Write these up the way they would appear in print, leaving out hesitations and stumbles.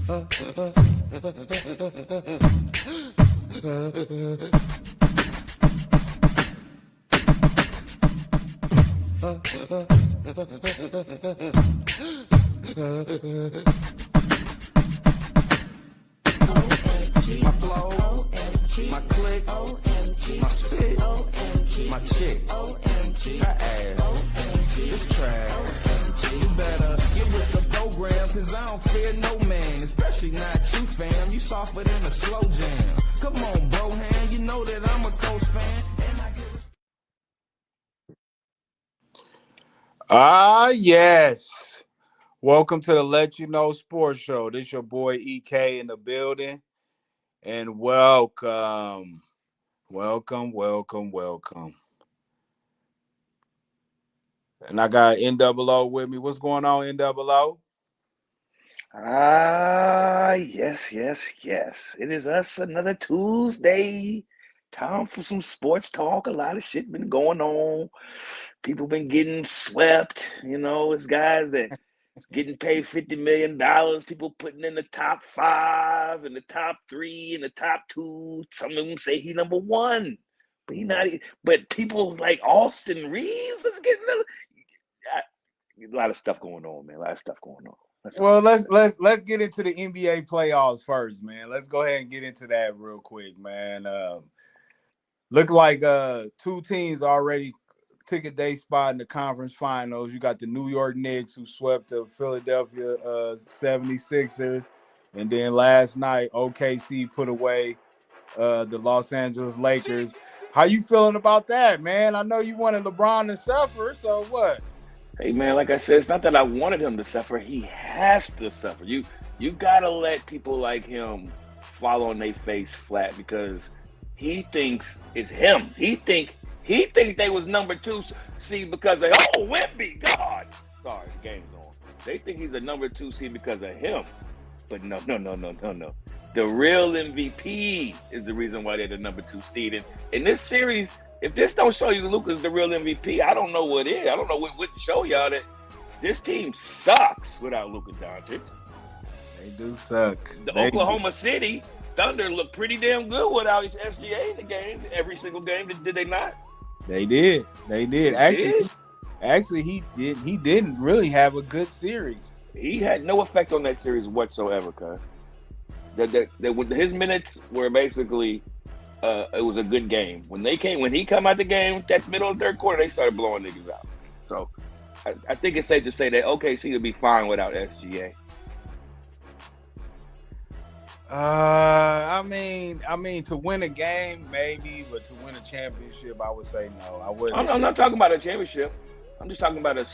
My flow, my click, my spit, my chick, her ass, this trash. You better get with the program, cause I don't fear no man, especially not you, fam. You softer than a slow jam. Come on, bro, hand, you know that I'm a Coach fan. Yes. Welcome to the Let You Know Sports Show. This your boy EK in the building. And welcome. And I got NOO with me. What's going on, NOO? Yes. It is us another Tuesday. Time for some sports talk. A lot of shit been going on. People been getting swept. You know, it's guys that getting paid $50 million. People putting in the top 5 and the top 3 and the top 2. Some of them say he number 1, but he not. But people like Austin Reeves is getting a lot of stuff going on, man. A lot of stuff going on. Well, let's get into the NBA playoffs first, man. Let's go ahead and get into that real quick, man. Look like 2 teams already took a day spot in the conference finals. You got the New York Knicks, who swept the Philadelphia 76ers. And then last night, OKC put away the Los Angeles Lakers. How you feeling about that, man? I know you wanted LeBron to suffer, so what? Hey, man, like I said, it's not that I wanted him to suffer. He has to suffer. You got to let people like him fall on their face flat because he thinks it's him. He think they was number 2 seed because of, WEMBY, God. Sorry, the game's on. They think he's a number 2 seed because of him. But no. The real MVP is the reason why they're the number 2 seed. And in this series, if this don't show you Luka's the real MVP, I don't know what is. I don't know what would show y'all that this team sucks without Luka Doncic. They do suck. Oklahoma City Thunder looked pretty damn good without his SGA in the game, every single game. Did they not? They did. Actually, he didn't really have a good series. He had no effect on that series whatsoever, cuz. His minutes were basically it was a good game. When he come out the game, that middle of the third quarter, they started blowing niggas out. So I think it's safe to say that OKC will be fine without SGA. I mean, to win a game, maybe, but to win a championship, I would say no. I wouldn't. I'm not talking about a championship. I'm just talking about a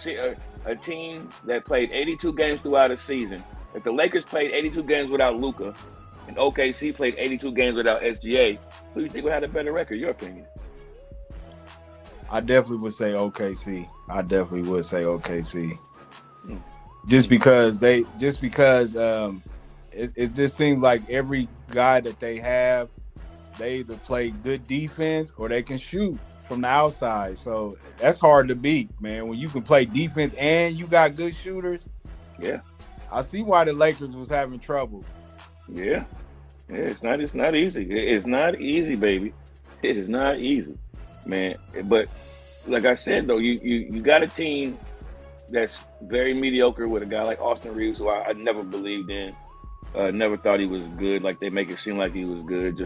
team that played 82 games throughout a season. If the Lakers played 82 games without Luka, and OKC played 82 games without SGA, who do you think would have a better record? Your opinion? I definitely would say OKC. Just because it just seems like every guy that they have, they either play good defense or they can shoot from the outside. So that's hard to beat, man. When you can play defense and you got good shooters. Yeah. I see why the Lakers was having trouble. Yeah, it's not easy. It's not easy, baby. It is not easy, man. But like I said, though, you got a team that's very mediocre with a guy like Austin Reeves, who I never believed in. Never thought he was good. Like they make it seem like he was good.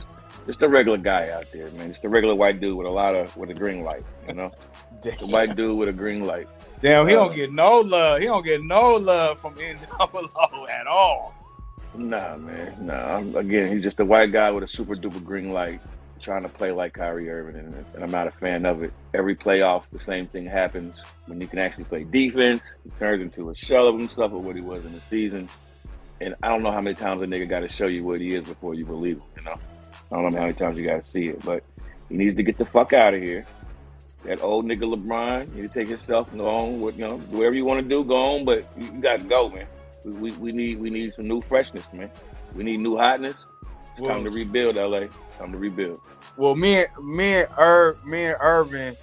Just a regular guy out there, man. Just a regular white dude with a green light, you know. The white dude with a green light. Damn, he don't get no love. He don't get no love from NOO at all. Nah, man. Nah. Again, he's just a white guy with a super duper green light trying to play like Kyrie Irving, and I'm not a fan of it. Every playoff, the same thing happens. When he can actually play defense, he turns into a shell of himself of what he was in the season. And I don't know how many times a nigga got to show you what he is before you believe him, you know? I don't know how many times you got to see it, but he needs to get the fuck out of here. That old nigga LeBron, you need to take yourself and go on with, whatever you want to do, go on, but you got to go, man. We need some new freshness, man. We need new hotness. It's time to rebuild, LA. Time to rebuild. Well, me and Irvin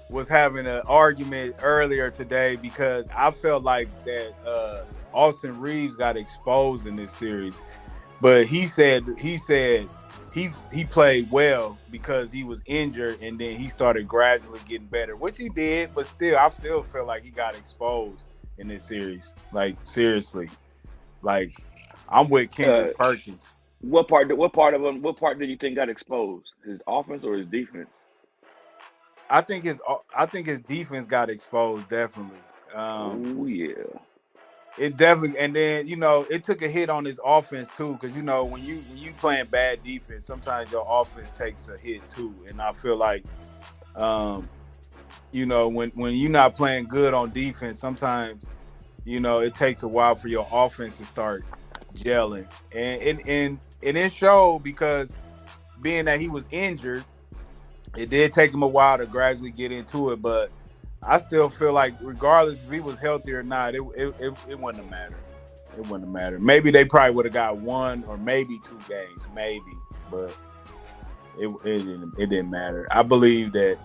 was having an argument earlier today because I felt like that Austin Reeves got exposed in this series, but he said he played well because he was injured and then he started gradually getting better, which he did, but still I still feel like he got exposed in this series. Like seriously. Like I'm with Kendrick Perkins. What part do you think got exposed? His offense or his defense? I think his defense got exposed definitely. Oh yeah. It definitely, and then it took a hit on his offense too, because when you playing bad defense, sometimes your offense takes a hit too. And I feel like, when you're not playing good on defense, sometimes it takes a while for your offense to start gelling, and it showed because being that he was injured, it did take him a while to gradually get into it, but I still feel like regardless if he was healthy or not, it wouldn't have mattered. It wouldn't have mattered. Maybe they probably would have got 1 or maybe 2 games, maybe, but it didn't matter. I believe that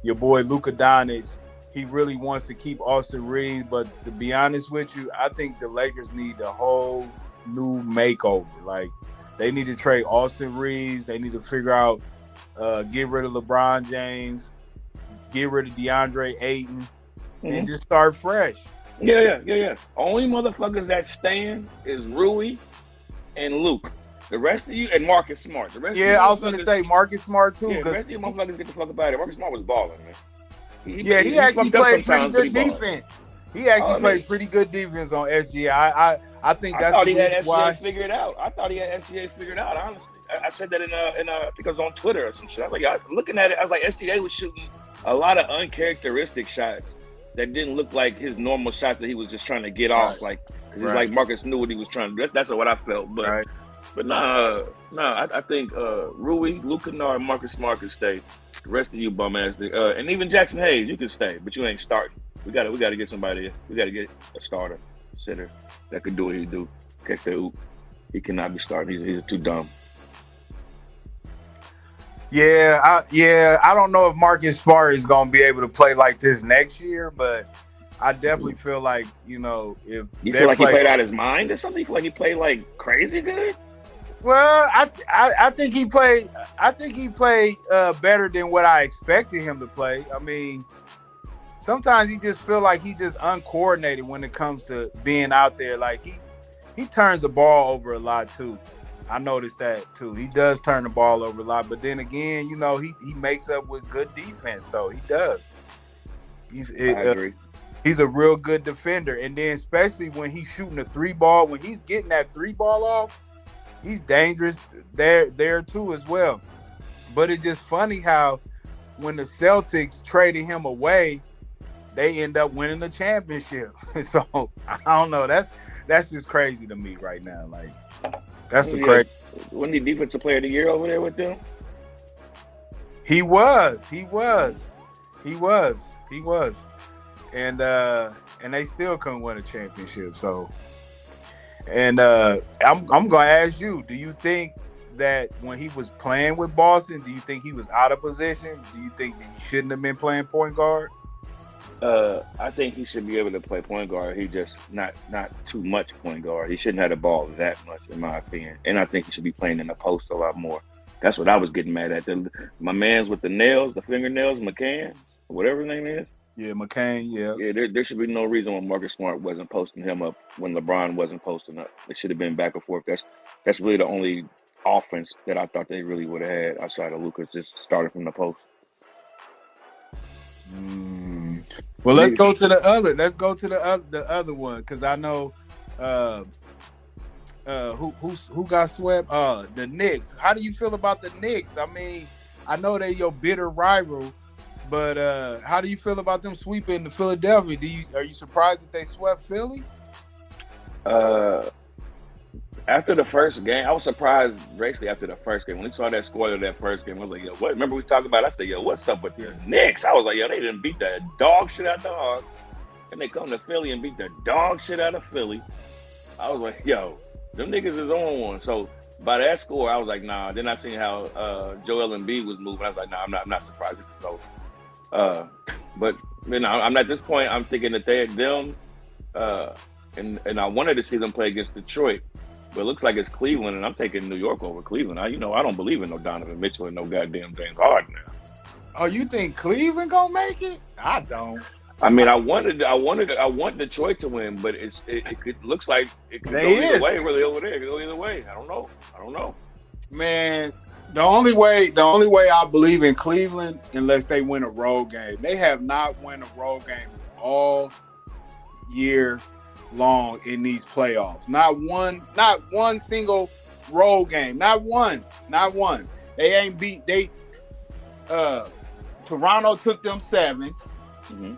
your boy Luka Doncic, he really wants to keep Austin Reeves, but to be honest with you, I think the Lakers need a whole new makeover. Like they need to trade Austin Reeves. They need to figure out get rid of LeBron James. Get rid of DeAndre Ayton and just start fresh. Yeah. Only motherfuckers that stand is Rui and Luke. The rest of you and Marcus Smart. The rest I was going to say Marcus Smart too. Yeah, the rest of you motherfuckers get the fuck about it. Marcus Smart was balling, man. He actually played pretty good defense. He actually played pretty good defense on SGA. I think that's the reason why. I thought he had SGA figured out. I thought he had SGA figured out, honestly. I said that in I think it was on Twitter or some shit. I was like, looking at it, I was like, SGA was shooting a lot of uncharacteristic shots that didn't look like his normal shots that he was just trying to get off. Like, it's like Marcus knew what he was trying to do. That's what I felt. But I think Rui, Luka Kennard, and Marcus Smart can stay. The rest of you bum ass, and even Jackson Hayes, you can stay, but you ain't starting. We got to get somebody. We got to get a starter, sitter that could do what he do. Catch the oop. He cannot be starting. He's too dumb. I don't know if Marcus Smart is going to be able to play like this next year, but I definitely feel like, if you feel like he played out his mind or something, you feel like he played like crazy good. Well, I think he played. I think he played better than what I expected him to play. I mean, sometimes he just feel like he just uncoordinated when it comes to being out there. Like he turns the ball over a lot too. I noticed that too. He does turn the ball over a lot, but then again, he makes up with good defense though. He does. I agree. He's a real good defender, and then especially when he's shooting a 3 ball, when he's getting that 3 ball off, he's dangerous there too as well. But it's just funny how when the Celtics traded him away, they end up winning the championship. So I don't know. That's just crazy to me right now. Like that's the crazy. Wasn't he defensive player of the year over there with them? He was. And they still couldn't win a championship. So, and I'm gonna ask you: do you think that when he was playing with Boston, do you think he was out of position? Do you think that he shouldn't have been playing point guard? I think he should be able to play point guard. He just not too much point guard. He shouldn't have the ball that much, in my opinion. And I think he should be playing in the post a lot more. That's what I was getting mad at. My man's with the nails, the fingernails, McCann, whatever his name is. Yeah, McCain, yeah. Yeah, there should be no reason why Marcus Smart wasn't posting him up when LeBron wasn't posting up. It should have been back and forth. That's really the only offense that I thought they really would have had outside of Lucas, just starting from the post. Well, let's go to the other. Let's go to the other one, because I know who got swept. The Knicks. How do you feel about the Knicks? I mean, I know they're your bitter rival, but how do you feel about them sweeping the Philadelphia? Are you surprised that they swept Philly? After the first game, I was surprised basically after the first game. When we saw that score of that first game, I was like, yo, what? Remember we talked about it? I said, yo, what's up with the Knicks? I was like, yo, they didn't beat the dog shit out of the Hawks. And they come to Philly and beat the dog shit out of Philly. I was like, yo, them niggas is on one. So by that score, I was like, nah. Then I seen how Joel Embiid was moving. I was like, nah, I'm not surprised. This is over. But I'm at this point, I'm thinking that them and I wanted to see them play against Detroit, but it looks like it's Cleveland, and I'm taking New York over Cleveland. I don't believe in no Donovan Mitchell and no goddamn James Harden now. Oh, you think Cleveland gonna make it? I don't. I mean, I want Detroit to win, but it looks like it could go either way. Really, over there, it could go either way. I don't know. Man, the only way I believe in Cleveland, unless they win a road game. They have not won a road game all year long in these playoffs. Not one single road game. Not one. They ain't beat. Toronto took them 7. Mm-hmm.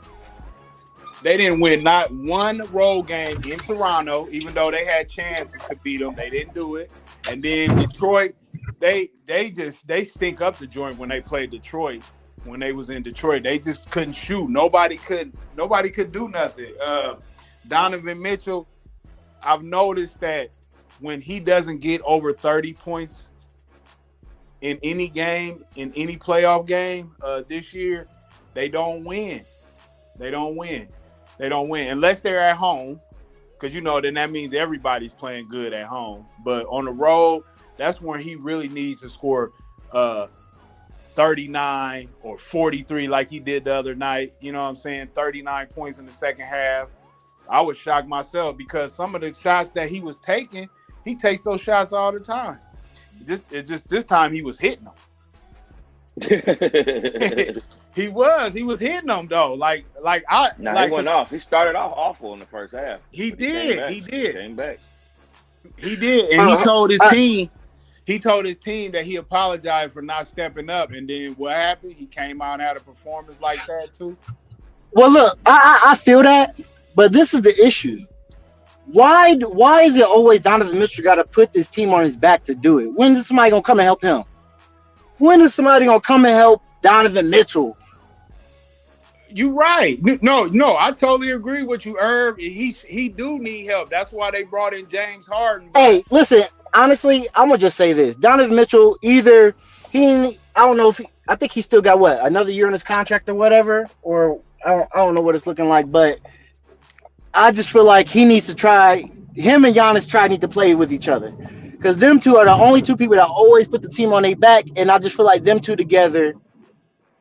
They didn't win not one road game in Toronto, even though they had chances to beat them. They didn't do it. And then Detroit, they stink up the joint when they played Detroit. When they was in Detroit, they just couldn't shoot. Nobody could do nothing. Donovan Mitchell, I've noticed that when he doesn't get over 30 points in any game, in any playoff game this year, they don't win. They don't win unless they're at home, because then that means everybody's playing good at home. But on the road, that's when he really needs to score 39 or 43 like he did the other night. You know what I'm saying? 39 points in the second half. I was shocked myself because some of the shots that he was taking, he takes those shots all the time. This time he was hitting them. He was hitting them though. He went off. He started off awful in the first half. He did. He came back. He did, and he told his team. He told his team that he apologized for not stepping up, and then what happened? He came out and had a performance like that too. Well, look, I feel that, but this is the issue. Why is it always Donovan Mitchell got to put this team on his back to do it? When is somebody gonna come and help him? When is somebody gonna come and help Donovan Mitchell? You right. No, I totally agree with you, Herb. He do need help. That's why they brought in James Harden. Hey, listen, honestly, I'm gonna just say this: Donovan Mitchell, I don't know if I think he still got another year in his contract or whatever, or I don't know what it's looking like, but I just feel like he needs to try. Him and Giannis need to play with each other, because them two are the only two people that always put the team on their back, and I just feel like them two together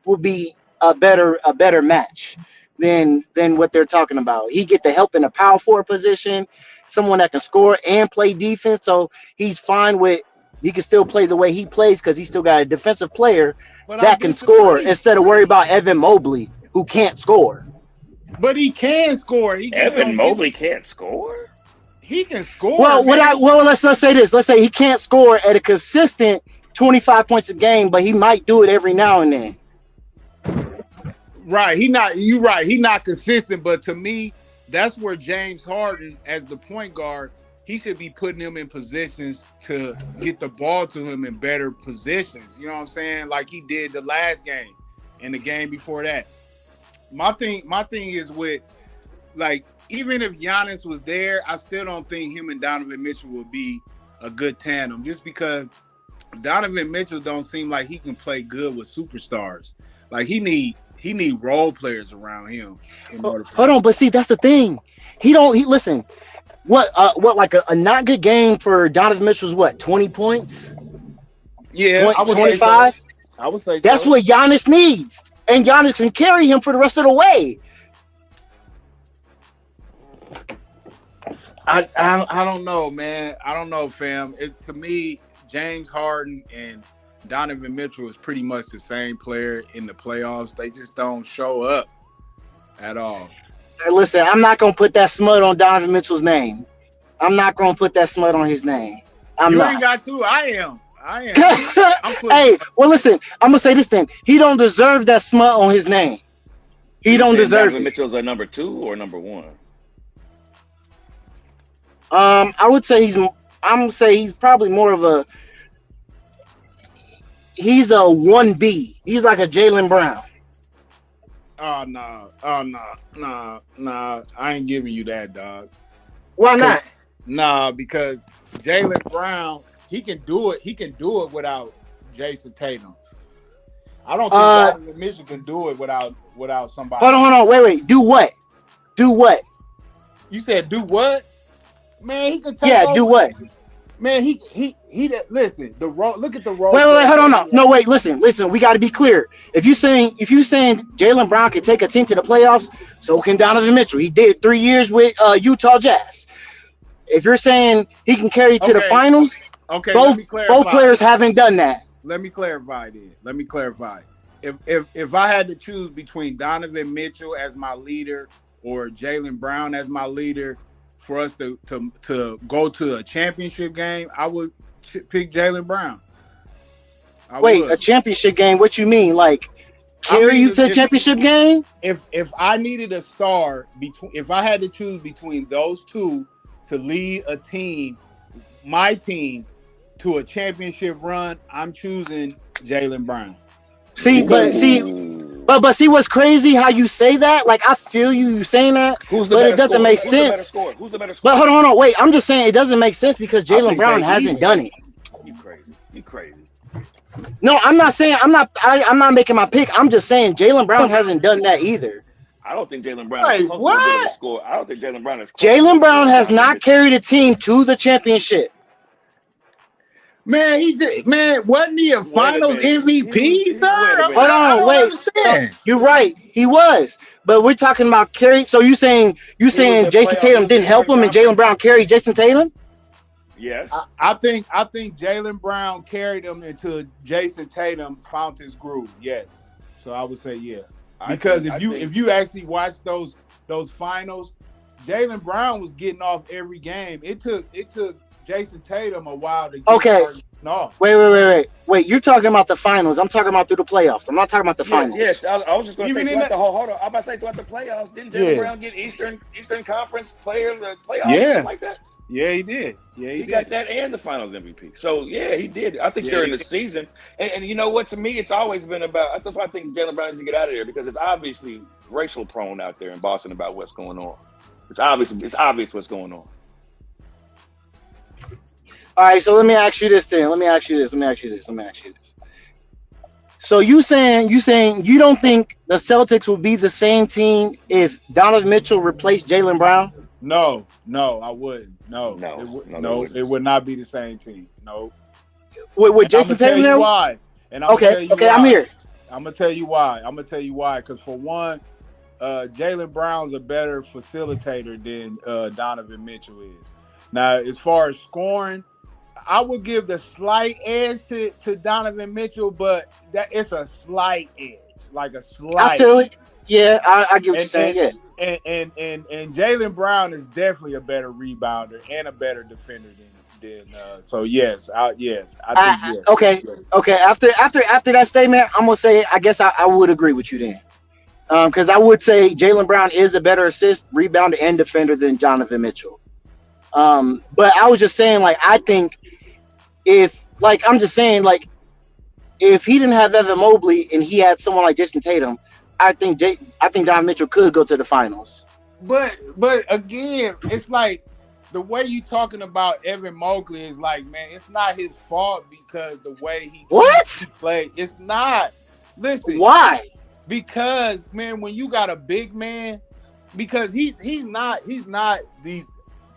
will be a better match than what they're talking about. He get the help in a power forward position, someone that can score and play defense, so he's fine with. He can still play the way he plays because he's still got a defensive player that can score instead of worry about Evan Mobley, who can't score. But he can score. Evan Mobley can't score? He can score. Well, let's say this. Let's say he can't score at a consistent 25 points a game, but he might do it every now and then. Right. You're right. He's not consistent, but to me, that's where James Harden, as the point guard, he should be putting him in positions to get the ball to him in better positions. You know what I'm saying? Like he did the last game and the game before that. My thing is with, like, even if Giannis was there, I still don't think him and Donovan Mitchell would be a good tandem, just because Donovan Mitchell don't seem like he can play good with superstars. Like he need role players around him. Hold on, but see, that's the thing. Listen. What like a not good game for Donovan Mitchell is 20 points? Yeah, 25. I would say that's what Giannis needs, and Giannis can carry him for the rest of the way. I don't know, man. I don't know, fam. To me, James Harden and Donovan Mitchell is pretty much the same player in the playoffs. They just don't show up at all. Hey, listen, I'm not gonna put that smut on Donovan Mitchell's name. I'm not gonna put that smut on his name. You ain't got to. I am. Hey, well, listen. I'm gonna say this then. He don't deserve that smut on his name. He don't deserve Donovan it. Mitchell's a number 2 or number 1? I would say I'm gonna say he's probably more of a. He's a 1B. He's like a Jaylen Brown. Oh no! I ain't giving you that, dog. Why not? Nah, because Jaylen Brown, he can do it. He can do it without Jason Tatum. I don't think Donovan Mitchell can do it without somebody. Hold on. Wait. Do what? You said do what? Man, he can take Yeah, do over. what? Man, listen, the role, look at the role Wait, players hold on. that No, he no, has. wait, listen. We got to be clear. If you saying Jalen Brown can take a team to the playoffs, so can Donovan Mitchell. He did 3 years with Utah Jazz. If you're saying he can carry to the Okay, finals, okay, let both me both clarify. players haven't done that. Let me clarify then. Let me clarify. If I had to choose between Donovan Mitchell as my leader or Jalen Brown as my leader for us to go to a championship game, I would pick Jalen Brown. I Wait, a would. championship game? What you mean? Like I carry mean, you to the championship game? if I needed a star between, if I had to choose between those two to lead a team, my team to a championship run, I'm choosing Jalen Brown See, but because see, Ooh. but see what's crazy how you say that? Like I feel you saying that, Who's the but it better doesn't scorer? make Who's the better sense. scorer? Who's the better But scorer? hold on, wait. I'm just saying it doesn't make sense because I Jalen think Brown they hasn't even. done it. You crazy. You crazy. No, I'm not saying I'm not making my pick. I'm just saying Jalen Brown hasn't done that either. I don't think Jalen Brown is Wait, close to as good of a what? scorer. I don't think Jalen Brown is close as good Jalen of a scorer Brown as has Donovan not Mitchell. carried a team to the championship. Man, wasn't he a Wait a Finals minute. MVP, sir? Wait a Hold minute. I on, don't wait. No, understand. you're right. He was, but we're talking about carry. So you He was saying the Jason playoff. He Tatum was the didn't help Eastern him, and Jalen Conference. Brown carried Jason Tatum? Yes. I think Jalen Brown carried him until Jason Tatum found his groove. Yes, so I would say yeah, I because think. if I you think. if you actually watch those finals, Jalen Brown was getting off every game. It took Jason Tatum a while to Okay, start getting off. wait. You're talking about the finals. I'm talking about through the playoffs. I'm not talking about the Yeah, yeah. finals. I was just gonna say Even in throughout that, the whole. Hold on. I'm about to say throughout the playoffs. Didn't Jalen yeah, Brown get Eastern Conference Player of the Playoffs or something yeah, like that? yeah, he did. Yeah, he He got did. that and the Finals MVP. So yeah, he did. I think Yeah, during he the did. season, and you know what? To me, it's always been about. That's why I think Jalen Brown needs to get out of there because it's obviously racial prone out there in Boston about what's going on. It's obvious. It's obvious what's going on. All right, so let me ask you this then. Let me ask you this. So you saying you don't think the Celtics will be the same team if Donovan Mitchell replaced Jalen Brown? No, I wouldn't. No, No, no, they no, it wouldn't. would not be the same team. No, With and I'm Jason gonna tell Tatum you there? why. And I'm gonna Okay, tell you okay, I'm why. here. I'm gonna tell you why. Because for one, Jalen Brown's a better facilitator than Donovan Mitchell is. Now, as far as scoring, I would give the slight edge to Donovan Mitchell, but that it's a slight edge, like a I slight. feel it. Yeah, I get what you're And saying. Yeah. and Jalen Brown is definitely a better rebounder and a better defender than. So yes, I think yes, Okay, yes. okay. After that statement, I'm gonna say I guess I would agree with you then. Because I would say Jalen Brown is a better assist, rebounder, and defender than Donovan Mitchell. But I was just saying, like, I think I'm just saying, like, if he didn't have Evan Mobley and he had someone like Jason Tatum, I think Donovan Mitchell could go to the finals. But again, it's like the way you talking about Evan Mobley is like, man, it's not his fault because the way he What? played. It's not. Listen, Why? because man, when you got a big man, because he's not these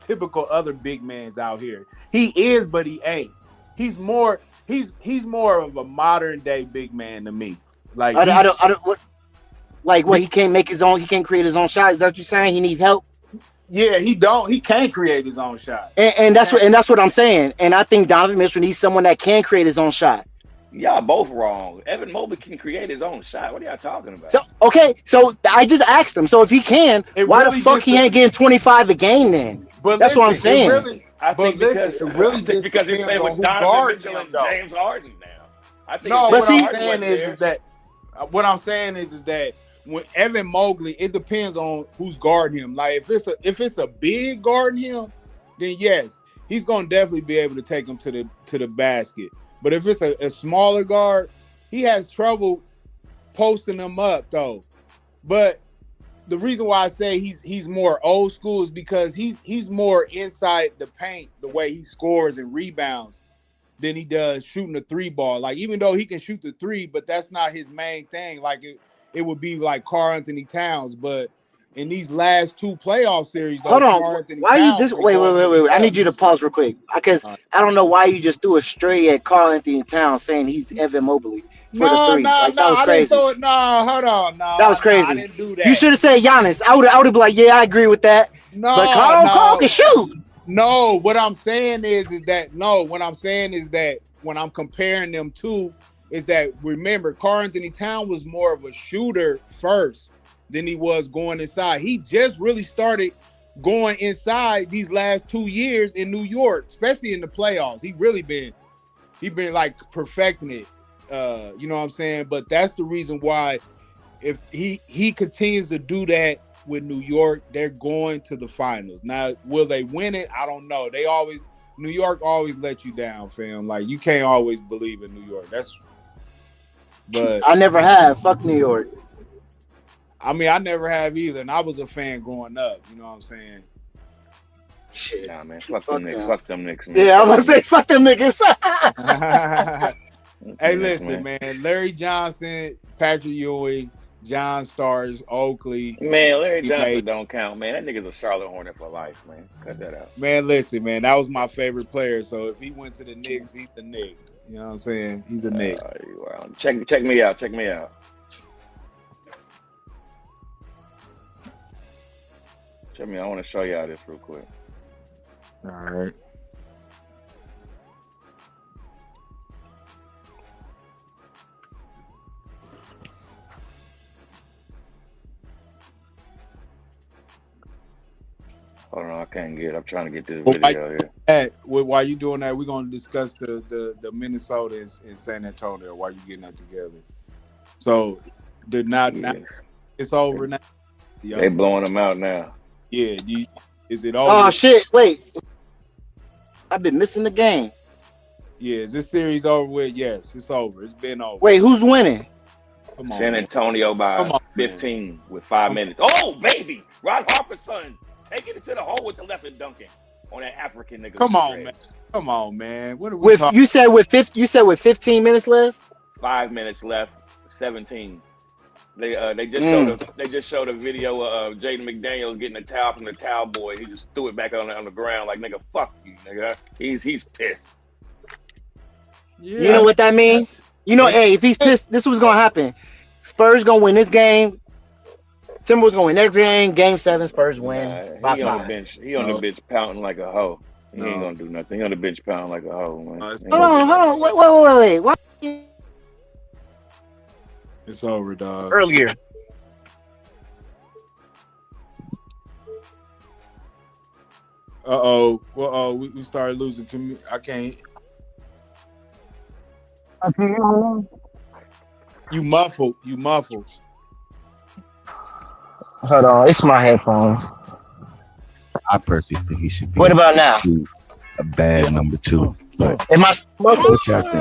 typical other big mans out here. He is, but he ain't. He's more of a modern day big man to me. Like I don't. What? He can't make his own. He can't create his own shots. Is that what you're saying? He needs help. yeah, he can't create his own shot. And that's what I'm saying. And I think Donovan Mitchell needs someone that can create his own shot. Y'all both wrong. Evan Mobley can create his own shot. What are y'all talking about? So okay, so I just asked him. So if he can, It why really the fuck just he ain't getting 25 a game then? But That's what I'm listen, it saying. really I but think listen, because it really I think just because he's depends playing on with who Donovan guards Mitchell him and though. James Harden now. I think No, if But James what I'm see, Harden saying wasn't is there, that when Evan Mobley, it depends on who's guarding him. Like if it's a big guarding him, then yes, he's gonna definitely be able to take him to the basket. But if it's a smaller guard, he has trouble posting them up though. But the reason why I say he's more old school is because he's more inside the paint the way he scores and rebounds than he does shooting the three ball. Like even though he can shoot the three, but that's not his main thing. Like it would be like Karl Anthony Towns. But in these last 2 playoff series, though, Hold on. Karl Anthony Why you Towns just been wait, wait, going wait, in wait, and wait. I out. need you to pause real quick because I don't know why you just threw a stray at Carl Anthony Towns saying he's Evan Mobley for the No, three. no, Like no. that was I didn't crazy. throw it. No, hold on. That was No, I crazy. didn't do You that. should have said Giannis. I would have been like, yeah, I agree with that. But No, Carl no, can shoot. no. What I'm saying is that no. What I'm saying is that when I'm comparing them two, is that remember, Karl Anthony Towns was more of a shooter first than he was going inside. He just really started going inside these last 2 years in New York, especially in the playoffs. He been like perfecting it. You know what I'm saying? But that's the reason why if he continues to do that with New York, they're going to the finals. Now, will they win it? I don't know. New York always let you down, fam. Like you can't always believe in New York. But I never have. Fuck New York. I mean, I never have either, and I was a fan growing up. You know what I'm saying? Shit. Nah, man. Fuck Fuck them Knicks. them. Fuck them Knicks, man. Yeah, I'm gonna say fuck them niggas. Hey, listen, man. Larry Johnson, Patrick Ewing, John Starks, Oakley. Man, Larry Johnson don't count, man. That nigga's a Charlotte Hornet for life, man. Cut that out. Man, listen, man. That was my favorite player. So if he went to the Knicks, he's the Knick. You know what I'm saying? He's a Knick. Check me out. Check me out. Check me. I want to show y'all this real quick. All right. Hold on, I can't get it. I'm trying to get this video here. While you doing that, we're gonna discuss the Minnesota and San Antonio while you getting that together. So it's over now. They blowing them out now. Yeah. Is it over? Oh shit! Wait, I've been missing the game. Yeah, is this series over with? Yes, it's over. It's been over. Wait, who's winning? Come on, San Antonio by 15 with 5 minutes. Oh baby, Ron Harper's son taking it to the hole with the left and dunking on that African nigga. Come on, man. Come on, man. What are we talking? You said with 15 minutes left. 5 minutes left. 17. They just showed a video of Jaden McDaniels getting a towel from the towel boy. He just threw it back on the ground like, nigga, fuck you, nigga. He's pissed. Yeah. You know what that means? You know, hey, if he's pissed, this was gonna happen. Spurs gonna win this game. Timberwolves gonna win next game. Game 7, Spurs win by 5. He on the bench pouting like a hoe. He ain't gonna do nothing. He on the bench pouting like a hoe. Man. Hold on. Wait. What? It's over, dog. Earlier. Well, we started losing. I can't. You muffled. Hold on, it's my headphones. I personally think he should be. What about now? A bad number 2. But Am I what y'all think?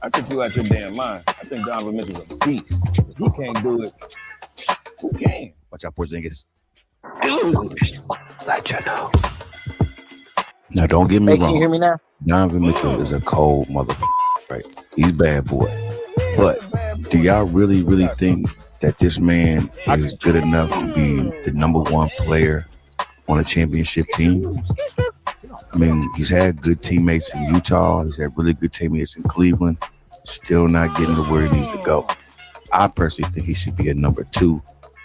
I think you out your damn mind. I think Donovan Mitchell's a beast. If he can't do it, who can? Watch out, Porzingis. Let you know. Now, don't get me wrong. Can you hear me now? Donovan Mitchell is a cold motherfucker, right? He's bad boy. But do y'all really think that this man is good enough to be the number 1 player on a championship team? I mean, he's had good teammates in Utah. He's had really good teammates in Cleveland. Still not getting to where he needs to go. I personally think he should be a number 2,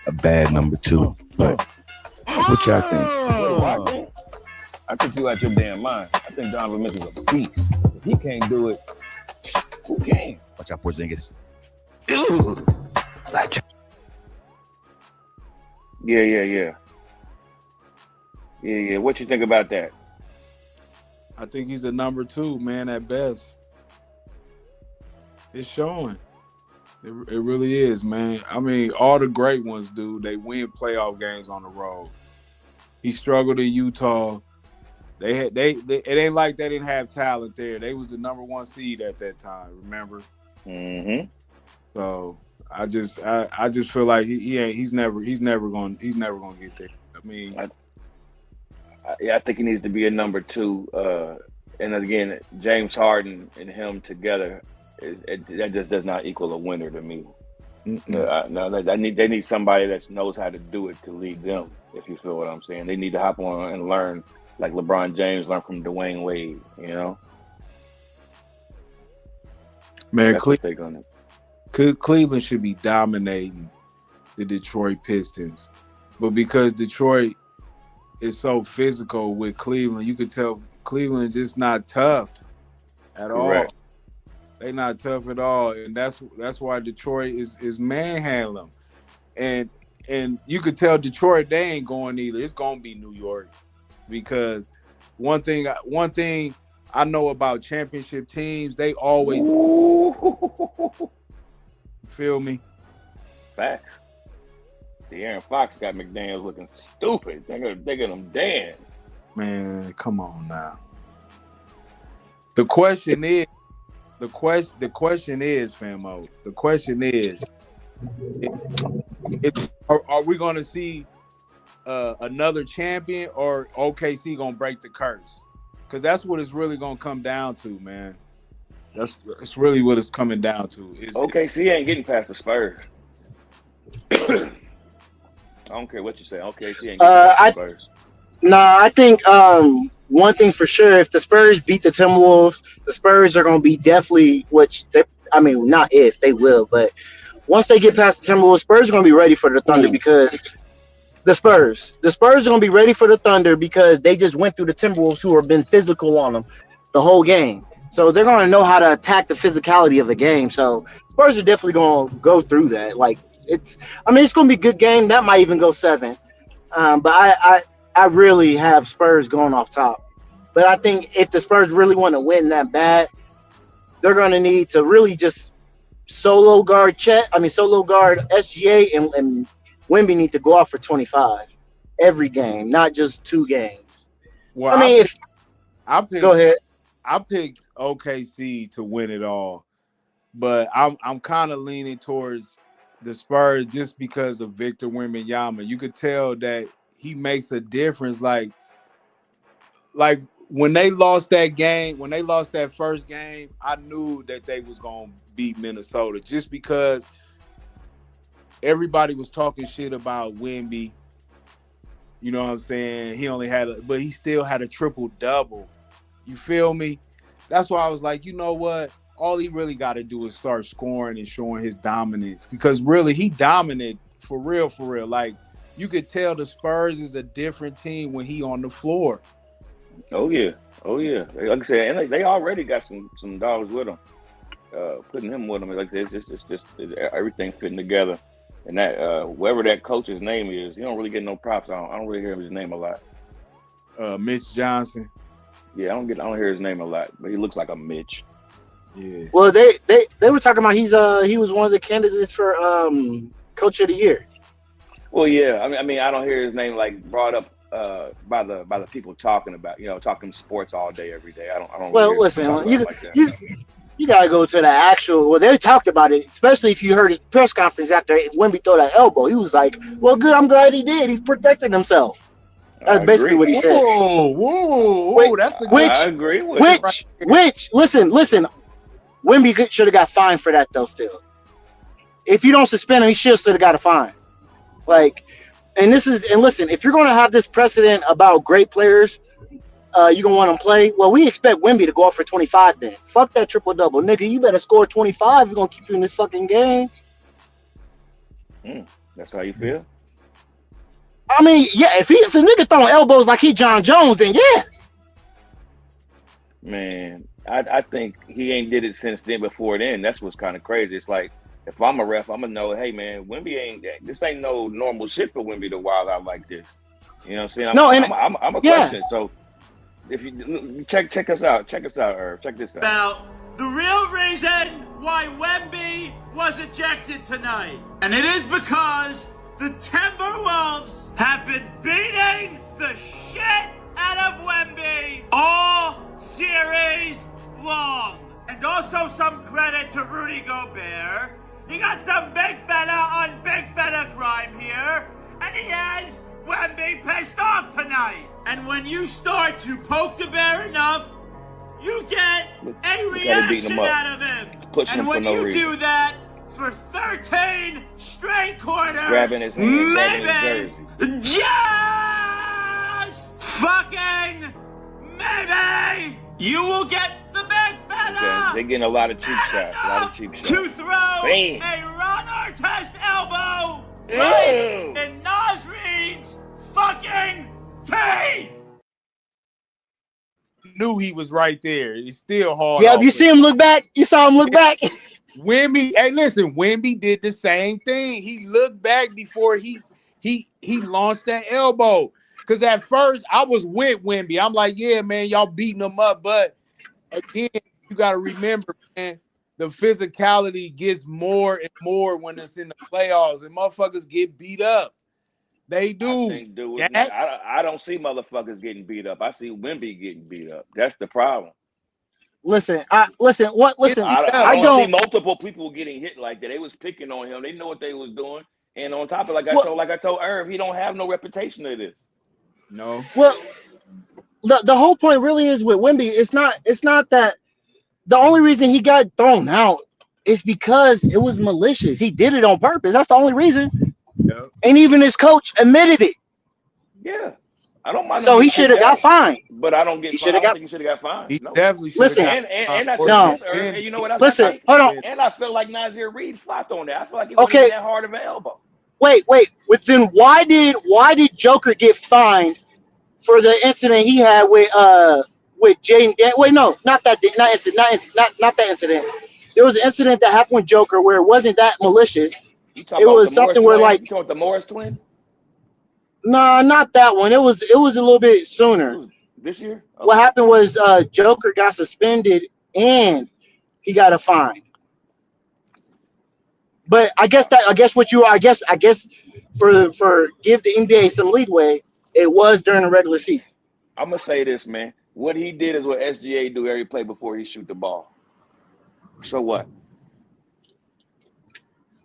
a bad number 2. But what y'all think? I think you out your damn mind. I think Donovan Mitchell's a beast. If he can't do it, who can? Watch out, Porzingis. Yeah. What you think about that? I think he's a number 2, man, at best. It's showing. It really is, man. I mean, all the great ones, dude, they win playoff games on the road. He struggled in Utah. It ain't like they didn't have talent there. They was the number 1 seed at that time, remember? Mm-hmm. So I just feel like he's never gonna get there. I mean, I think he needs to be a number 2. And again, James Harden and him together, that just does not equal a winner to me. No, they need somebody that knows how to do it to lead them. If you feel what I'm saying, they need to hop on and learn, like LeBron James learned from Dwayne Wade. You know, Man, that's what they're gonna. Cleveland should be dominating the Detroit Pistons, but because Detroit is so physical with Cleveland, you could tell Cleveland's just not tough at all. Correct. They not tough at all, and that's why Detroit is manhandling them. And you could tell Detroit they ain't going either. It's gonna be New York, because one thing I know about championship teams, they always feel me. Facts. De'Aaron Fox got McDaniels looking stupid. They're gonna him dance. Man, come on now. The question is, Famo. The question is, are we going to see another champion, or OKC going to break the curse? Because that's what it's really going to come down to, man. That's really what it's coming down to. OKC ain't getting past the Spurs. I don't care what you say. OKC ain't getting past the Spurs. Nah, I think one thing for sure, if the Spurs beat the Timberwolves, the Spurs are going to be definitely, not if, they will, but once they get past the Timberwolves, Spurs are going to be ready for the Thunder, because the Spurs are going to be ready for the Thunder because they just went through the Timberwolves, who have been physical on them the whole game. So they're going to know how to attack the physicality of the game. So Spurs are definitely going to go through that. Like, it's going to be a good game. That might even go 7. But I really have Spurs going off top. But I think if the Spurs really want to win that bad, they're going to need to really just solo guard SGA, and Wemby need to go off for 25 every game, not just 2 games. Well, go ahead. I picked OKC to win it all, but I'm kind of leaning towards the Spurs just because of Victor Wembanyama. You could tell that he makes a difference. Like when they lost that game, when they lost that first game, I knew that they was gonna beat Minnesota just because everybody was talking shit about Wemby. You know what I'm saying? But he still had a triple-double. You feel me? That's why I was like, you know what? All he really got to do is start scoring and showing his dominance, because really he dominated for real. Like, you could tell the Spurs is a different team when he on the floor. Oh yeah. Like I said, and they already got some dogs with him. Putting him with them, like I said, it's just everything fitting together. And that whoever that coach's name is, he don't really get no props. I don't really hear his name a lot. Mitch Johnson. Yeah, I don't hear his name a lot, but he looks like a Mitch. Yeah. Well, they were talking about he was one of the candidates for Coach of the Year. Well, yeah. I mean, I don't hear his name like brought up by the people talking sports all day, every day. I don't. Well, really listen, you gotta go to the actual. Well, they talked about it, especially if you heard his press conference after Wemby threw that elbow. He was like, "Well, good. I'm glad he did. He's protecting himself." That's basically what he said. Whoa, that's a good. I agree with which, listen, Wemby should have got fined for that though. Still, if you don't suspend him, he should have got a fine. Like, and listen, if you're going to have this precedent about great players, you're going to want them to play. Well, we expect Wemby to go off for 25 then. Fuck that triple-double. Nigga, you better score 25. We're going to keep you in this fucking game. That's how you feel? I mean, yeah, if a nigga throwing elbows like he John Jones, then yeah. Man, I think he ain't did it since then. Before then, that's what's kind of crazy. It's like, if I'm a ref, I'm gonna know, hey man, Wemby this ain't no normal shit for Wemby to wild out like this. You know what I'm saying? I'm a question. So if you check us out, Irv. Check this out. About the real reason why Wemby was ejected tonight, and it is because the Timberwolves have been beating the shit out of Wemby all series long. And also some credit to Rudy Gobert. He got some big fella on big fella crime here, and he has Wemby pissed off tonight. And when you start to poke the bear enough, you get a reaction out of him. And when you do that for 13 straight quarters. Grabbing his hand, grabbing his Maybe, just fucking maybe, you will get the big fella. Okay, they're getting a lot of cheap shots. A lot of cheap shots. To throw Bam. a Ron Artest elbow Ew. right in Nas Reed's fucking teeth. Knew he was right there. It's still hard. Yeah, you see him look back. You saw him look back. Wemby, hey, listen, Wemby did the same thing. He looked back before he launched that elbow. Because at first I was with Wemby. I'm like, yeah, man, y'all beating him up. But again, you got to remember, man, the physicality gets more and more when it's in the playoffs, and motherfuckers get beat up. They do. I don't see motherfuckers getting beat up. I see Wemby getting beat up. That's the problem. Listen. I don't see multiple people getting hit like that. They was picking on him. They know what they was doing. And on top of I told Irv, he don't have no reputation of this. No. Well, the whole point really is with Wemby. It's not that the only reason he got thrown out is because it was malicious. He did it on purpose. That's the only reason. Yep. And even his coach admitted it. Yeah. I don't mind. So he should have got fined. But I don't get. He should have got. He should have got fined. He definitely should have. Listen, and I no. And you know what else? Listen, hold on. And I feel like Nazir Reed flopped on that. I feel like it wasn't that hard of an elbow. Wait. Then why did Joker get fined for the incident he had with Jaden? Wait, no, not that incident. There was an incident that happened with Joker where it wasn't that malicious. It was something where like you talking the Morris twin? No, not that one. It was a little bit sooner. This year? Okay. What happened was Joker got suspended and he got a fine. But I guess for give the NBA some leeway, it was during the regular season. I'm gonna say this, man. What he did is what SGA do every play before he shoot the ball. So what?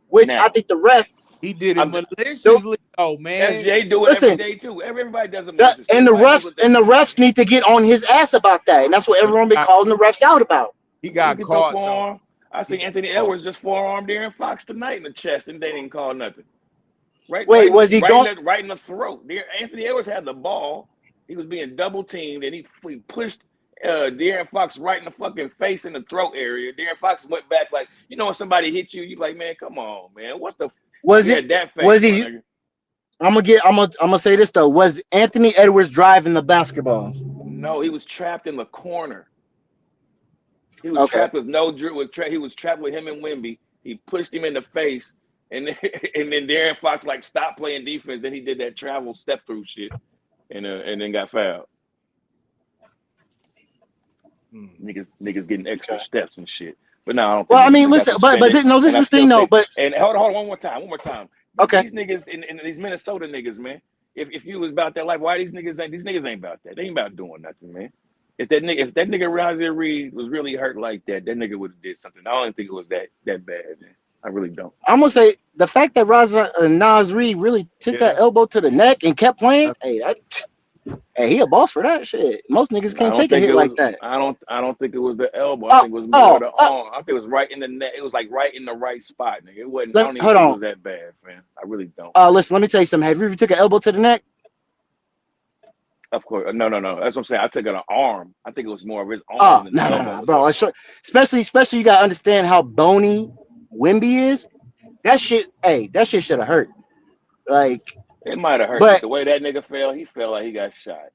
Which now, I think the ref he did it maliciously. Oh man, SGA do it every day too. Everybody does it maliciously. And the refs need to get on his ass about that, and that's what everyone been calling the refs out about. He got caught. I see Anthony Edwards just forearmed De'Aaron Fox tonight in the chest, and they didn't call nothing. Was he going right in the throat? Anthony Edwards had the ball. He was being double teamed, and he pushed De'Aaron Fox right in the fucking face in the throat area. De'Aaron Fox went back like, you know, when somebody hit you, you like, man, come on, man, what the? Was he? I'm gonna say this though. Was Anthony Edwards driving the basketball? No, he was trapped in the corner. He was trapped with he was trapped with him and Wemby. He pushed him in the face, and then De'Aaron Fox like stopped playing defense. Then he did that travel step through shit, and then got fouled. Niggas getting extra steps and shit. But no, I don't. Well, I mean, listen, but this is the thing though. But and hold on, one more time. Okay. These niggas and these Minnesota niggas, man. If you was about that life, why these niggas ain't about that? They ain't about doing nothing, man. If that nigga Nazir Reed was really hurt like that, that nigga would have did something. I don't think it was that bad, man. I really don't. I'm gonna say the fact that Nazir Reed really took that elbow to the neck and kept playing. Hey, he a boss for that shit. Most niggas can't take a hit like that. I don't think it was the elbow. I think it was more the arm. I think it was right in the neck. It was like right in the right spot, nigga. It wasn't. I don't even think it was that bad, man. I really don't. Listen, let me tell you something. Have you ever took an elbow to the neck? Of course, no. That's what I'm saying. I took it an arm. I think it was more of his arm. No, bro. Especially you gotta understand how bony Wemby is. That shit should have hurt. Like it might have hurt. But the way that nigga fell, he felt like he got shot.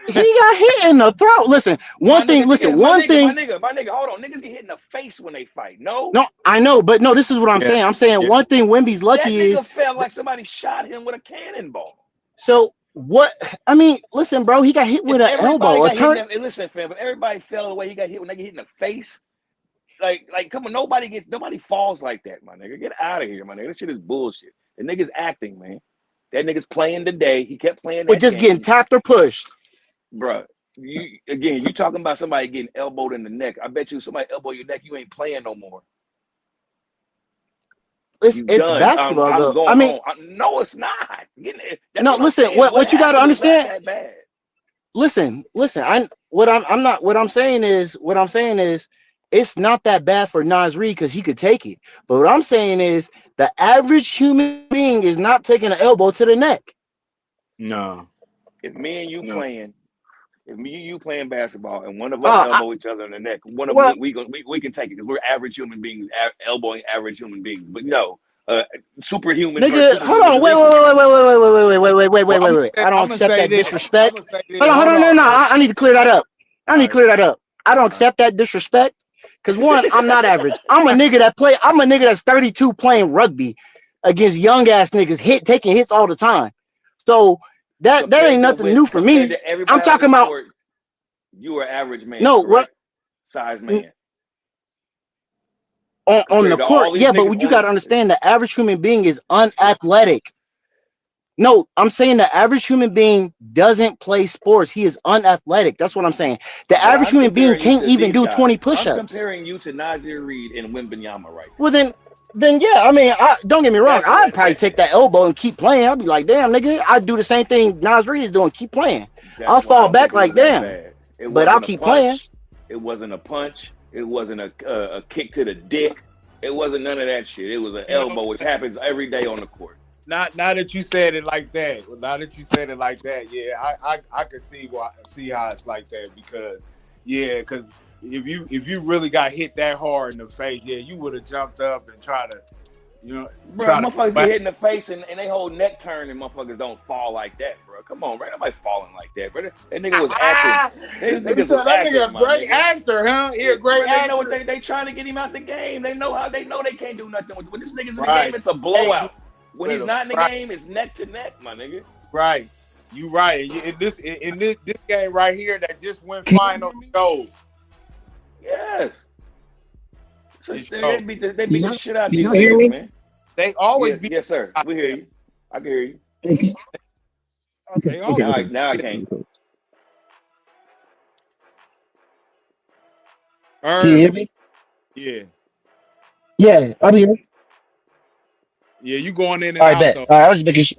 He got hit in the throat. Listen, one thing. My nigga, hold on. Niggas get hit in the face when they fight. No, I know, but no. This is what I'm saying. I'm saying one thing. Wemby's lucky that nigga felt like somebody shot him with a cannonball. So. What I mean, listen, bro, he got hit with an elbow. Listen, fam, but everybody fell the way he got hit when they get hit in the face. Like, come on, nobody falls like that, my nigga. Get out of here, my nigga. This shit is bullshit. The nigga's acting, man. That nigga's playing today. He kept playing. We're just getting tapped or pushed, bro. You talking about somebody getting elbowed in the neck? I bet you somebody elbow your neck, you ain't playing no more. It's basketball, though. I mean, no, it's not. Listen. What you got to understand? Listen. What I'm saying is, it's not that bad for Nas Reed because he could take it. But what I'm saying is the average human being is not taking an elbow to the neck. No. If me and you playing, if me and you playing basketball and one of us elbow each other in the neck, one of us we can take it because we're average human beings elbowing average human beings. But no, superhuman. Nigga, hold on, wait. I don't accept that disrespect. Hold on, no. I need to clear that up. I don't accept that disrespect because one, I'm not average. I'm a nigga that's 32 playing rugby against young ass niggas taking hits all the time. So that ain't nothing new for me. I'm talking about you are average man. No, what size man. On the court, yeah, but what you got to understand, the average human being is unathletic. No, I'm saying the average human being doesn't play sports. He is unathletic. That's what I'm saying. The average human being can't even do 20 push-ups. I'm comparing you to Nazir Reed and Wembanyama right now. Well, then yeah, I mean, don't get me wrong. I'd probably take that elbow and keep playing. I'd be like, damn, nigga, I'd do the same thing Nas Reed is doing. Keep playing. I'll fall back like, damn. But I'll keep playing. It wasn't a punch. It wasn't a kick to the dick. It wasn't none of that shit. It was an elbow, which happens every day on the court. Now that you said it like that, yeah, I could see how it's like that because if you really got hit that hard in the face, yeah, you would have jumped up and tried to, bro, motherfuckers get hit in the face and they whole neck turn and motherfuckers don't fall like that, bro. Come on, bro. Nobody falling like that, bro. That nigga was acting. That nigga a great actor, huh? He a great actor. They know what they trying to get him out the game. They know they can't do nothing with this nigga's in the game. It's a blowout. When he's not in the game, it's neck to neck, my nigga. Right. You right. In this game right here that just went final goal. Yes. So they beat the shit out of you hear me? Man. They always beat. Yes, sir. We hear you. I can hear you. Okay. Now I can't. Can you hear me? Yeah. Yeah, I'm here. Yeah, you going in and all right, out. Bet. All right, I was making sure.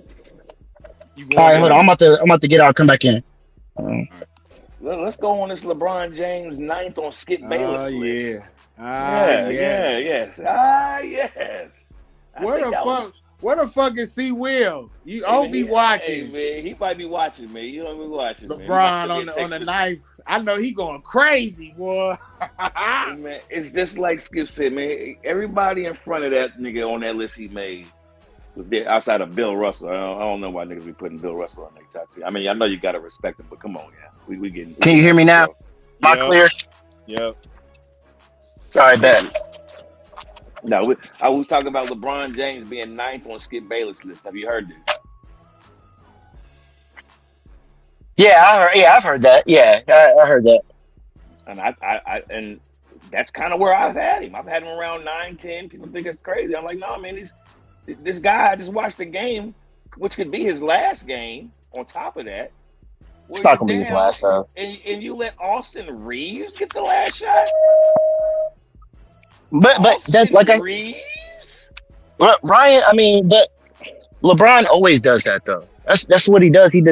All right, hold on. I'm about to get out. Come back in. Let's go on this LeBron James 9th on Skip Bayless list. Yes. Where the fuck is C. Will? You be watching. Hey, man, he might be watching, man. You don't be watching. LeBron on the knife. I know he going crazy, boy. Man, it's just like Skip said, man. Everybody in front of that nigga on that list he made was there outside of Bill Russell. I don't know why niggas be putting Bill Russell on their top 10. I mean, I know you gotta respect him, but come on, yeah. We getting. Can you hear me now? Am I clear? Yep. Sorry, Bet. No, I was talking about LeBron James being 9th on Skip Bayless list. Have you heard this? Yeah, I've heard that. Yeah, I heard that. And and that's kind of where I've had him. I've had him around 9, 10. People think it's crazy. I'm like, no, man, this guy, I just watched the game, which could be his last game. On top of that, it's not gonna be his last though. And you let Austin Reeves get the last shot. But that's like Reeves? Ryan. I mean, but LeBron always does that though. That's what he does. He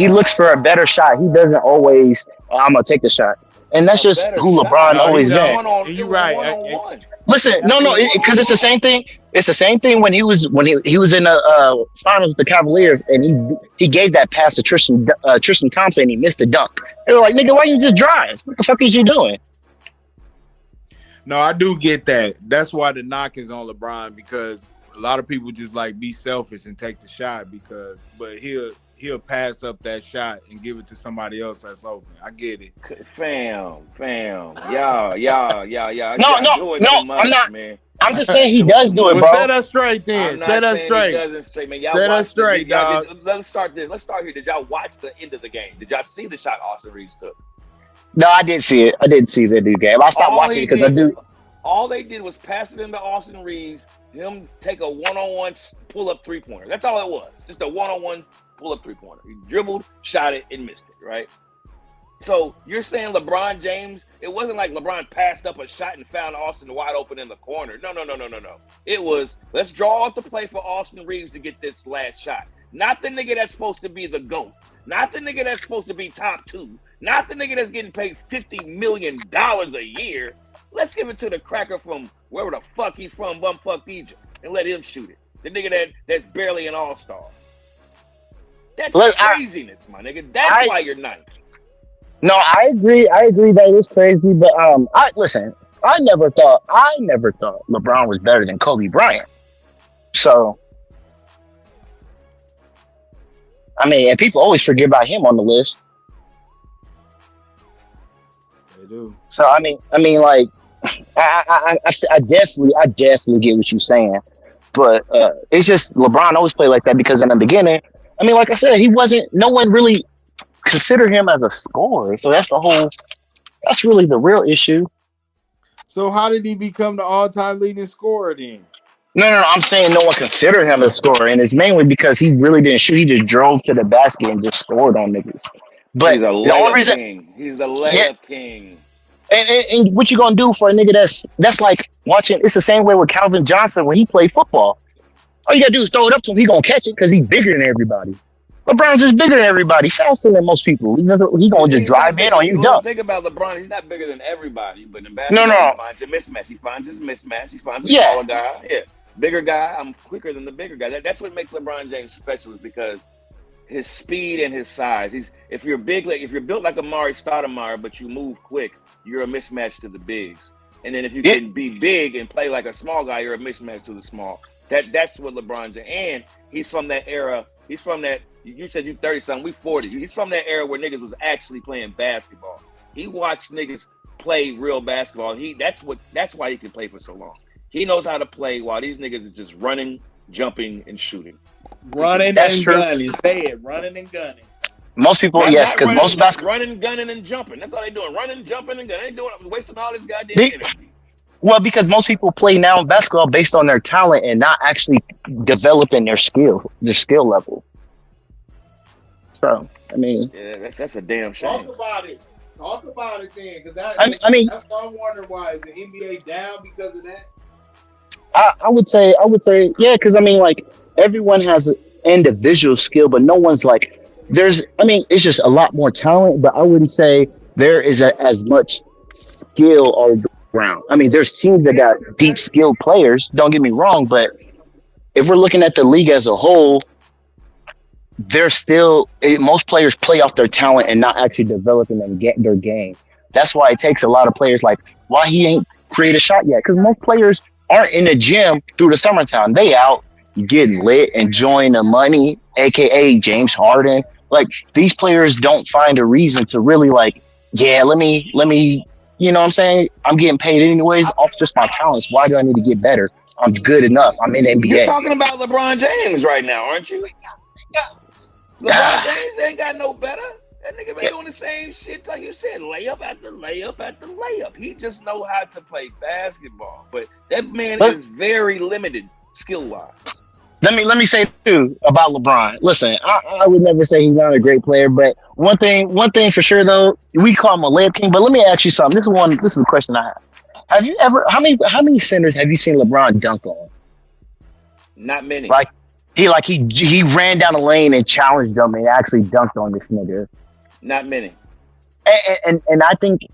looks for a better shot. He doesn't always. I'm gonna take the shot, and that's just who LeBron always been. You're right. Listen, no, because it's the same thing. It's the same thing when he was in the finals with the Cavaliers, and he gave that pass to Tristan Thompson, and he missed the dunk. They were like, "Nigga, why you just drive? What the fuck is you doing?" No, I do get that. That's why the knock is on LeBron because a lot of people just like be selfish and take the shot but he'll pass up that shot and give it to somebody else that's open. I get it. Fam. Yeah. No, I'm not. Man. I'm just saying he does do it, bro. Set us straight then. Set us straight. He doesn't straight, man. Set us straight, dog. Let's start this. Let's start here. Did y'all watch the end of the game? Did y'all see the shot Austin Reeves took? No, I did see it. I didn't see the new game. I stopped watching it because I do. All they did was pass it into Austin Reeves, him take a one-on-one pull-up three-pointer. That's all it was. Just a one-on-one pull-up three-pointer. He dribbled, shot it, and missed it, right? So you're saying LeBron James, it wasn't like LeBron passed up a shot and found Austin wide open in the corner. No. It was, let's draw out the play for Austin Reeves to get this last shot. Not the nigga that's supposed to be the GOAT. Not the nigga that's supposed to be top 2. Not the nigga that's getting paid $50 million a year. Let's give it to the cracker from wherever the fuck he from, bumfuck Egypt, and let him shoot it. The nigga that's barely an all-star. That's craziness, my nigga. That's why you're ninth. No, I agree. I agree that it's crazy, but listen. I never thought LeBron was better than Kobe Bryant. So, I mean, and people always forget about him on the list. They do. So I mean, like, I definitely get what you're saying, but it's just LeBron always played like that because in the beginning, I mean, like I said, no one really considered him as a scorer. So that's really the real issue. So how did he become the all-time leading scorer then? No, I'm saying no one considered him a scorer, and it's mainly because he really didn't shoot. He just drove to the basket and just scored on niggas. But he's a layup king. He's the layup king. And what you gonna do for a nigga that's like watching? It's the same way with Calvin Johnson when he played football. All you gotta do is throw it up to him. He gonna catch it because he's bigger than everybody. LeBron's just bigger than everybody, faster than most people. He gonna just drive in on you. Dunk. Think about LeBron. He's not bigger than everybody, but in basketball, he finds a mismatch. He finds his mismatch. He finds a smaller guy. Yeah, bigger guy. I'm quicker than the bigger guy. That's what makes LeBron James special, is because his speed and his size. If you're big, like if you're built like Amari Stoudemire, but you move quick, you're a mismatch to the bigs. And then if you can be big and play like a small guy, you're a mismatch to the small. That's what LeBron James. And he's from that era. He's from that. You said you 30-something, we 40. He's from that era where niggas was actually playing basketball. He watched niggas play real basketball. That's why he can play for so long. He knows how to play while these niggas are just running, jumping, and shooting. Running and gunning. Say it, running and gunning. Most people, yes, because most basketball running, gunning, and jumping. That's all they doing. Running, jumping, and gunning. They doing wasting all this goddamn energy. Well, because most people play now in basketball based on their talent and not actually developing their skill level. So, I mean, yeah, that's a damn shame. Talk about it then, because I mean, that's why I'm wondering why is the NBA down because of that. I would say, yeah, because I mean, like everyone has an individual skill, but no one's like it's just a lot more talent, but I wouldn't say there is as much skill all around. I mean, there's teams that got deep skilled players. Don't get me wrong, but if we're looking at the league as a whole, most players play off their talent and not actually developing their game. That's why it takes a lot of players. Like, why he ain't create a shot yet? Because most players aren't in the gym through the summertime. They out getting lit, enjoying the money, aka James Harden. Like, these players don't find a reason to really let me. You know what I'm saying? I'm getting paid anyways off just my talents. Why do I need to get better? I'm good enough. I'm in the NBA. You're talking about LeBron James right now, aren't you? LeBron James ain't got no better. That nigga been doing the same shit like you said, layup after layup after layup. He just know how to play basketball. But that man is very limited skill-wise. Let me say too about LeBron. Listen, I would never say he's not a great player, but one thing for sure though, we call him a layup king. But let me ask you something. This is a question I have. Have you ever how many centers have you seen LeBron dunk on? Not many. Like he ran down the lane and challenged them and actually dunked on this nigga. Not many. And I think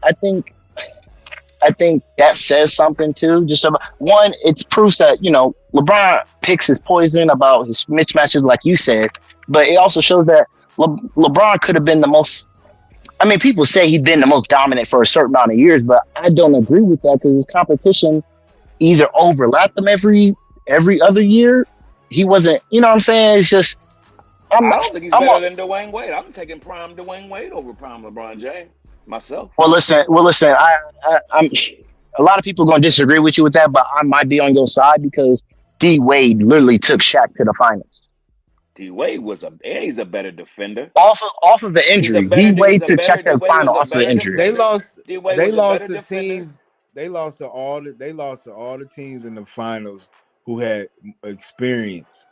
that says something too. Just about one, it's proves that LeBron picks his poison about his mismatches, like you said. But it also shows that LeBron could have been the most. I mean, people say he's been the most dominant for a certain amount of years, but I don't agree with that because his competition either overlapped him every other year. He wasn't. You know what I'm saying? It's just. I don't think he's better than Dwayne Wade. I'm taking prime Dwayne Wade over prime LeBron James myself. Well, listen. I'm. A lot of people are going to disagree with you with that, but I might be on your side because D Wade literally took Shaq to the finals. D Wade he's a better defender. Off of the injury, D Wade took Shaq to the final off of the injury. They lost the teams. They lost to all the teams in the finals who had experience.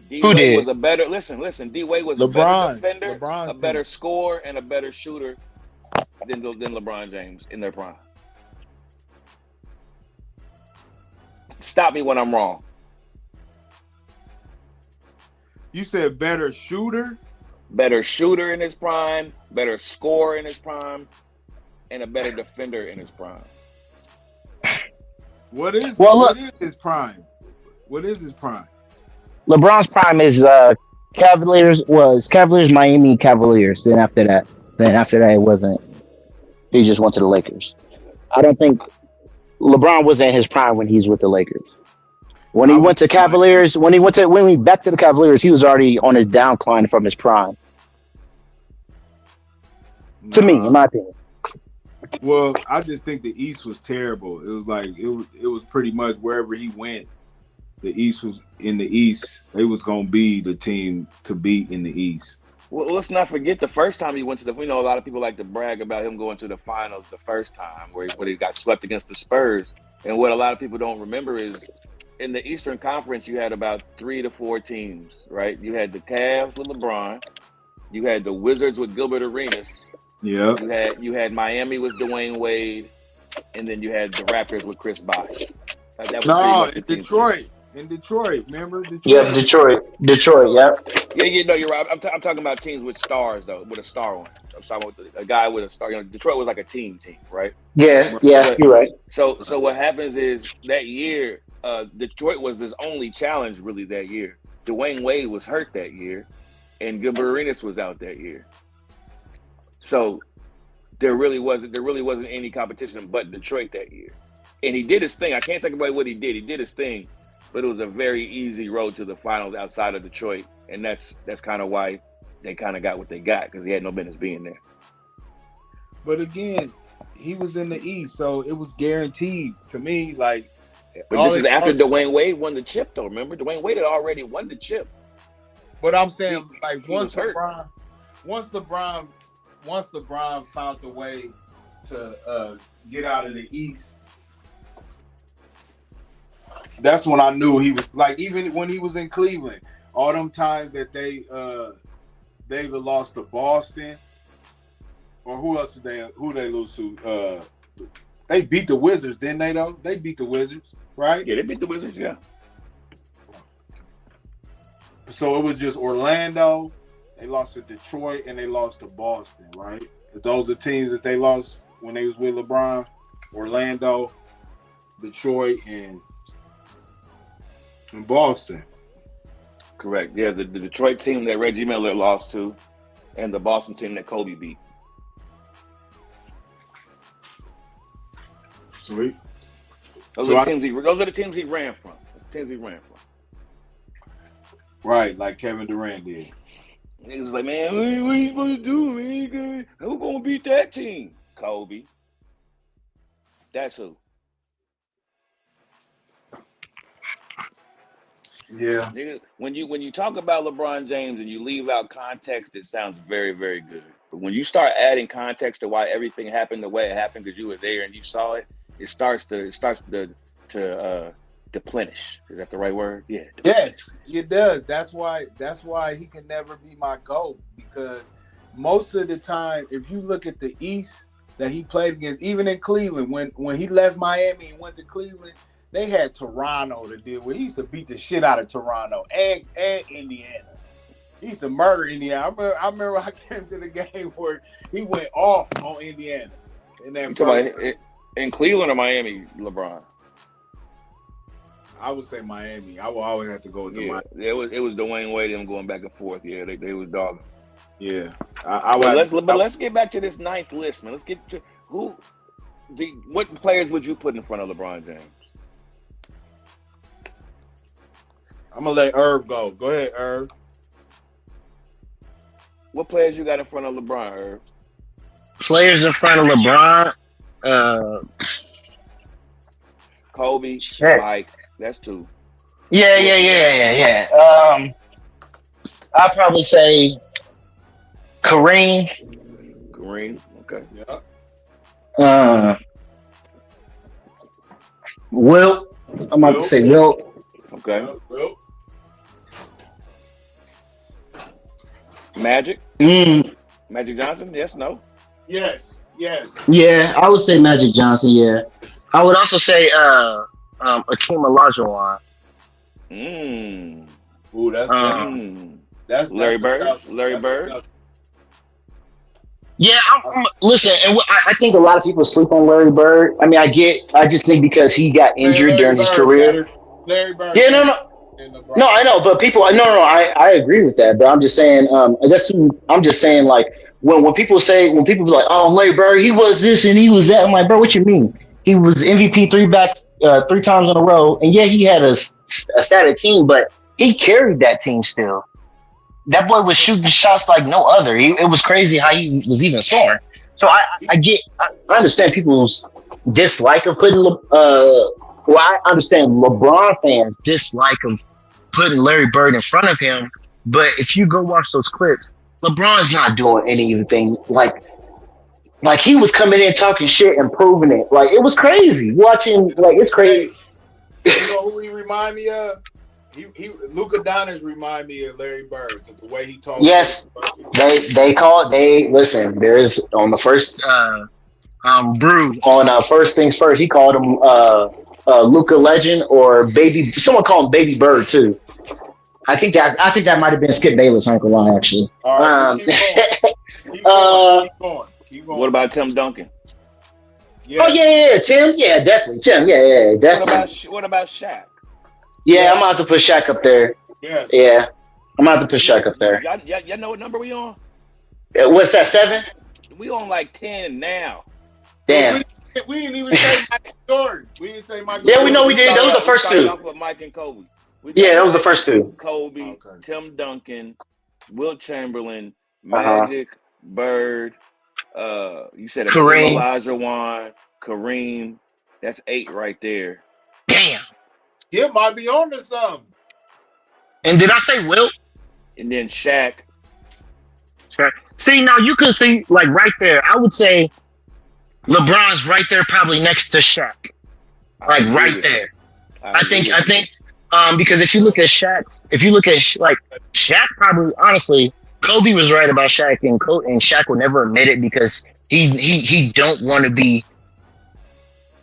D Wade was a better D Wade was a better defender, a better scorer, and a better shooter than LeBron James in their prime. Stop me when I'm wrong. You said better shooter? Better shooter in his prime, better scorer in his prime, and a better defender in his prime. What is Well, what look, is his prime? What is his prime? LeBron's prime is Cavaliers, Miami Cavaliers. Then after that, it wasn't. He just went to the Lakers. I don't think LeBron was in his prime when he's with the Lakers. When he I went went to to Miami. Cavaliers, when he back to the Cavaliers, he was already on his downcline from his prime. To me, in Nah. my opinion. Well, I just think the East was terrible. It was like it was pretty much wherever he went, the East was in the East. They was gonna be the team to beat in the East. Well, let's not forget the first time he went to the. We know a lot of people like to brag about him going to the finals the first time, where he got swept against the Spurs. And what a lot of people don't remember is in the Eastern Conference, you had about 3 to 4 teams, right? You had the Cavs with LeBron, you had the Wizards with Gilbert Arenas, Yeah. you had Miami with Dwayne Wade, and then you had the Raptors with Chris Bosh. That was pretty No, much the in team. Detroit. In Detroit, remember Detroit? Yep, Detroit. Yep. Yeah, no, you're right. I'm talking about teams with stars though, with a star on it. I'm talking about a guy with a star. Detroit was like a team, right? Yeah, But you're right. so what happens is that year, Detroit was his only challenge really that year. Dwayne Wade was hurt that year, and Gilbert Arenas was out that year. So there really wasn't any competition but Detroit that year. And he did his thing. I can't think about what he did. He did his thing, but it was a very easy road to the finals outside of Detroit, and that's kind of why they kind of got what they got, because he had no business being there. But again, he was in the East, so it was guaranteed to me. Like, but this is after Dwayne Wade won the chip, though. Remember, Dwayne Wade had already won the chip. But I'm saying, like, once LeBron found the way to get out of the East, that's when I knew he was, like, even when he was in Cleveland, all them times that they either lost to Boston or who they lose to? They beat the Wizards, didn't they? Though they beat the Wizards, right? Yeah, they beat the Wizards. Yeah. So it was just Orlando. They lost to Detroit and they lost to Boston, right? Those are teams that they lost when they was with LeBron. Orlando, Detroit, and Boston. Correct. Yeah, the Detroit team that Reggie Miller lost to, and the Boston team that Kobe beat. Sweet. Those are the teams he ran from. Right, like Kevin Durant did. Niggas was like, man, what are you supposed to do, man? Who gonna beat that team? Kobe. That's who. Yeah. Niggas, when you talk about LeBron James and you leave out context, it sounds very, very good. But when you start adding context to why everything happened the way it happened because you were there and you saw it, it starts to deplenish. Is that the right word? Yeah. Yes, it does. That's why he can never be my GOAT, because most of the time, if you look at the East that he played against, even in Cleveland, when he left Miami and went to Cleveland, they had Toronto to deal with. He used to beat the shit out of Toronto and Indiana. He used to murder Indiana. I remember I came to the game where he went off on Indiana in that first. In Cleveland or Miami, LeBron? I would say Miami. I will always have to go with the Miami. It was Dwayne Wade and them going back and forth. Yeah, they was dogging. Yeah. Let's get back to this ninth list, man. Let's get to what players would you put in front of LeBron James? I'm gonna let Herb go. Go ahead, Herb. What players you got in front of LeBron, Herb? Players in front of LeBron. Kobe, shit. Mike. That's 2. Yeah. I'd probably say Kareem. Okay. Yeah. Wilt. I'm about to say Wilt. Okay. Magic. Magic Johnson. Yes. No. Yes. Yeah, I would say Magic Johnson. Yeah, I would also say Akeem Olajuwon. Ooh, that's Larry Bird. Yeah, listen, and I think a lot of people sleep on Larry Bird. I mean, I just think because he got Man, injured during his career. Larry Bird Yeah, better than no, LeBron. I know, but people, no, I agree with that. But I'm just saying, I'm just saying, like, when people be like, oh, Larry Bird, he was this and he was that. I'm like, bro, what you mean? He was MVP three times in a row, and yeah, he had a static team, but he carried that team still. That boy was shooting shots like no other. It was crazy how he was even scoring. So I understand people's dislike of putting. Well, I understand LeBron fans' dislike of putting Larry Bird in front of him. But if you go watch those clips, LeBron's not doing anything like he was coming in talking shit and proving it. Like it was crazy watching. Like it's crazy. Hey, you know who he remind me of? Luka Doncic remind me of Larry Bird because the way he talks. Yes, they listen. There's on the first brew on first things first. He called him Luka Legend or Baby. Someone called him Baby Bird too. I think that might have been Skip Bayless, Uncle Ron, actually. All right, keep going. What about Tim Duncan? Yeah. Oh yeah, Tim. Yeah, definitely. Tim. Yeah, definitely. What about Shaq? Yeah, I'm about to put Shaq up there. Yeah. I'm about to put Shaq up there. Y'all know what number we on? What's that, 7? We on like 10 now. Damn. We didn't even say Michael Jordan. We didn't say Michael Yeah, Jordan. we know we did. Those were the first two. Off with Mike and Kobe. Yeah, those were the first two. Kobe, Tim Duncan, Wilt Chamberlain, Magic, Bird, you said Kareem, Olajuwon, Kareem. That's 8 right there. Damn. He might be on to something. And did I say Wilt? And then Shaq. See, now you can see, like, right there, I would say LeBron's right there probably next to Shaq. Like, right there. I think, because if you look at Shaq probably, honestly, Kobe was right about Shaq, and Shaq will never admit it because he don't want to be.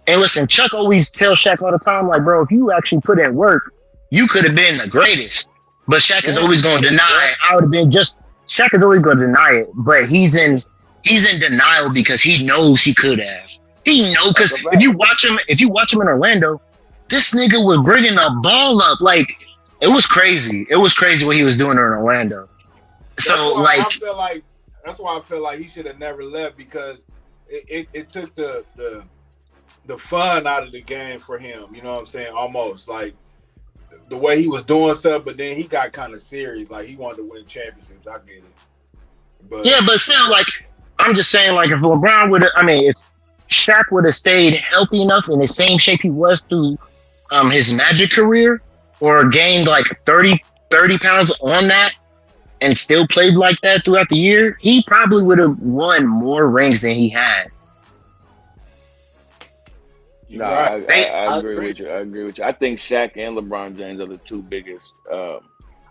And listen, Chuck always tells Shaq all the time, like, bro, if you actually put in work, you could have been the greatest. But Shaq is always going to deny it. I would have been Shaq is always going to deny it, but he's in denial because he knows he could have. He knows because if you watch him in Orlando, this nigga was bringing the ball up like it was crazy. It was crazy what he was doing in Orlando. So that's why I feel like he should have never left because it took the fun out of the game for him. You know what I'm saying? Almost like the way he was doing stuff, but then he got kind of serious. Like he wanted to win championships. I get it. But yeah, but still, like I'm just saying, like if LeBron if Shaq would have stayed healthy enough in the same shape he was through his Magic career, or gained like 30 pounds on that, and still played like that throughout the year, he probably would have won more rings than he had. No, right. I agree with you. I agree with you. I think Shaq and LeBron James are the two biggest. I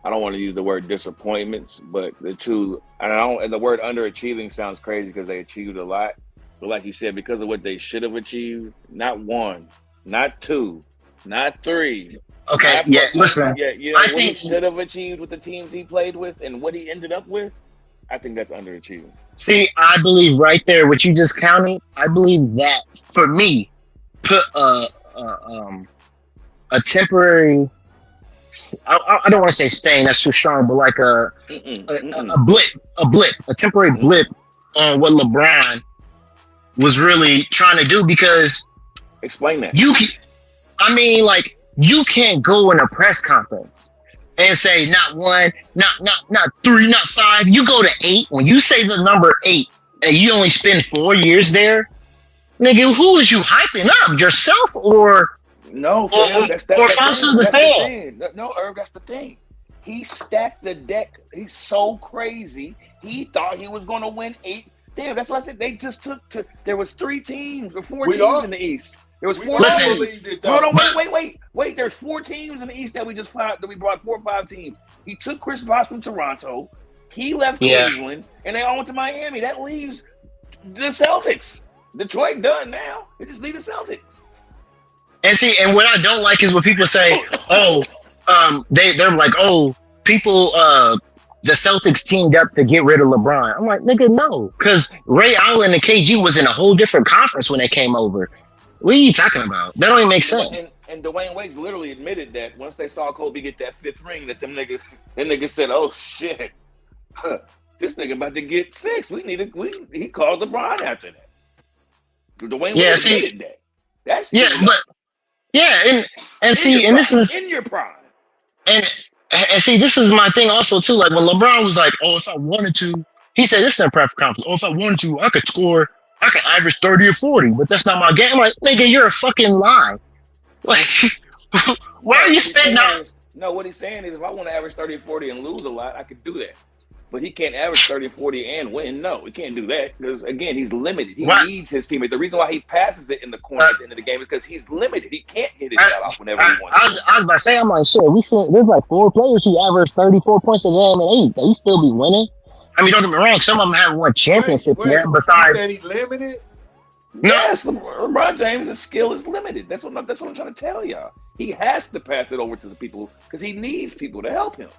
don't want to use the word disappointments, but the two. And the word underachieving sounds crazy because they achieved a lot. But like you said, because of what they should have achieved, not 1, not 2, not 3. Okay. Listen. Yeah. You know what he should have achieved with the teams he played with and what he ended up with. I think that's underachieving. See, I believe right there what you just counted. I believe that for me. Put a temporary. I don't want to say stain. That's too strong, but like a temporary blip on what LeBron was really trying to do. Because explain that. You can't go in a press conference and say not 1, not 3, not 5. You go to 8. When you say the number 8, and you only spend 4 years there. Nigga, who is you hyping up? Yourself or no? Or most of the fans? No, Irv, that's the thing. He stacked the deck. He's so crazy. He thought he was going to win 8. Damn, that's what I said. They just took to. There was 3 teams or 4 teams in the East. There was 4 teams. Hold on, wait. There's 4 teams in the East that we brought 4 or 5 teams. He took Chris Bosh from Toronto. He left Cleveland, and they all went to Miami. That leaves the Celtics. Detroit done now. They just leave the Celtics. And what I don't like is when people say, they're like, people the Celtics teamed up to get rid of LeBron. I'm like, nigga, no, because Ray Allen and KG was in a whole different conference when they came over. What are you talking about? That don't even make sense. And Dwayne Wade literally admitted that once they saw Kobe get that 5th ring, that them niggas said, "Oh shit, this nigga about to get 6. He called LeBron after that." Dwayne Wade admitted that. That's and see, and this is in your prime. And see, this is my thing also too. Like when LeBron was like, "Oh, if I wanted to," he said, "This is a press conference. Oh, if I wanted to, I could average 30 or 40, but that's not my game." I'm like, nigga, you're a fucking lie. Like, why are you spitting out? No, what he's saying is, if I want to average 30 or 40 and lose a lot, I could do that. But he can't average 30 or 40 and win. No, he can't do that because, again, he's limited. He needs his teammate. The reason why he passes it in the corner at the end of the game is because he's limited. He can't hit his shot off whenever he wants. I was about to say, I'm like, shit, there's like 4 players who average 34 points a game and 8. They still be winning. I mean, don't get me wrong, some of them have won championships there. Besides, you said he's limited? Yes, LeBron James' skill is limited. That's what I'm trying to tell y'all. He has to pass it over to the people because he needs people to help him.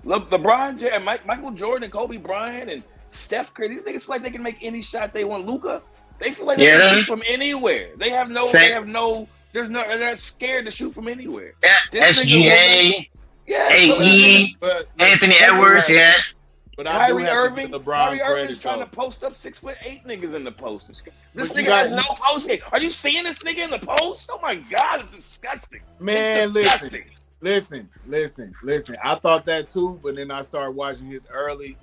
LeBron James, Michael Jordan, and Kobe Bryant, and Steph Curry. These niggas feel like they can make any shot they want. Luka, they feel like they can shoot from anywhere. They're not scared to shoot from anywhere. SGA, AE, Anthony Edwards, But I do have Irving, to give LeBron Kyrie Irving's credit, trying to post up 6'8" niggas in the post. This nigga has no post game. Are you seeing this nigga in the post? Oh my God, it's disgusting. Man, listen. I thought that too, but then I started watching the early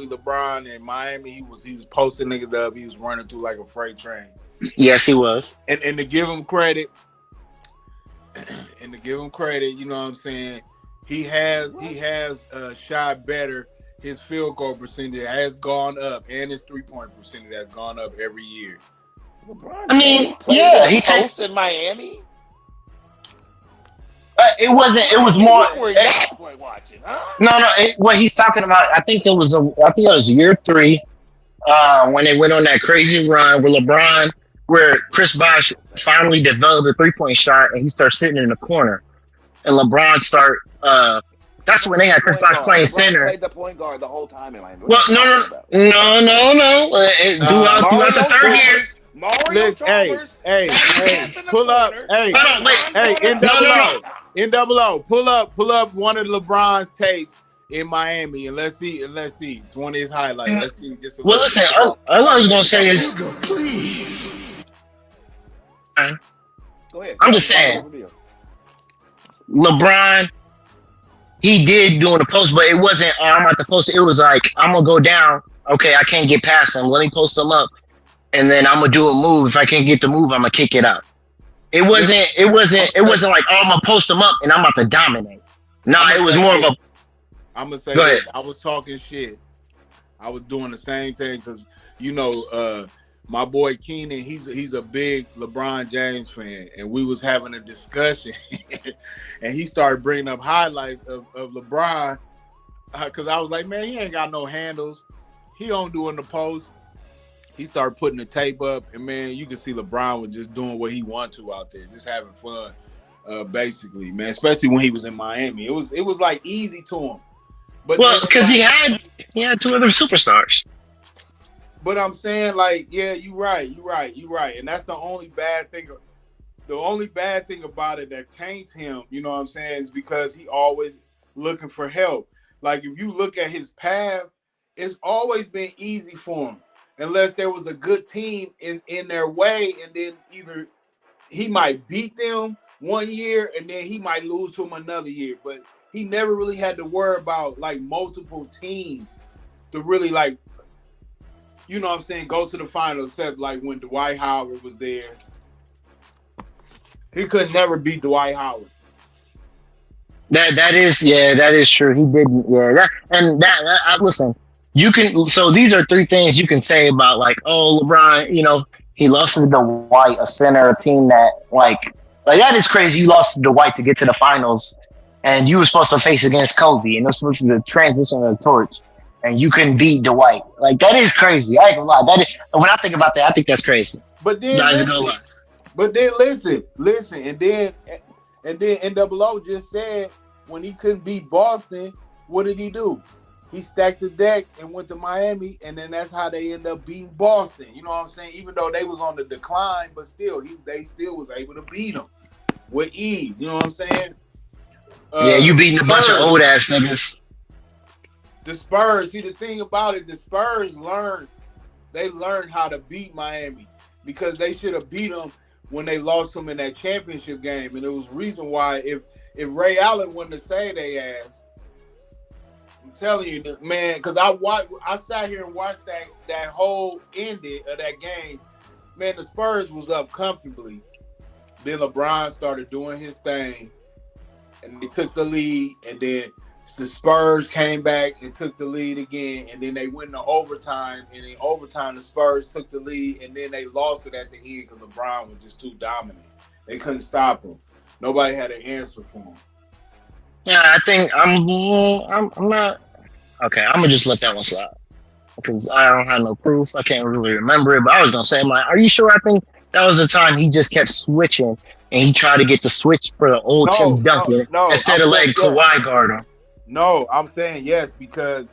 LeBron in Miami. He was posting niggas up. He was running through like a freight train. Yes, he was. And to give him credit, you know what I'm saying? He has shot better. His field goal percentage has gone up, and his 3-point percentage has gone up every year. LeBron he posted in Miami. It wasn't. It was more. Watching, huh? No. What he's talking about, I think it was year 3 when they went on that crazy run where Chris Bosh finally developed a 3-point shot, and he started sitting in the corner, and LeBron that's when they had Chris Bosh playing center. Played the point guard the whole time in Miami. Well, no. Throughout the 3rd year. Hey, pull up. Hey, NWO. Pull up one of LeBron's tapes in Miami and let's see. It's one of his highlights. Let's see. Well, listen, all I was gonna say is, please. Go ahead. I'm just saying, LeBron, he did doing the post, but it wasn't, I'm at the post. It was like, I'm going to go down. Okay, I can't get past him. Let me post him up. And then I'm going to do a move. If I can't get the move, I'm going to kick it out. It wasn't like, oh, I'm going to post him up and I'm about to dominate. No, it was more of a. I'm going to say this. I was talking shit. I was doing the same thing because, my boy Keenan, he's a big LeBron James fan, and we was having a discussion, and he started bringing up highlights of LeBron because I was like, man, he ain't got no handles. He don't do in the post. He started putting the tape up, and man, you can see LeBron was just doing what he wanted to out there, just having fun, basically, man. Especially when he was in Miami, it was like easy to him. But because he had 2 other superstars. But I'm saying, like, yeah, you're right. And that's the only bad thing. The only bad thing about it that taints him, you know what I'm saying, is because he always looking for help. Like, if you look at his path, it's always been easy for him. Unless there was a good team in their way, and then either he might beat them one year, and then he might lose to them another year. But he never really had to worry about, like, multiple teams to really, like, you know what I'm saying, go to the finals, except like when Dwight Howard was there. He could never beat Dwight Howard. That is true. He didn't. Yeah, listen, you can. So these are 3 things you can say about, like, oh, LeBron, he lost to Dwight, a center, a team that like that is crazy. You lost to Dwight to get to the finals, and you were supposed to face against Kobe, and it was supposed to be the transition of the torch. And you couldn't beat Dwight. Like, that is crazy. I ain't gonna lie. When I think about that, I think that's crazy. But then listen. And then NWO just said when he couldn't beat Boston, what did he do? he stacked the deck and went to Miami, and then that's how they end up beating Boston. You know what I'm saying? Even though they was on the decline, but still, they still was able to beat them with ease. You know what I'm saying? Yeah, you beating a bunch of old ass niggas. The Spurs. See, the thing about it, the Spurs learned how to beat Miami because they should have beat them when they lost them in that championship game, and it was reason why if Ray Allen wouldn't have saved their ass. I'm telling you, man, because I sat here and watched that whole ending of that game. Man, the Spurs was up comfortably. Then LeBron started doing his thing, and they took the lead, and then the Spurs came back and took the lead again, and then they went into overtime, and in overtime the Spurs took the lead, and then they lost it at the end because LeBron was just too dominant. They couldn't stop him. Nobody had an answer for him. Yeah, I think I'm not okay. I'm gonna just let that one slide because I don't have no proof. I can't really remember it, but I was gonna say, are you sure? I think that was the time he just kept switching and he tried to get the switch for the old Tim Duncan instead of letting Kawhi guard him. No, I'm saying yes because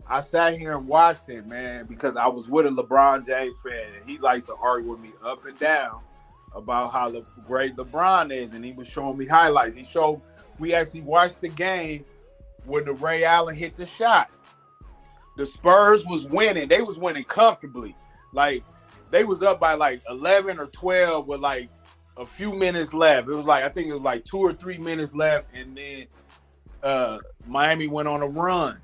I sat here and watched it, man, because I was with a LeBron James fan and he likes to argue with me up and down about how great LeBron is, and he was showing me highlights. We actually watched the game when the Ray Allen hit the shot. The Spurs was winning. They was winning comfortably. Like, they was up by like 11 or 12 with like a few minutes left. It was like, I think it was like 2 or 3 minutes left, and then Miami went on a run.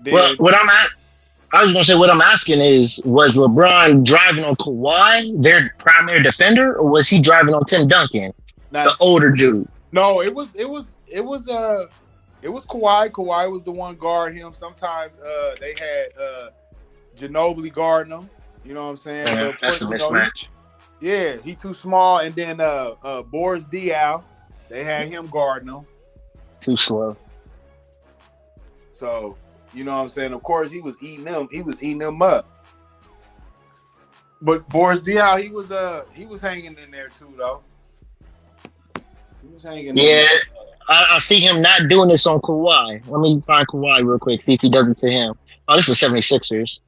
Then, well, I was gonna say what I'm asking is, was LeBron driving on Kawhi, their primary defender, or was he driving on Tim Duncan, the older dude? No, it was Kawhi. Kawhi was the one guarding him. Sometimes they had Ginobili guarding him. You know what I'm saying? Yeah, that's a mismatch. He too small. And then Boris Diaw, they had him guarding him. Too slow. So, you know what I'm saying? Of course, he was eating them. He was eating them up. But Boris Diaw, he was hanging in there too, though. He was hanging. Yeah, I see him not doing this on Kawhi. Let me find Kawhi real quick, see if he does it to him. Oh, this is 76ers.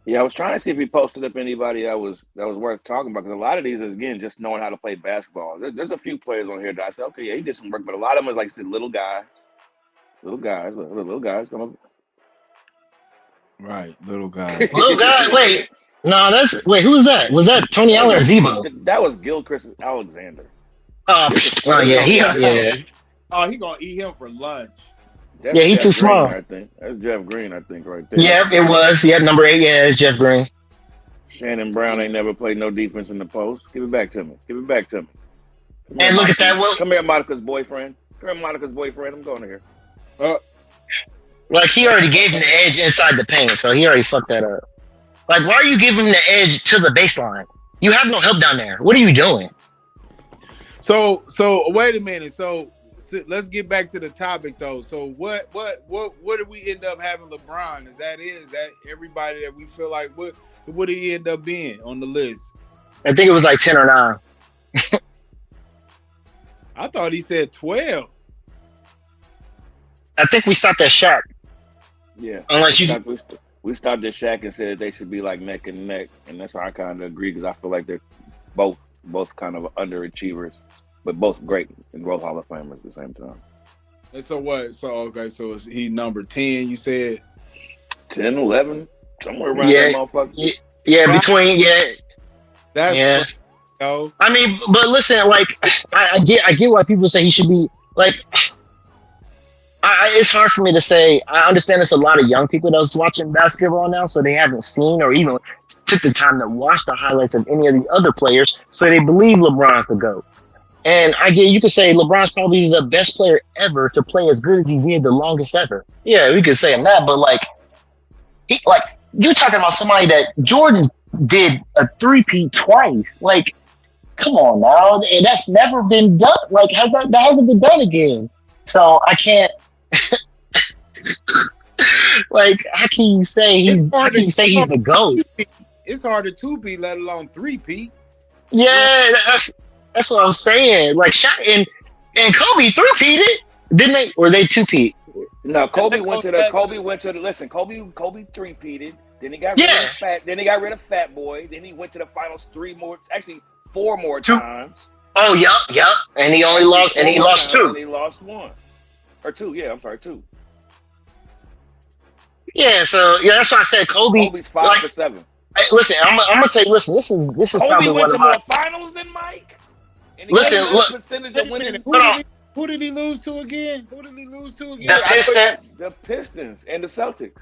Yeah, I was trying to see if he posted up anybody that was worth talking about, because a lot of these is, again, just knowing how to play basketball. There's a few players on here that I said, okay, yeah, he did some work, but a lot of them is, like I said, little guys. Little guys. Come on. Right, little guys. Little guy, wait. No, who was that? Was that Tony Allen or Zebo? That was Gilchrist Alexander. Oh, yeah. Oh, he gonna eat him for lunch. That's he's too small. I think that's Jeff Green. I think right there. Yeah, it was. Yeah, number 8. Yeah, it's Jeff Green. Shannon Brown ain't never played no defense in the post. Give it back to me. And look at that. Come here, Monica's boyfriend. I'm going here. Like, he already gave him the edge inside the paint, so he already fucked that up. Like, why are you giving him the edge to the baseline? You have no help down there. What are you doing? So wait a minute. So let's get back to the topic though. So what did we end up having LeBron? Is that everybody that we feel like what did he end up being on the list? I think it was like 10 or 9. I thought he said 12. I think we stopped at Shaq. Yeah. Unless we stopped at Shaq and said they should be like neck and neck, and that's why I kind of agree, because I feel like they're both kind of underachievers, but both great and both Hall of Famers at the same time. And so what? So is he number 10? You said 10, 11, somewhere around that motherfucker. Yeah, between That's yeah. Yo. I mean, but listen, like I get why people say he should be like. It's hard for me to say. I understand there's a lot of young people that's watching basketball now, so they haven't seen or even took the time to watch the highlights of any of the other players, so they believe LeBron's the GOAT. And I get you could say LeBron's probably the best player ever to play as good as he did the longest ever. Yeah, we could say him that, but you're talking about somebody that Jordan did a three-peat twice. Like, come on now, and that's never been done. Like, that hasn't been done again. So I can't. Like, how can you say he's the GOAT? It's hard to 2-peat, let alone 3-peat. Yeah, that's what I'm saying. Like, Shaq and Kobe 3-peated, didn't they? Or they 2-peat? No, Kobe That went goes to the. back Kobe to went to the. Listen, Kobe three-peated. Then he got rid of Yeah, the fat. Then he got rid of Fat Boy. Then he went to the finals four more two. times. Oh, yep. And he only Actually, lost, and four he more lost times, and two. he lost one or two. Yeah, I'm sorry, two. Yeah, so yeah, that's why I said Kobe. Kobe's 5 Like, for 7. hey, listen, I'm gonna tell you. Listen, this is Kobe probably went one of to my. more finals than Mike, and he got Listen, a better look, percentage wait of a minute. winning. hold on. Who did he lose to again? Who did he lose to The again? Pistons. The Pistons and the Celtics,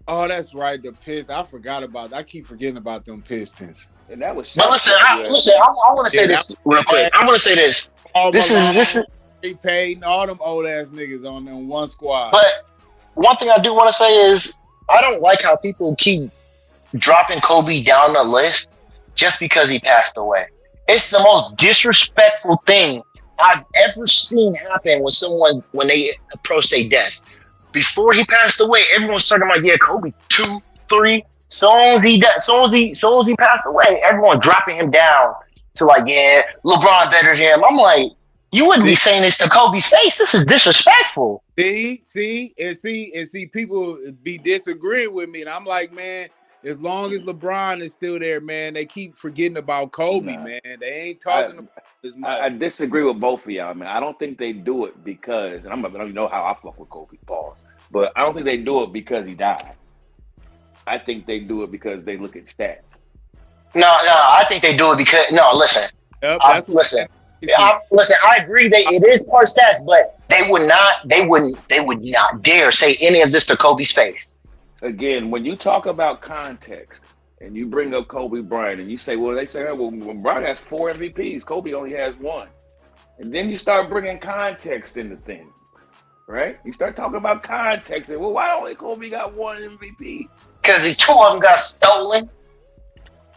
Oh, that's right. The Pistons. I forgot about that. I keep forgetting about them Pistons. and that was. But listen, I want to say Yeah, this that real quick. I want to say this. All This Malone, is. Payton, all them old ass niggas on them one squad. But one thing I do want to say is I don't like how people keep dropping Kobe down the list just because he passed away. It's the most disrespectful thing I've ever seen happen with someone when they approach their death. Before he passed away, everyone's talking about, yeah, Kobe 2, 3. So as he passed away, everyone dropping him down to like, yeah, LeBron better than him. I'm like, you wouldn't be saying this to Kobe's face. This is disrespectful. See, people be disagreeing with me, and I'm like, man, as long as LeBron is still there, man, they keep forgetting about Kobe, man. They ain't talking about as much. I disagree with both of y'all, man. I don't think they do it because, and I don't know how I fuck with Kobe, pause, but I don't think they do it because he died. I think they do it because they look at stats. No, I think they do it because listen. Yep, Listen, I agree that it is part stats, but they would not dare say any of this to Kobe's face. Again, when you talk about context and you bring up Kobe Bryant and you say, well, Bryant has 4 MVPs, Kobe only has 1. And then you start bringing context into things, right? You start talking about context and, well, why only Kobe got 1 MVP? Because 2 of them got stolen.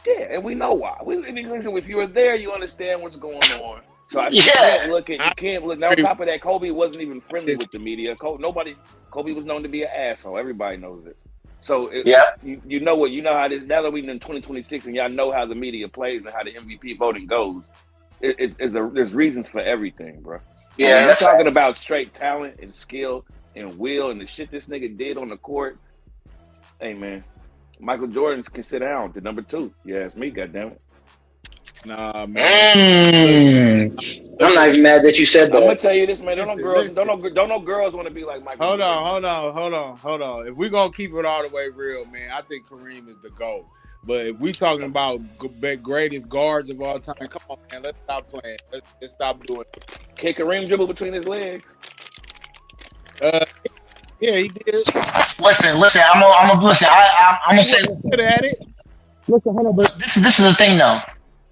Yeah, and we know why. Listen, if you were there, you understand what's going on. So you can't look. Now, on top of that, Kobe wasn't even friendly with the media. Kobe was known to be an asshole. Everybody knows it. So you know how this. Now that we're in 2026 and y'all know how the media plays and how the MVP voting goes, there's reasons for everything, bro. Yeah, that's talking about straight talent and skill and will and the shit this nigga did on the court. Hey, man. Michael Jordan can sit down to number 2. You ask me, goddammit. Nah, man. I'm not even mad that you said that. I'm gonna tell you this, man. Don't no girls want to be like Michael Hold Jordan. on. If we're gonna keep it all the way real, man, I think Kareem is the GOAT. But if we talking about greatest guards of all time, come on, man, let's stop playing. Let's stop doing it. Can Kareem dribble between his legs? Yeah, he did. Listen. I'm gonna say. Good at it. Listen, hold on, but this is the thing though.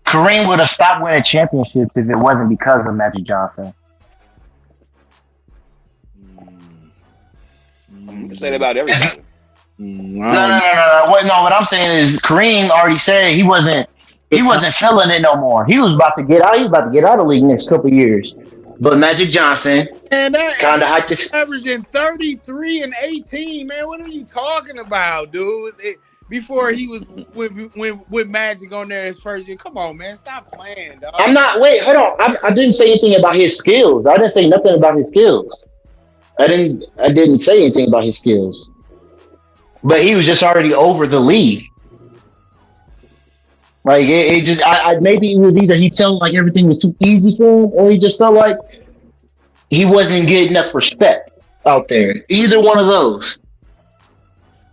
Kareem would have stopped winning championships if it wasn't because of Magic Johnson. You can say that about everybody. No. What I'm saying is Kareem already said he wasn't feeling it no more. He was about to get out. He was about to get out of the league next couple of years. But Magic Johnson kind of hyped it. Averaging 33 and 18, man. What are you talking about, dude? Before he was with Magic on there his first year. Come on, man. Stop playing, dog. Hold on. I didn't say anything about his skills. I didn't say nothing about his skills. I didn't say anything about his skills. But he was just already over the league. Like it just maybe it was either he felt like everything was too easy for him, or he just felt like he wasn't getting enough respect out there. Either one of those.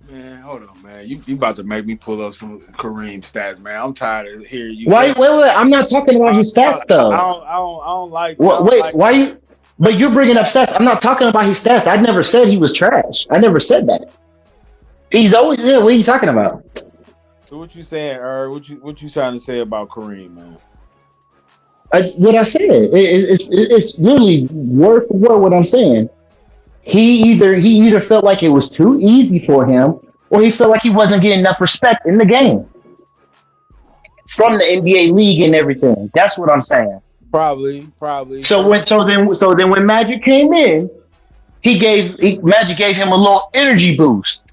Man, hold on, man. You about to make me pull up some Kareem stats, man. I'm tired of hearing you. Wait. I'm not talking about his stats though. I don't like. Why you? But you're bringing up stats. I'm not talking about his stats. I never said he was trash. I never said that. He's always what are you talking about? So what you saying, what you trying to say about Kareem, man? What I said. It's really word for word what I'm saying. He either felt like it was too easy for him, or he felt like he wasn't getting enough respect in the game from the NBA league and everything. That's what I'm saying. Probably. So then when Magic came in, Magic gave him a little energy boost.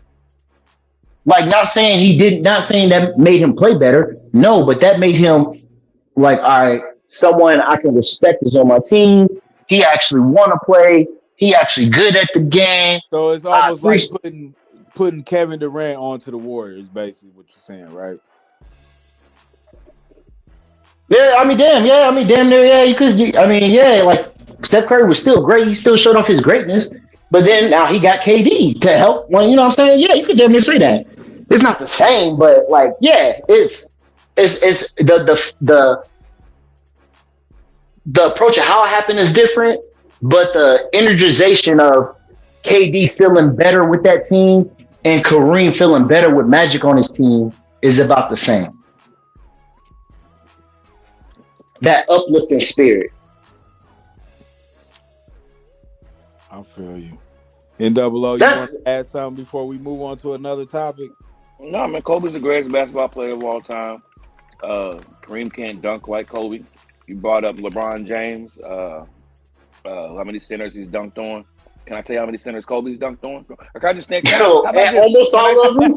Like not saying that made him play better. No, but that made him like, all right, someone I can respect is on my team. He actually want to play. He actually good at the game. So it's almost like putting Kevin Durant onto the Warriors, basically what you're saying, right? Yeah, I mean, damn near, yeah, you could. I mean, yeah, like Steph Curry was still great. He still showed off his greatness, but then now he got KD to help. Well, you know what I'm saying? Yeah, you could damn near say that. It's not the same, but like, yeah, it's the approach of how it happened is different, but the energization of KD feeling better with that team and Kareem feeling better with Magic on his team is about the same. That uplifting spirit. I feel you. NOO, you want to add something before we move on to another topic? No, man, Kobe's the greatest basketball player of all time. Kareem can't dunk like Kobe. You brought up LeBron James. How many centers he's dunked on? Can I tell you how many centers Kobe's dunked on? Or can I just think? Almost all of them.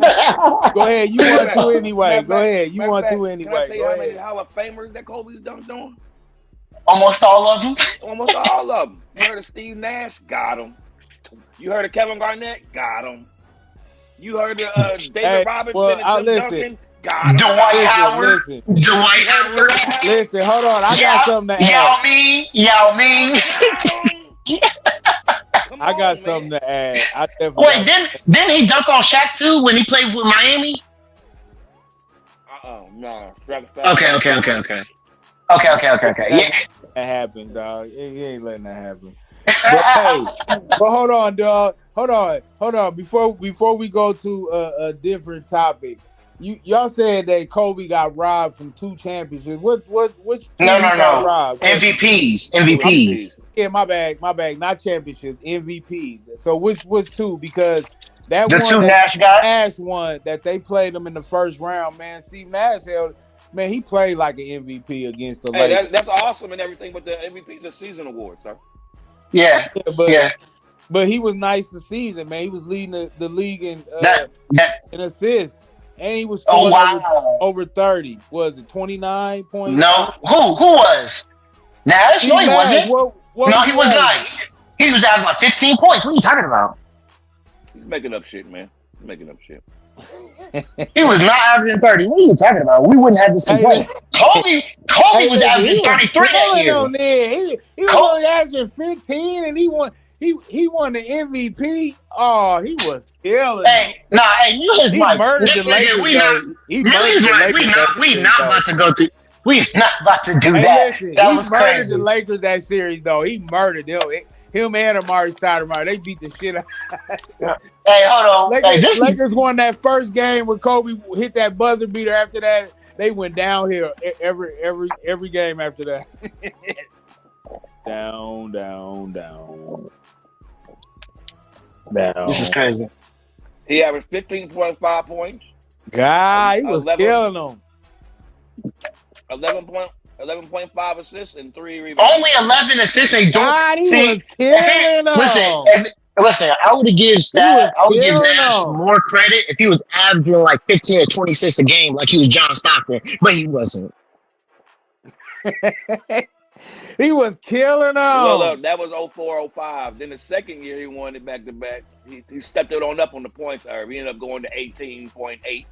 Go ahead. You want to anyway. Go ahead. You want to anyway. Can I tell you how many Hall of Famers that Kobe's dunked on? Almost all of them. Almost all of them. You heard of Steve Nash? Got him. You heard of Kevin Garnett? Got him. You heard of David Robinson and Tim Duncan? Got him. Dwight Howard. Dwight Howard. Listen, hold on. I got something to add. Yao Ming. I got something to add. Wait, didn't he dunk on Shaq too when he played with Miami? No. Okay. Yeah. That happens, dog. You ain't letting that happen. But hold on, dog. Hold on. Before we go to a different topic, y'all said that Kobe got robbed from 2 championships. Which got robbed? MVPs. Yeah, my bad. Not championships, MVPs. So which 2? Because that the one 2 that Nash one that they played them in the first round, man. Steve Nash held. Man, he played like an MVP against the Lakers. That's awesome and everything, but the MVP's a season award, sir. Yeah. But he was nice this season, man. He was leading the league in assists. And he was scoring over 30. Was it 29 points? No. Who was? Nash? No, he wasn't. No, he was not. He was having like 15 points. What are you talking about? He's making up shit, man. He was not averaging 30. What are you talking about? We wouldn't have this play. Kobe was averaging 33 that year. He was only averaging 15, and he won the MVP. Oh, he was killing. You knew his wife. This nigga, we not about to go through. We not about to do that. Listen, that he was murdered crazy. the Lakers that series, though. He murdered them. Him and Amari Stoudemire, they beat the shit out. Hey, hold on. Lakers won that first game when Kobe hit that buzzer beater. After that, they went downhill every game after that. down. This is crazy. He averaged 15.5 points. God, he was killing them. 11.5 assists and 3 rebounds. Only 11 assists. They don't. God, he was killing them. Listen. I would have given Nash more credit if he was averaging like 15 or 26 a game, like he was John Stockton, but he wasn't. He was killing them. Well, look, that was 04-05. Then the second year he won it back to back. He stepped it on up on the points. He ended up going to 18.8.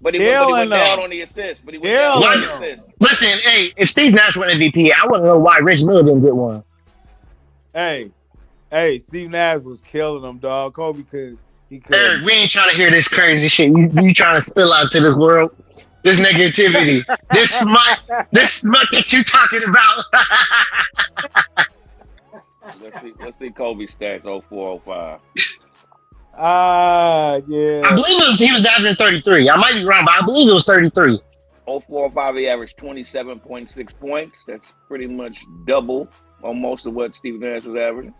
But he went down on the assists. Listen, hey, if Steve Nash won MVP, I wouldn't know why Rich Miller didn't get one. Hey, Steve Nash was killing them, dog. Kobe could. Eric, we ain't trying to hear this crazy shit. You trying to spill out to this world, this negativity, this smut that you talking about. Let's see Kobe's stats 04-05. Yeah. I believe he was averaging 33. I might be wrong, but I believe it was 33. 04-05, he averaged 27.6 points. That's pretty much double almost of what Steve Nash was averaging.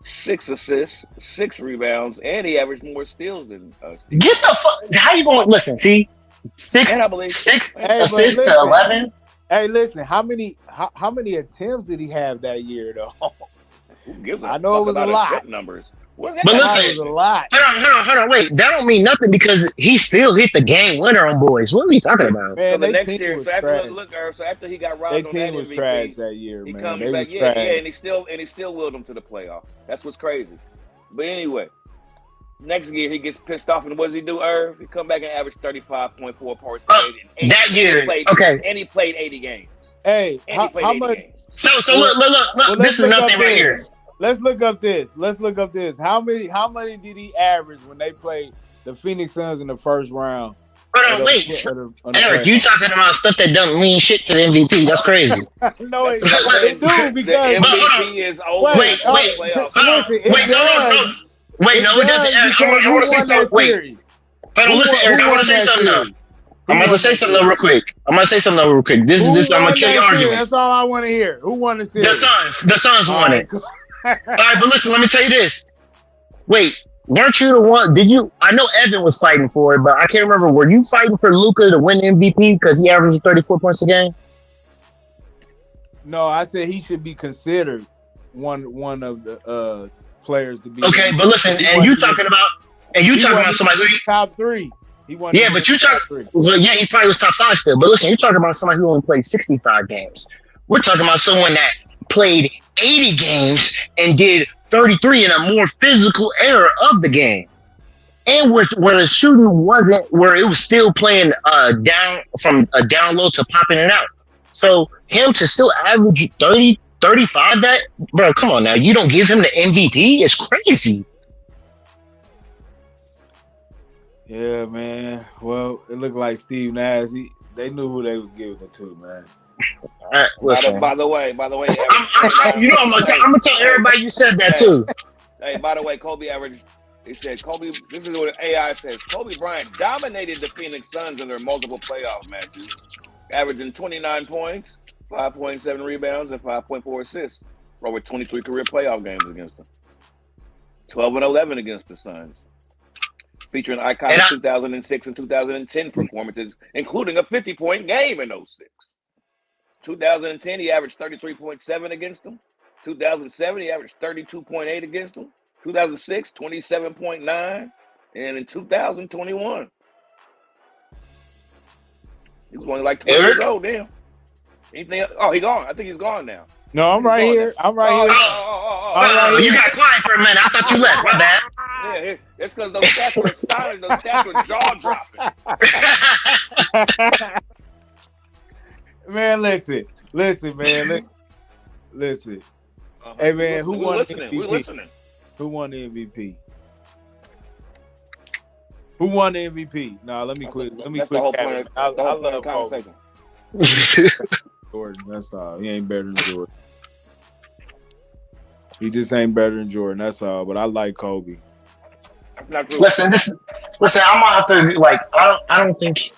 6 assists, 6 rebounds, and he averaged more steals than Steve. Get the fuck. How you going? Listen, see, 6 assists to 11. Hey, listen. How many attempts did he have that year, though? I know it was a lot. Numbers. What's But that? listen, That was a lot. hold on, wait. That don't mean nothing because he still hit the game winner on boys. What are we talking about? So Man, the they next team year, was so after trash. so after he got They robbed on that team was trash MVP, that year, he man. comes They back, was trash. and he still willed them to the playoffs. That's what's crazy. But anyway, next year he gets pissed off, and what does he do? He come back and average 35.4 points per game. That year, okay. And he played 80 games. Hey, And he played how 80 much? games. So Well, look. This is nothing right here. Let's look up this. How many did he average when they played the Phoenix Suns in the first round? Hold on, wait. Eric, you talking about stuff that don't mean shit to the MVP. That's crazy. No, it do because the MVP is over. Wait. Listen, it does. Wait, no, it doesn't. Eric, I want to say something. Wait. Hold on, listen, Eric, I want to say something though. I'm about to say something real quick. This is I'm gonna kill your argument. That's all I want to hear. Who won the series? The Suns won it. All right, but listen, let me tell you this. Wait, weren't you the one? I know Evan was fighting for it, but I can't remember. Were you fighting for Luka to win MVP because he averages 34 points a game? No, I said he should be considered one of the players to be. Okay, but listen, and you talking about somebody top 3. He won. Yeah, but you talking. Well, yeah, he probably was top 5 still. But listen, you're talking about somebody who only played 65 games. We're talking about someone that played 80 games and did 33 in a more physical era of the game, and where the shooting wasn't, where it was still playing down from a down low to popping it out. So him to still average 30, 35, that bro, come on now, you don't give him the MVP? It's crazy. Yeah, man. Well, it looked like Steve Nash. They knew who they was giving it to, man. All right, listen. By the way, I'm gonna tell everybody you said that too. Hey, by the way, Kobe averaged. It said Kobe. This is what AI says. Kobe Bryant dominated the Phoenix Suns in their multiple playoff matches, averaging 29 points, 5.7 rebounds, and 5.4 assists for over 23 career playoff games against them. 12-11 against the Suns, featuring iconic 2006 and 2010 performances, including a 50-point game in 06. 2010, he averaged 33.7 against them. 2007, he averaged 32.8 against them. 2006, 27.9. And in 2021, he was only like 20 years old then. Anything? Oh, he gone. I think he's gone now. No, I'm right here. I'm right here. You got quiet for a minute. I thought you left. My bad. Yeah, it's because those stats were astounding. Those stats were jaw-dropping. Man, listen, man. Listen. Hey, man, who won the MVP? We're listening. Who won the MVP? Who won the MVP? Nah, let me quit. Let me quit. I love Kobe. Jordan, that's all. He ain't better than Jordan. He just ain't better than Jordan. That's all. But I like Kobe. Listen. I'm gonna have to I don't think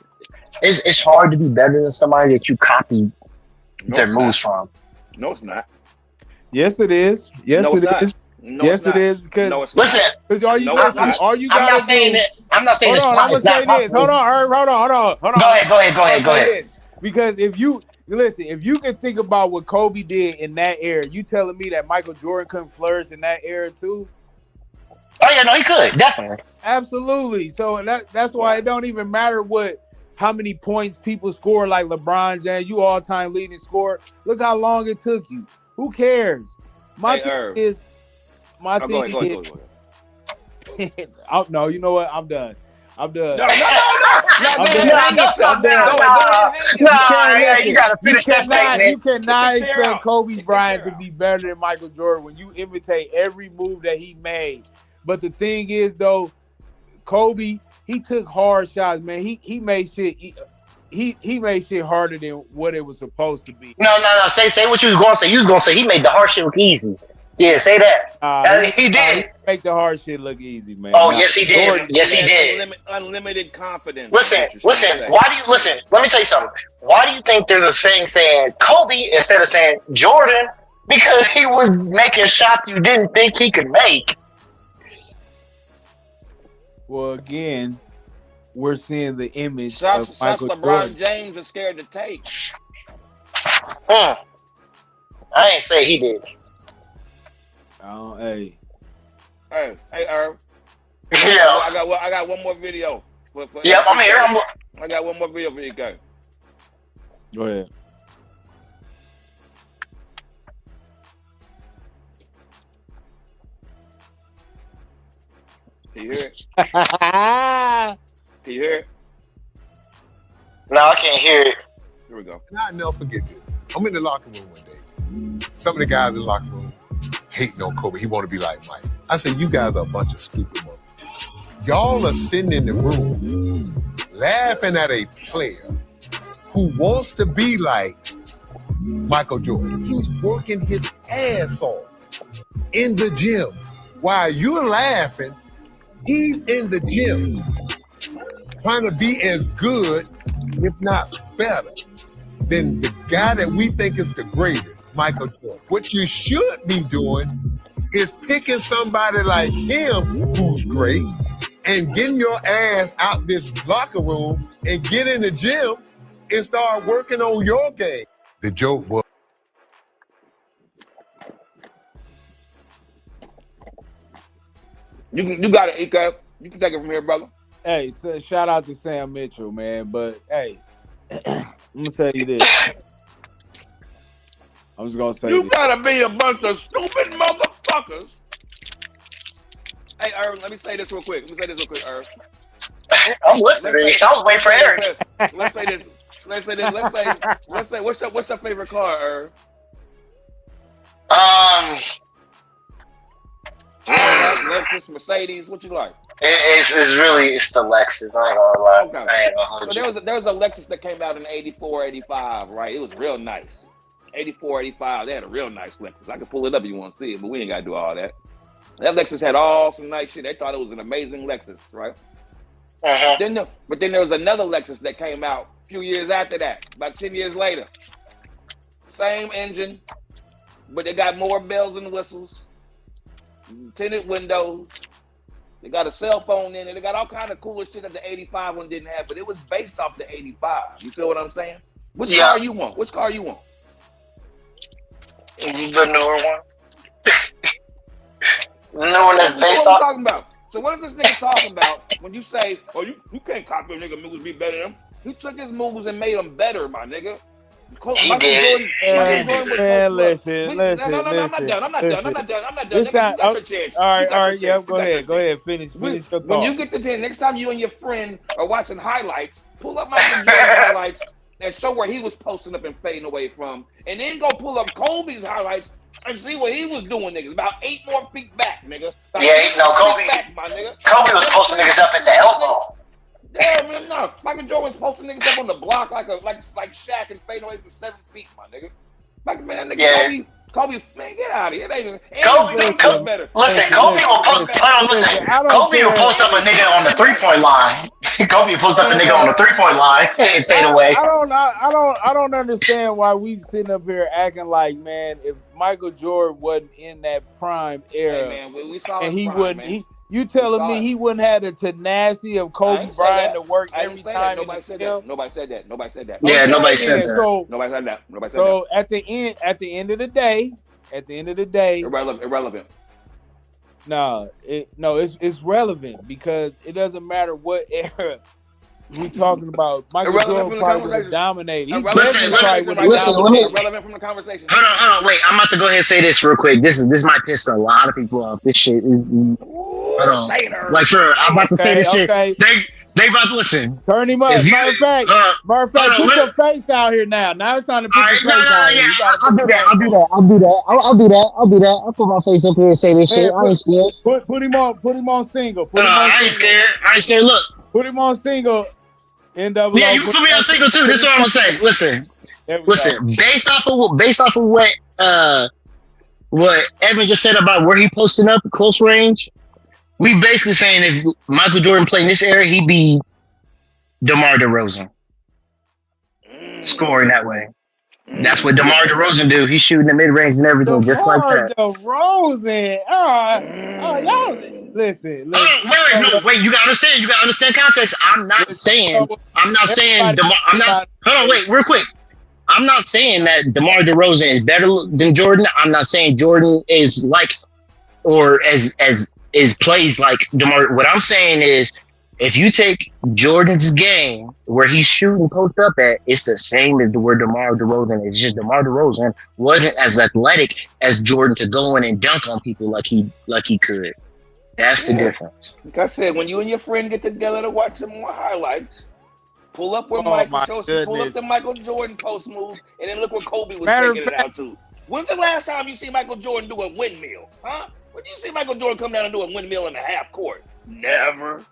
it's hard to be better than somebody that you copy their moves from. No, it's not. Yes, it is. Yes, it is. Yes, it is. Because listen, all you guys I'm not saying that. I'm not saying. Hold on, I'm gonna say this. Hold on. Go ahead. Because if you can think about what Kobe did in that era, you telling me that Michael Jordan couldn't flourish in that era too? Oh yeah, no, he could definitely. Absolutely. So that's why it don't even matter how many points people score. Like LeBron James, you all-time leading scorer. Look how long it took you. Who cares? My thing is. No, you know what? I'm done. No. You gotta finish that statement. You cannot expect Kobe Bryant to be better than Michael Jordan when you imitate every move that he made. But the thing is, though, Kobe, he took hard shots, man. He made shit. He made shit harder than what it was supposed to be. No. Say what you was gonna say. You was gonna say he made the hard shit look easy. Yeah, say that. He did. Make the hard shit look easy, man. Oh, yes, he did. Jordan, yes, he did. Unlimited confidence. Listen. Why do you listen? Let me tell you something. Why do you think there's a thing saying Kobe instead of saying Jordan? Because he was making shots you didn't think he could make. Well, again, we're seeing the image shots of Michael LeBron Jordan. James is scared to take. I ain't say he did. Hey, Hey, Irv. Yeah. I got one more video. Yep, I'm here. I got one more video for you guys. Go ahead. Can you hear it? Can you hear it? No, I can't hear it. Here we go. And I'll never forget this. I'm in the locker room one day. Some of the guys in the locker room hating on Kobe. He want to be like Mike. I said, you guys are a bunch of stupid motherfuckers. Y'all are sitting in the room laughing at a player who wants to be like Michael Jordan. He's working his ass off in the gym. While you're laughing, he's in the gym trying to be as good, if not better, than the guy that we think is the greatest, Michael Jordan. What you should be doing is picking somebody like him who's great and getting your ass out this locker room and get in the gym and start working on your game. The joke was, You got it, Ika. You can take it from here, brother. Hey, so shout out to Sam Mitchell, man. But hey, I'm gonna tell you this. I'm just gonna say You this. gotta be a bunch of stupid motherfuckers. Hey, Irv, let me say this real quick. Irv. I'm listening. I was waiting for Eric. Let's say this. Let's say what's your favorite car, Irv? Lexus, Mercedes, what you like? It's the Lexus. I ain't gonna lie. Okay. I ain't gonna hold So you. there was a Lexus that came out in 84, 85, right? It was real nice. 84, 85, they had a real nice Lexus. I can pull it up if you want to see it, but we ain't gotta do all that. That Lexus had all some nice shit. They thought it was an amazing Lexus, right? Uh-huh. But then there was another Lexus that came out a few years after that, about 10 years later. Same engine, but they got more bells and whistles, tinted windows. They got a cell phone in it. They got all kind of cool shit that the 85 one didn't have, but it was based off the 85. You feel what I'm saying? Which car you want? The newer one. The new one that's based What I'm off. talking about. So what is this nigga talking about when you say, oh, you can't copy a nigga moves be better than him? He took his moves and made them better, my nigga. He did. Listen. No, I'm not done. You got your chance. All right, yeah, go ahead. Finish your thought. When you get the chance, next time you and your friend are watching highlights, pull up Michael Jordan highlights and show where he was posting up and fading away from, and then go pull up Kobe's highlights and see what he was doing, nigga. About 8 more feet back, nigga. Kobe. Back, my nigga. Kobe was posting niggas up at the elbow. Yeah, man, no. Michael Jordan was posting niggas up on the block like Shaq and fading away from 7 feet, my nigga. Man, nigga, Kobe, man, get out of here. Kobe will post up a nigga on the 3-point line. Kobe will post up a nigga on the 3-point line and fade away. I don't understand why we sitting up here acting like, man, if Michael Jordan wasn't in that prime era, hey, man, we saw and he prime, wouldn't, man. You telling me he wouldn't have the tenacity of Kobe Bryant to work every time? Nobody said that. Nobody said that. Yeah, nobody said that. Nobody said that. So at the end of the day, irrelevant. No, it's relevant because it doesn't matter what era we talking about. Michael Jordan probably would have dominated. Listen, Irrelevant from the conversation. Hold on, wait. I'm about to go ahead and say this real quick. This might piss a lot of people off. This shit is. Hold on. Like, sure, I'm about to say this shit. They about to listen. Turn him up. Matter of fact, put your face out here now. Now it's time to put your face out here. I'll do that. I'll put my face up here and say this shit. I ain't scared. Put him on single. I ain't scared. Look. Put him on single. NWO. Yeah, you put me on single too. This is what I'm gonna say. Listen. Based off of what Evan just said about where he posting up close range, we basically saying if Michael Jordan played in this era, he'd be DeMar DeRozan. Scoring that way. That's what DeMar DeRozan do. He's shooting the mid-range and everything, just like that. DeRozan. Y'all listen. Wait, you gotta understand context. I'm not saying DeMar. Hold on, wait, real quick. I'm not saying that DeMar DeRozan is better than Jordan. I'm not saying Jordan is like or as is plays like DeMar. What I'm saying is, if you take Jordan's game where he's shooting post up at, it's the same as where DeMar DeRozan is. Just DeMar DeRozan wasn't as athletic as Jordan to go in and dunk on people like he could. That's the difference. Like I said, when you and your friend get together to watch some more highlights, pull up where Michael shows you, pull up the Michael Jordan post moves, and then look where Kobe was taking it out to. When's the last time you see Michael Jordan do a windmill? Huh? When did you see Michael Jordan come down and do a windmill in the half court? Never.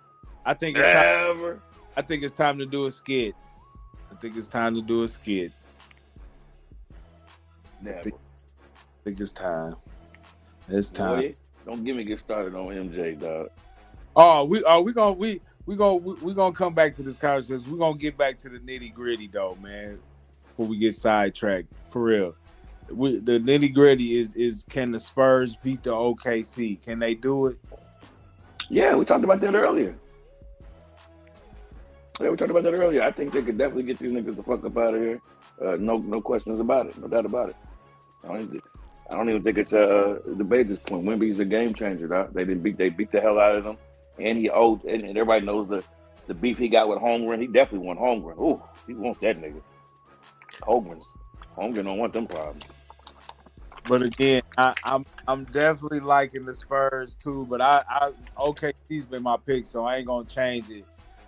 I think it's time to do a skit. Never. I think it's time. It's time. Boy, don't get me get started on MJ, dog. We gonna come back to this conversation. We're gonna get back to the nitty gritty though, man. Before we get sidetracked, for real. The nitty gritty is can the Spurs beat the OKC? Can they do it? Yeah, we talked about that earlier. I think they could definitely get these niggas the fuck up out of here. No questions about it. No doubt about it. I don't even think it's a debate at this point. Wemby's a game changer, dog. They beat the hell out of them. And he owed, and everybody knows the beef he got with Holmgren. He definitely won Holmgren. Ooh, he wants that nigga. Holmgren don't want them problems. But again, I'm definitely liking the Spurs too. But OKC's been my pick, so I ain't gonna change it.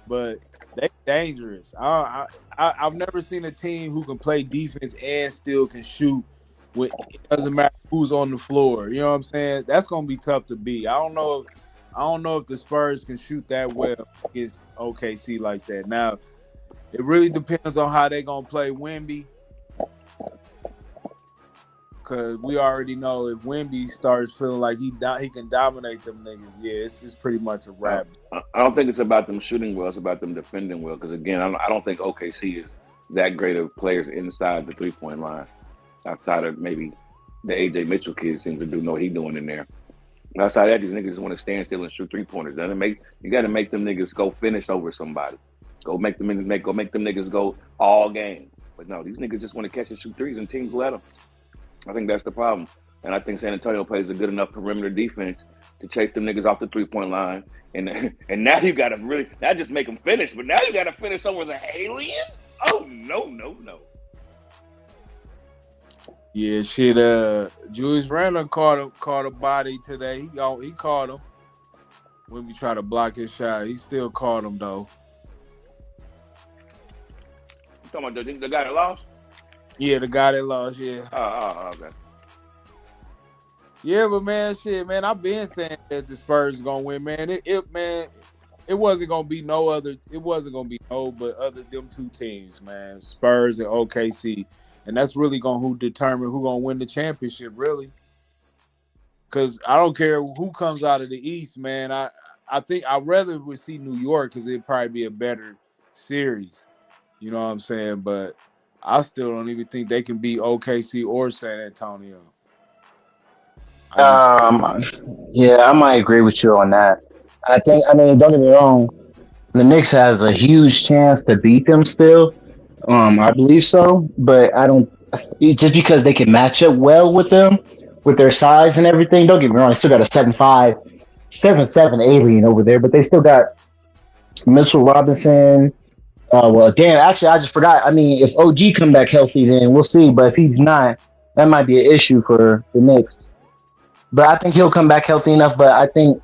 But they dangerous. I've never seen a team who can play defense and still can shoot. It doesn't matter who's on the floor. You know what I'm saying? That's gonna be tough to beat. I don't know if the Spurs can shoot that well against OKC like that. Now, it really depends on how they're gonna play Wemby. Because we already know if Wemby starts feeling like he can dominate them niggas, yeah, it's pretty much a wrap. I don't think it's about them shooting well. It's about them defending well. Because, again, I don't think OKC is that great of players inside the three-point line. Outside of maybe the A.J. Mitchell kid seems to know what he's doing in there. Outside of that, these niggas just want to stand still and shoot three-pointers. You got to make them niggas go finish over somebody. Go make them niggas go all game. But no, these niggas just want to catch and shoot threes, and teams let them. I think that's the problem. And I think San Antonio plays a good enough perimeter defense to chase them niggas off the three-point line. And now you got to really, not just make them finish, but now you got to finish over the alien? Oh, no. Yeah, shit. Julius Randle caught a body today. He caught him when we try to block his shot. He still caught him though. You talking about the guy that lost? Yeah, the guy that lost. Yeah. Oh, okay. Yeah, but man, I've been saying that the Spurs gonna win, man. It wasn't gonna be no other. It wasn't gonna be no but other them two teams, man. Spurs and OKC. And that's really gonna determine who gonna win the championship, really. Because I don't care who comes out of the East, man. I think I'd rather would see New York because it'd probably be a better series. You know what I'm saying? But I still don't even think they can beat OKC or San Antonio. Yeah, I might agree with you on that. I mean, don't get me wrong. The Knicks has a huge chance to beat them still. I believe so, but I don't. It's just because they can match up well with them, with their size and everything. Don't get me wrong; they still got a 7'5", 7'7" alien over there, but they still got Mitchell Robinson. Actually, I just forgot. I mean, if OG come back healthy, then we'll see. But if he's not, that might be an issue for the Knicks. But I think he'll come back healthy enough. But I think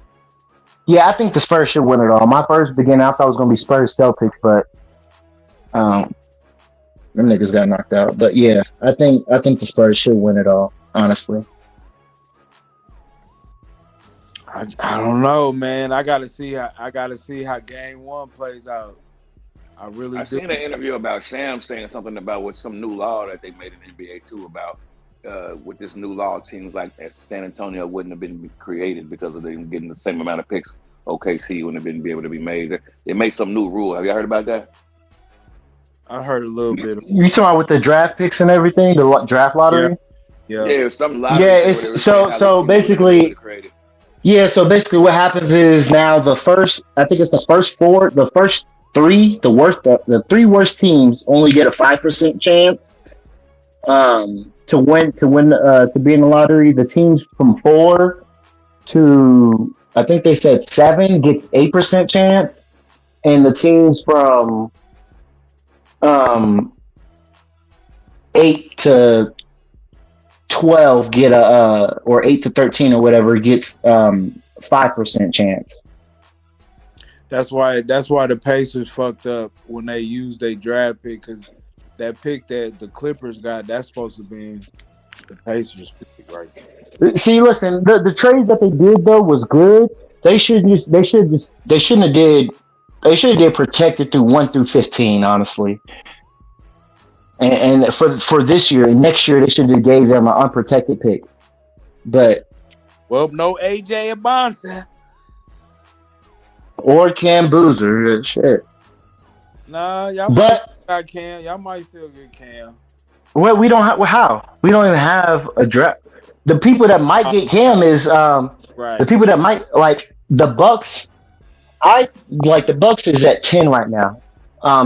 the Spurs should win it all. My first beginning, I thought it was going to be Spurs Celtics, but them niggas got knocked out. But yeah, I think the Spurs should win it all, honestly. I don't know, man. I gotta see how game one plays out. I really do. Seen an interview about Sham saying something about with some new law that they made in NBA too about with this new law, it seems like that San Antonio wouldn't have been created because of them getting the same amount of picks OKC wouldn't have been able to be made. They made some new rule. Have you heard about that? I heard a little bit. You talking about with the draft picks and everything, the draft lottery? Yeah, some lottery. Yeah, it's so basically. Yeah, so basically, what happens is now the first three, the three worst teams only get a 5% chance to be in the lottery. The teams from 4 to I think they said 7 gets 8% chance, and the teams from 8 to 12 get or 8 to 13 or whatever gets 5% chance. That's why the Pacers fucked up when they used their draft pick, because that pick that the Clippers got, that's supposed to be the Pacers pick right there. See, listen, the trade that they did though was good. They shouldn't have did protected through 1 through 15, honestly. And for this year and next year, they should have gave them an unprotected pick. But no AJ Abonsa or Cam Boozer, shit. Nah, y'all might got Cam. Y'all might still get Cam. Well, we don't have We don't even have a draft. The people that might get Cam is right. The people that might like the Bucks. The Bucks is at 10 right now.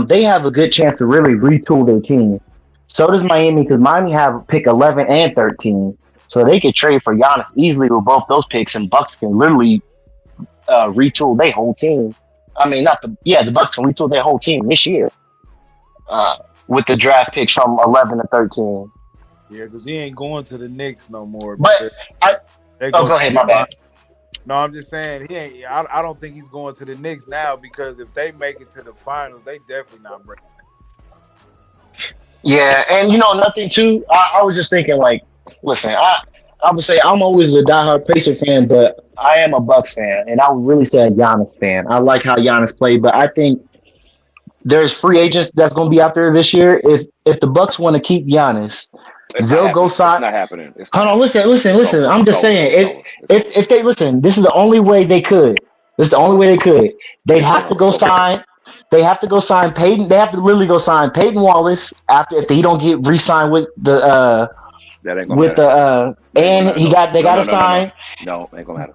They have a good chance to really retool their team. So does Miami, because Miami have pick 11 and 13, so they could trade for Giannis easily with both those picks, and Bucks can literally retool their whole team. I mean, the Bucks can retool their whole team this year with the draft picks from 11 to 13. Yeah, because he ain't going to the Knicks no more. But go ahead, my bad. No, I'm just saying he ain't. I don't think he's going to the Knicks now, because if they make it to the finals, they definitely not breaking. Yeah, and nothing too. I was just thinking, like, listen, I would say I'm always a diehard Pacer fan, but I am a Bucks fan, and I would really say a Giannis fan. I like how Giannis played, but I think there's free agents that's going to be out there this year. If the Bucks want to keep Giannis, they'll go sign. It's not happening. Hold on, listen. I'm just saying, if they listen, this is the only way they could. They'd have to go sign. They have to go sign Peyton. They have to literally go sign Peyton Wallace if he don't get re-signed with the that ain't gonna matter. And they got to sign. No, ain't gonna matter.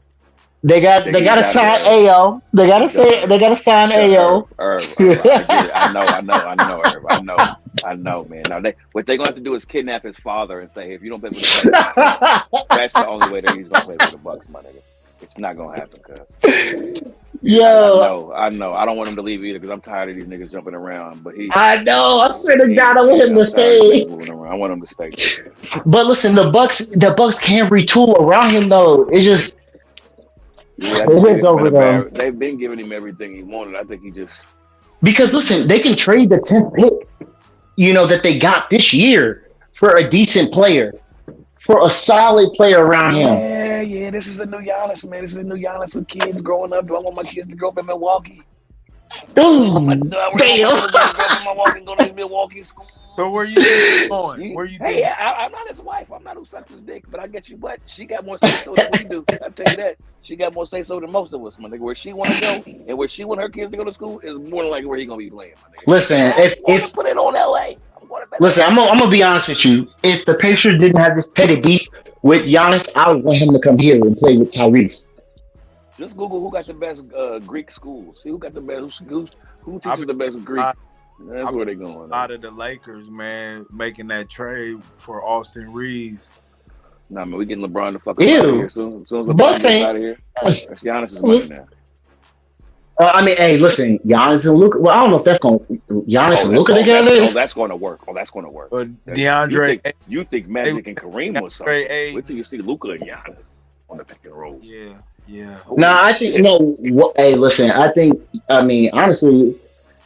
They got to sign AO. They got to sign AO. I know, man. Now what they're gonna have to do is kidnap his father and say, hey, if you don't play for the Bucks, that's the only way that he's gonna play for the Bucks, my nigga. It's not gonna happen, cuz. Yo, I know. I don't want him to leave either, because I'm tired of these niggas jumping around. But I know. I swear to God, I want him to stay. I want him to stay. But listen, the Bucks can't retool around him though. It's just it is over though. They've been giving him everything he wanted. I think he just because listen, they can trade the 10th pick, that they got this year for a decent player, for a solid player around him. Yeah, this is a new Giannis, man. This is a new Giannis with kids growing up. Do I want my kids to grow up in Milwaukee? Damn. Go to Milwaukee school. So where you going? Hey, I'm not his wife. I'm not who sucks his dick. But I get you what? She got more say so than we do. I tell you that. She got more say so than most of us, my nigga. Where she want to go and where she want her kids to go to school is more than likely where he gonna be playing, my nigga. Listen, if put it on LA. Listen, I'm gonna be honest with you. If the Pacers didn't have this petty beef with Giannis, I would want him to come here and play with Tyrese. Just Google who got the best Greek schools. See who got the best who teaches the best Greek. That's where they going. A lot of the Lakers, man, making that trade for Austin Reeves. Nah, man, we getting LeBron the fuck out of here. As soon as LeBron gets out of here, that's Giannis' money now. I mean, hey, listen, Giannis and Luka. Well, I don't know if that's going Giannis and Luka together. That's going to work. That's going to work. DeAndre, you think Magic and Kareem was something? Wait till you see Luka and Giannis on the pick and roll. Yeah. Nah, I think hey, listen, I mean, honestly,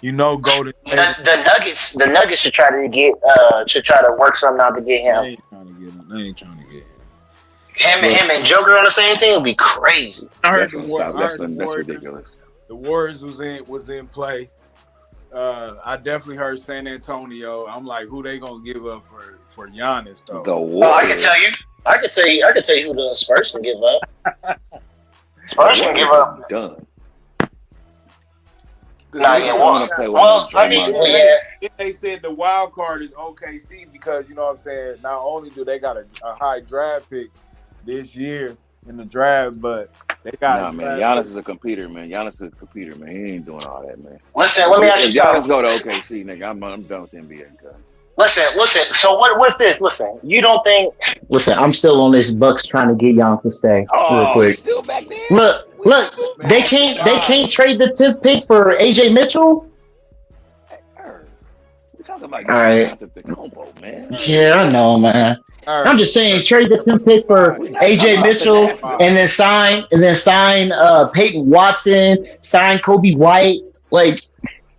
Golden. The Nuggets should try to work something out to get him. They ain't trying to get him. Him and Joker on the same team would be crazy. That's ridiculous. The Warriors was in play. I definitely heard San Antonio. I'm like, who they gonna give up for Giannis though? The Warriors. I can tell you. I can tell you who the Spurs can give up. Spurs can give up. Done. They said the wild card is OKC because you know what I'm saying. Not only do they got a high draft pick this year in the draft, but they got. Man. Giannis is a competitor, man. He ain't doing all that, man. Listen, let me ask you something. Giannis go to OKC, nigga. I'm done with the NBA. Cause. Listen. So what this? Listen, you don't think? Listen, I'm still on this Bucks trying to get Giannis to stay. Oh, real quick. Still back there? Look, Look, Man, they can't God. trade the 10th pick for AJ Mitchell. We're talking about All right. the combo, man. Yeah, I know, man. I'm just saying, trade the 10th pick for God. We're not talking AJ about Mitchell, finesse. and then sign Peyton Watson, sign Kobe White. Like,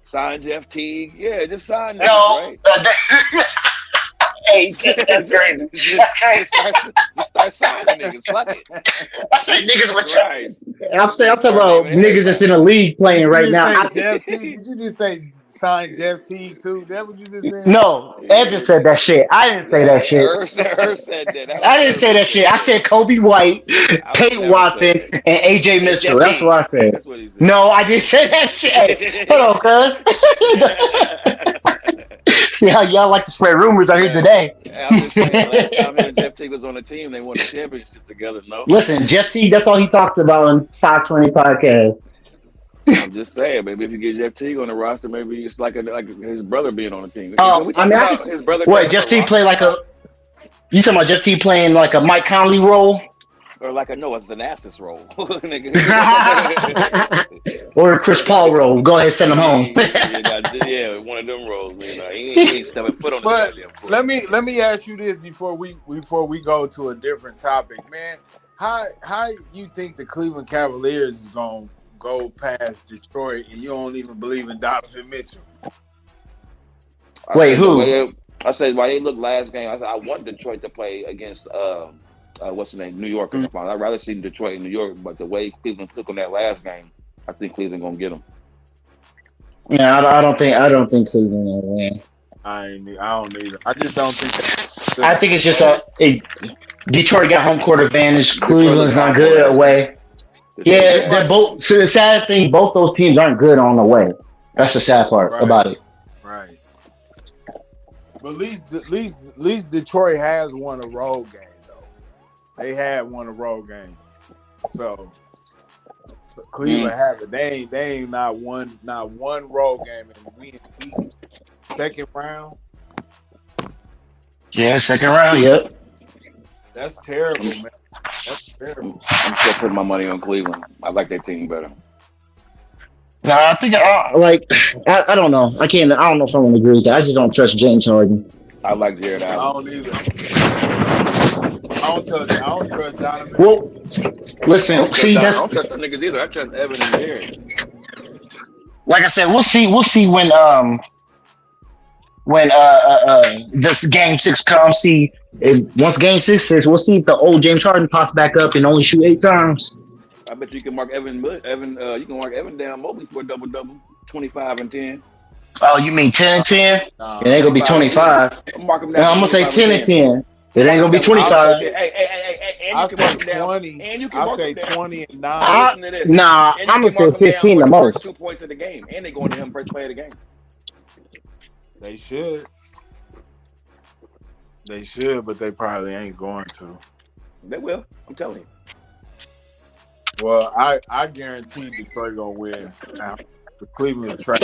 Sign Jeff Teague. Yeah, just sign niggas, no, right? hey, that's crazy. That's crazy. Just start signing niggas. Fuck it. I said niggas with Right. I'm talking Start about naming niggas that's in the everybody. league playing Did you right just now. say Jeff T? Did you just say sign Jeff T too? That what you just said? No, Evan Yeah. said that shit. I didn't say that shit. Irv said that. That was I didn't say Irv that shit. said I that. said Kobe White, I would Peyton never say Watson, that. and AJ And Mitchell. Jeff That's what I Teague. said. That's what he said. No, I didn't say that shit. Hey, hold on, cuz. See how y'all like to spread rumors out here Man, today. I'm just saying. Last time him and Jeff Teague was on the team, they won a championship together. No, Listen, Jeff T, that's all he talks about on 520 podcast. I'm just saying. Maybe if you get Jeff Teague on the roster, maybe it's like his brother being on the team. Can Oh, we I talk mean, about his brother what, taking a Jeff T play roster like spot? you talking about Jeff T playing like a Mike Conley role? Or like a Noah Thanasis role. Or a Chris Paul role. Go ahead, send him home. Yeah, one of them roles. You know, he ain't stepping foot on the But goddamn court. let me ask you this before we go to a different topic, man. How you think the Cleveland Cavaliers is gonna go past Detroit and you don't even believe in Donovan Mitchell? Wait, who? I said why they look last game. I said I want Detroit to play against what's the name, New York in the final. I'd rather see Detroit and New York, but the way Cleveland took on that last game, I think Cleveland gonna get them. Yeah, I don't think Cleveland will win. I don't either. I just don't think. I think it's just Detroit got home court advantage. Cleveland's not good away. Yeah, they're both. So the sad thing, both those teams aren't good on the way. That's the sad part about it. Right. But at least Detroit has won a road game though. They had won a road game, so Cleveland have it. They ain't not one road game and we in week second round. Yeah, second round. Yep. That's terrible, man. That's terrible. I'm still putting my money on Cleveland. I like their team better. No, I think I don't know. I don't know if I want to agree with that. I just don't trust James Harden. I like Jared Allen. I don't either. I don't trust Donovan. Well, listen, I see, don't trust the niggas either. I trust Evan and Jared. Like I said, we'll see when this game 6 comes. See, once game 6 is, we'll see if the old James Harden pops back up and only shoot 8 times. I bet you can mark Evan. You can mark Evan down Mobley for a double, 25 and 10. Oh, you mean 10 and 10? It ain't gonna be 25. I'm marking down. I'm gonna say 10 and 10. It ain't gonna be 25. Hey, I say 20. And you can I say 20 and 9. Listen to this. Nah, And you I'm gonna can mark say them 15 down the for most. first 2 points of the game, and they going to him first play of the game. They should. They should, but they probably ain't going to. They will. I'm telling you. Well, I guarantee Detroit gonna win. Now, the Cleveland trash.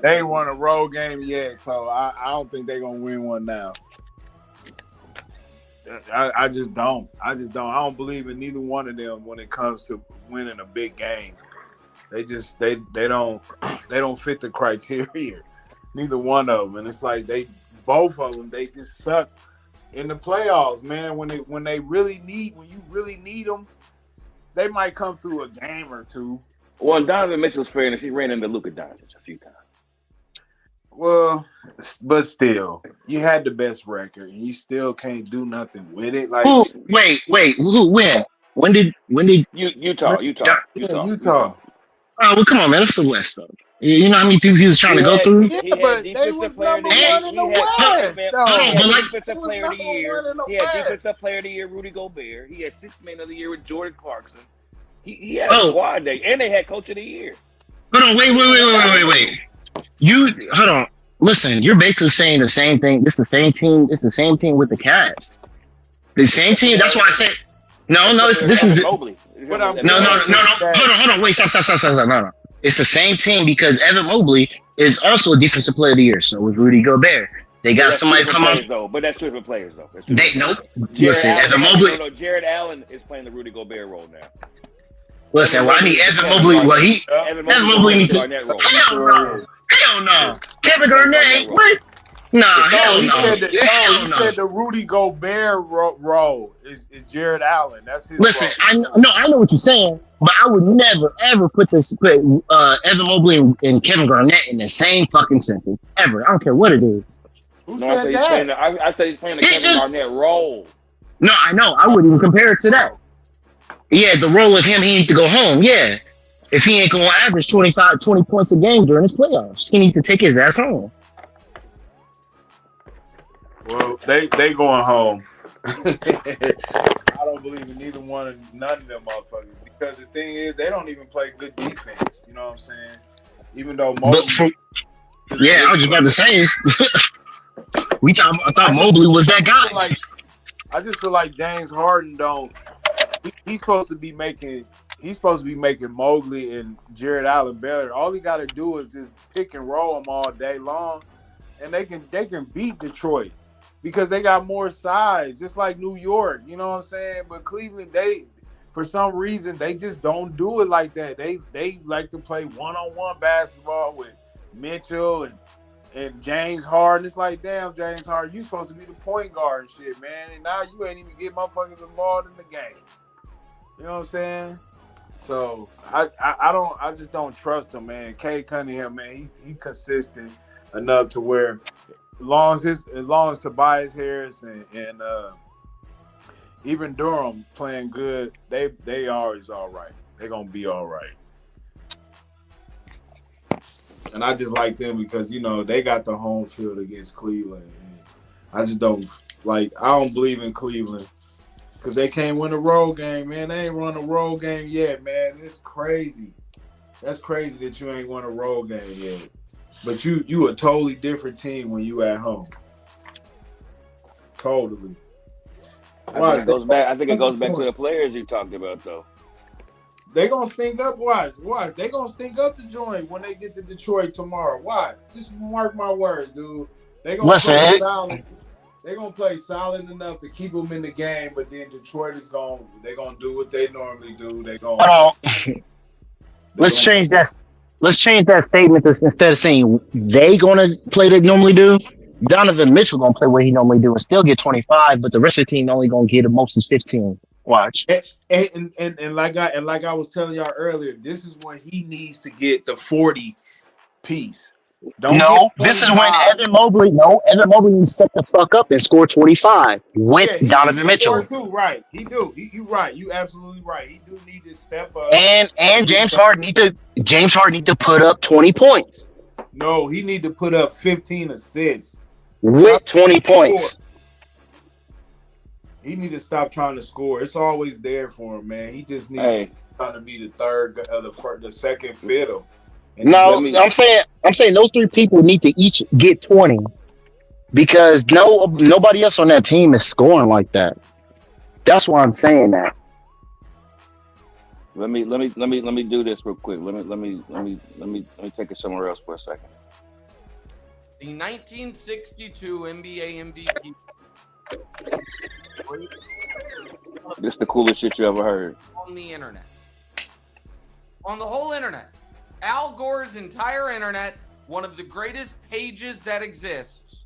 They ain't won a road game yet, so I don't think they're gonna win one now. I just don't. I don't believe in neither one of them when it comes to winning a big game. They don't fit the criteria. Neither one of them, and it's like both of them they just suck in the playoffs, man. When you really need them, they might come through a game or two. Well, in Donovan Mitchell's fairness, he ran into Luka Doncic a few times. Well, but still, you had the best record, and you still can't do nothing with it. Like, wait, who win? When did Utah? Utah. Oh, well, come on, man. It's the West, though. You know how many people he was trying to go through? Yeah, but they was number one in the West. He had defensive player of the year. He had defensive player of the year, Rudy Gobert. He had sixth man of the year with Jordan Clarkson. He had a squad day, and they had coach of the year. Hold on, wait. Hold on. Listen, you're basically saying the same thing. This is the same team. It's the same team with the Cavs. The same team. That's why I said no. This is Mobley. No. Hold on. Wait, stop. No. It's the same team because Evan Mobley is also a defensive player of the year. So was Rudy Gobert. They got somebody come up. But that's two different players, though. Nope. Listen, Evan Mobley. No, Jared Allen is playing the Rudy Gobert role now. Listen, well, I need Evan Mobley. Well, Evan Evan Mobley Mobley in needs the to. Garnett role. Hell no. Kevin Garnett ain't what? Nah, hell he no. said the Rudy Gobert role is Jared Allen. That's his Listen, role. I know what you're saying, but I would never ever put Evan Mobley and Kevin Garnett in the same fucking sentence ever. I don't care what it is. Who No, I said said that? I said he's playing the Kevin Garnett role. No, I know. I wouldn't even compare it to that. Yeah, the role of him, he needs to go home. Yeah. If he ain't going to average 20 points a game during his playoffs, he needs to take his ass home. Well, they going home. I don't believe in none of them motherfuckers, because the thing is, they don't even play good defense. You know what I'm saying? Even though Mobley, I was just about to say, I thought Mobley was that guy. I just feel like James Harden he's supposed to be making Mobley and Jared Allen better. All he got to do is just pick and roll them all day long, and they can beat Detroit because they got more size, just like New York. You know what I'm saying? But Cleveland, for some reason, they just don't do it like that. They like to play one-on-one basketball with Mitchell and James Harden. It's like, damn, James Harden, you supposed to be the point guard and shit, man. And now you ain't even get motherfuckers involved in the game. You know what I'm saying? So I just don't trust him, man. Cade Cunningham, man, he's consistent enough to where as long as Tobias Harris and even Durham playing good, they always all right. They're gonna be all right. And I just like them because, you know, they got the home field against Cleveland. And I just don't I don't believe in Cleveland because they can't win a road game, man. They ain't won a road game yet, man. It's crazy. That's crazy that you ain't won a road game yet. But you a totally different team when you at home. Totally. I think it goes back to the players you talked about, though. They gonna stink up. Watch. They gonna stink up the joint when they get to Detroit tomorrow. Watch. Just mark my words, dude. They gonna play solid. They gonna play solid enough to keep them in the game, but then Detroit they're gonna do what they normally do. Let's change that. Let's change that statement. Instead of saying they gonna play they normally do, Donovan Mitchell gonna play what he normally do and still get 25, but the rest of the team only gonna get the most is 15. Watch. And like I was telling y'all earlier, this is when he needs to get the 40 piece. This is when Evan Mobley needs to set the fuck up and score 25 with Donovan Mitchell. Too, right. He do. You right. You absolutely right. He do need to step up. And James Harden need to put up 20 points. No, he need to put up 15 assists. With 20 points. He need to stop trying to score. It's always there for him, man. He just needs to try to be the third, the second fiddle. And I'm saying those three people need to each get 20 because nobody else on that team is scoring like that. That's why I'm saying that. Let me do this real quick. Let me take it somewhere else for a second. The 1962 NBA MVP. This is the coolest shit you ever heard. On the internet. On the whole internet. Al Gore's entire internet, one of the greatest pages that exists,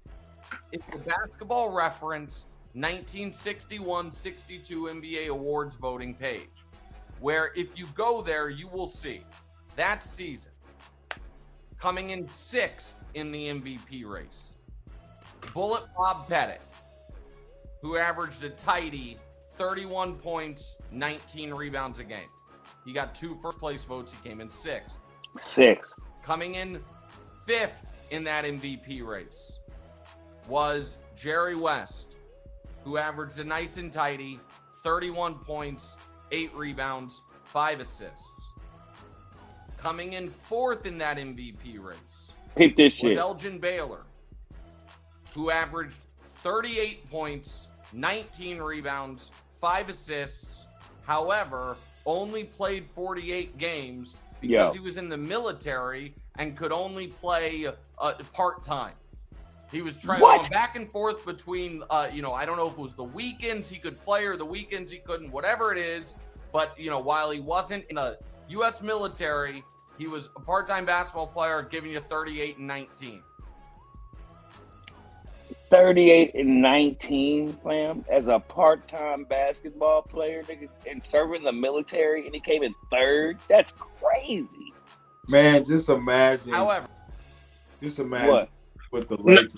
is the Basketball Reference 1961-62 NBA Awards voting page, where if you go there, you will see that season coming in 6th in the MVP race. Bullet Bob Pettit, who averaged a tidy 31 points, 19 rebounds a game. He got 2 first-place votes. He came in 6th. 6. Coming in 5th in that MVP race was Jerry West, who averaged a nice and tidy 31 points, 8 rebounds, 5 assists. Coming in 4th in that MVP race was Elgin Baylor, who averaged 38 points, 19 rebounds, 5 assists. However, only played 48 games because he was in the military and could only play part-time. He was going back and forth between, I don't know if it was the weekends he could play or the weekends he couldn't, whatever it is. But, while he wasn't in the U.S. military, he was a part-time basketball player, giving you 38 and 19. 38 and 19, fam, as a part-time basketball player, nigga, and serving the military, and he came in third. That's crazy. Man, just imagine. However, what? With the Lakers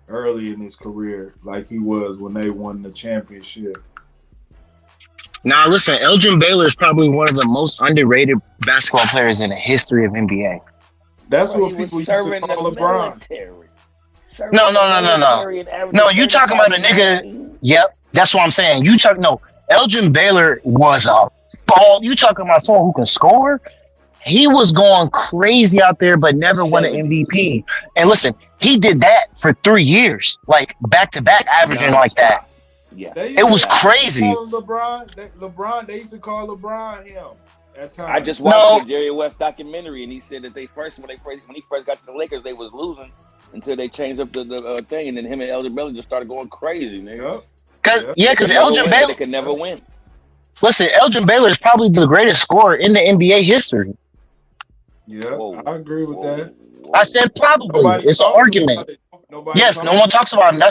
early in his career, like he was when they won the championship. Now, listen, Elgin Baylor is probably one of the most underrated basketball players in the history of NBA. That's what people used to call LeBron. No. No, you talking about a nigga. Yep, that's what I'm saying. Elgin Baylor was a ball. You talking about someone who can score? He was going crazy out there, but never won an MVP. And listen, he did that for 3 years, like back to back, averaging like that. Yeah, it was crazy. LeBron, they used to call LeBron him at times. I just watched the Jerry West documentary, and he said that when he first got to the Lakers, they was losing until they changed up the thing, and then him and Elgin Baylor just started going crazy, nigga. Because Elgin Baylor, they could never win. Listen, Elgin Baylor is probably the greatest scorer in the NBA history. Yeah, I agree with that. I said probably. It's an argument. Yes, no one talks about him.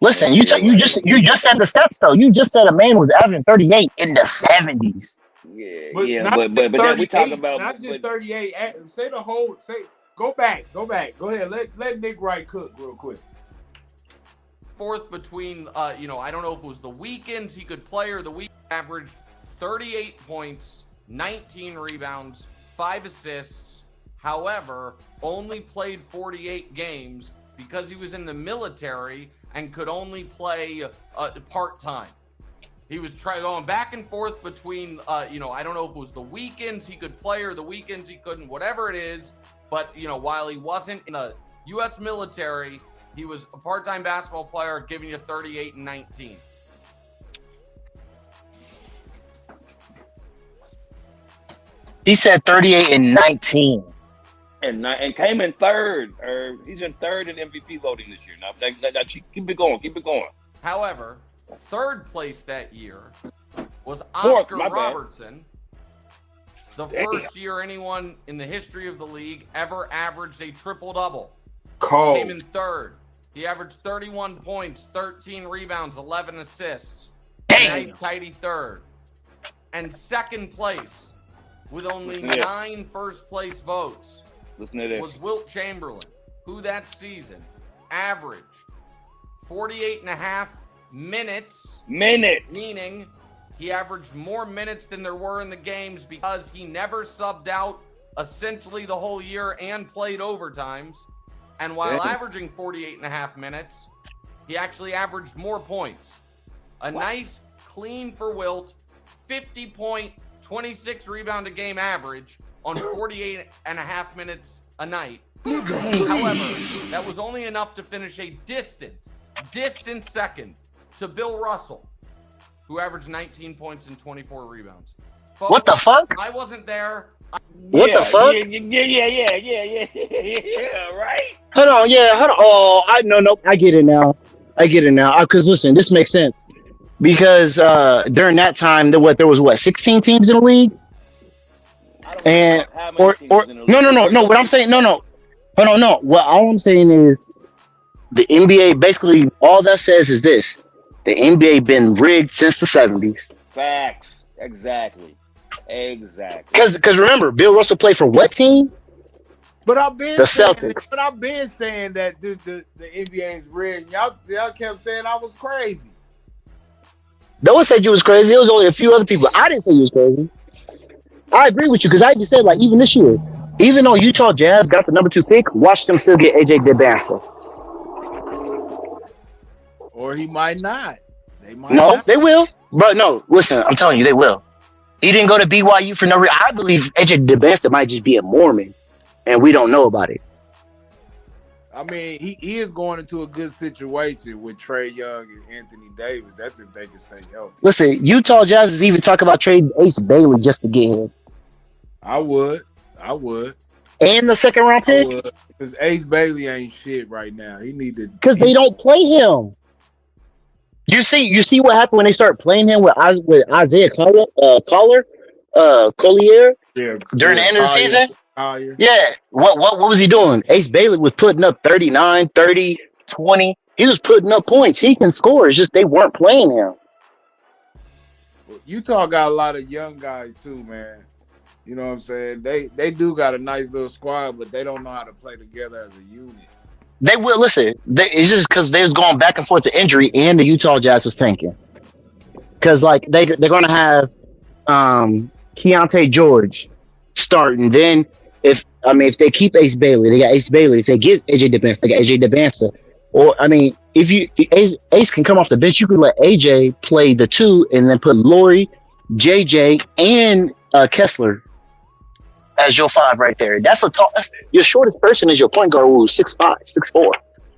Listen. You just said the stats though. You just said a man was averaging 38 in the 70s. But we talking about not just 38. Say the whole. Go back. Go ahead. Let Nick Wright cook real quick. Fourth between, I don't know if it was the weekends he could play or the week averaged 38 points, 19 rebounds, 5 assists. However, only played 48 games because he was in the military and could only play part-time. He was going back and forth between, I don't know if it was the weekends he could play or the weekends he couldn't, whatever it is. But, while he wasn't in the U.S. military, he was a part-time basketball player, giving you 38 and 19. He said 38 and 19. And came in third. He's in third in MVP voting this year. Now keep it going. However, third place that year was Oscar Robertson. The first year anyone in the history of the league ever averaged a triple-double. Came in third. He averaged 31 points, 13 rebounds, 11 assists. Nice, tidy third. And second place, with only 9 first-place votes, was Wilt Chamberlain, who that season averaged 48.5 minutes. Meaning he averaged more minutes than there were in the games because he never subbed out essentially the whole year and played overtimes. And while averaging 48.5 minutes, he actually averaged more points. Nice, clean for Wilt, 50-point, 26 rebound a game average on 48.5 minutes a night. However, that was only enough to finish a distant second to Bill Russell, who averaged 19 points and 24 rebounds. Folks, what the fuck? I wasn't there. What the fuck? Yeah, right? Hold on. Oh, I get it now. Because listen, this makes sense. Because during that time, there was 16 teams in the league? And no. What I'm saying, no. Hold on, no. What all I'm saying is the NBA basically all that says is this: the NBA been rigged since the 70s. Facts, exactly. Because remember, Bill Russell played for what team? But I've been the Celtics. But I've been saying that the NBA is rigged. Y'all kept saying I was crazy. No one said you was crazy. It was only a few other people. I didn't say you was crazy. I agree with you because I just said, like, even this year, even though Utah Jazz got the number 2 pick, watch them still get AJ DeBanster. Or he might not. They will. But no, listen, I'm telling you, they will. He didn't go to BYU for no reason. I believe AJ DeBanster might just be a Mormon, and we don't know about it. I mean, he is going into a good situation with Trae Young and Anthony Davis. That's if they can stay healthy. Listen, Utah Jazz is even talking about trading Ace Bailey just to get him. I would. And the second round pick? Because Ace Bailey ain't shit right now. He need to. Because they don't play him. You see what happened when they started playing him with Isaiah Collier Yeah, during the yeah, end of the Collier, season? Collier. Yeah. What was he doing? Ace Bailey was putting up 39, 30, 20. He was putting up points. He can score. It's just they weren't playing him. Utah got a lot of young guys too, man. You know what I'm saying? They do got a nice little squad, but they don't know how to play together as a unit. They will listen. It's just because they was going back and forth to injury, and the Utah Jazz was tanking. Because like they're gonna have Keontae George starting. Then if they keep Ace Bailey, they got Ace Bailey. If they get AJ DeBansta, they got AJ DeBansta. Or if Ace can come off the bench, you could let AJ play the two, and then put Laurie, JJ, and Kessler as your five right there. That's your shortest person is your point guard who's 6'5", 6'4".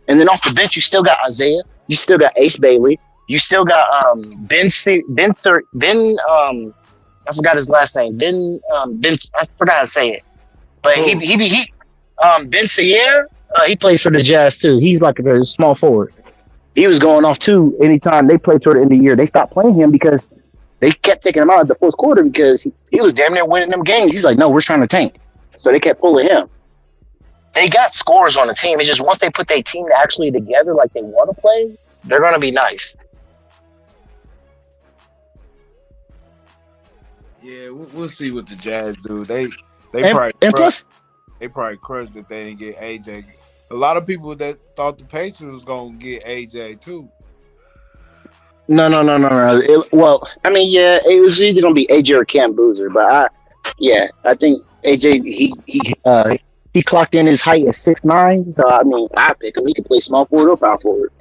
And then off the bench, you still got Isaiah. You still got Ace Bailey. You still got Ben. I forgot his last name. Ben. I forgot how to say it. But he Ben Sayer. He plays for the Jazz too. He's like a small forward. He was going off too anytime they played toward the end of the year. They stopped playing him because they kept taking him out at the fourth quarter because he was damn near winning them games. He's like, no, we're trying to tank. So they kept pulling him. They got scores on the team. It's just once they put their team actually together like they want to play, they're going to be nice. Yeah, we'll see what the Jazz do. They probably crushed that they didn't get AJ. A lot of people that thought the Pacers was gonna get AJ too. No. It was either gonna be AJ or Cam Boozer, but I think AJ he clocked in his height at 6'9". So I pick him. He can play small forward or power forward.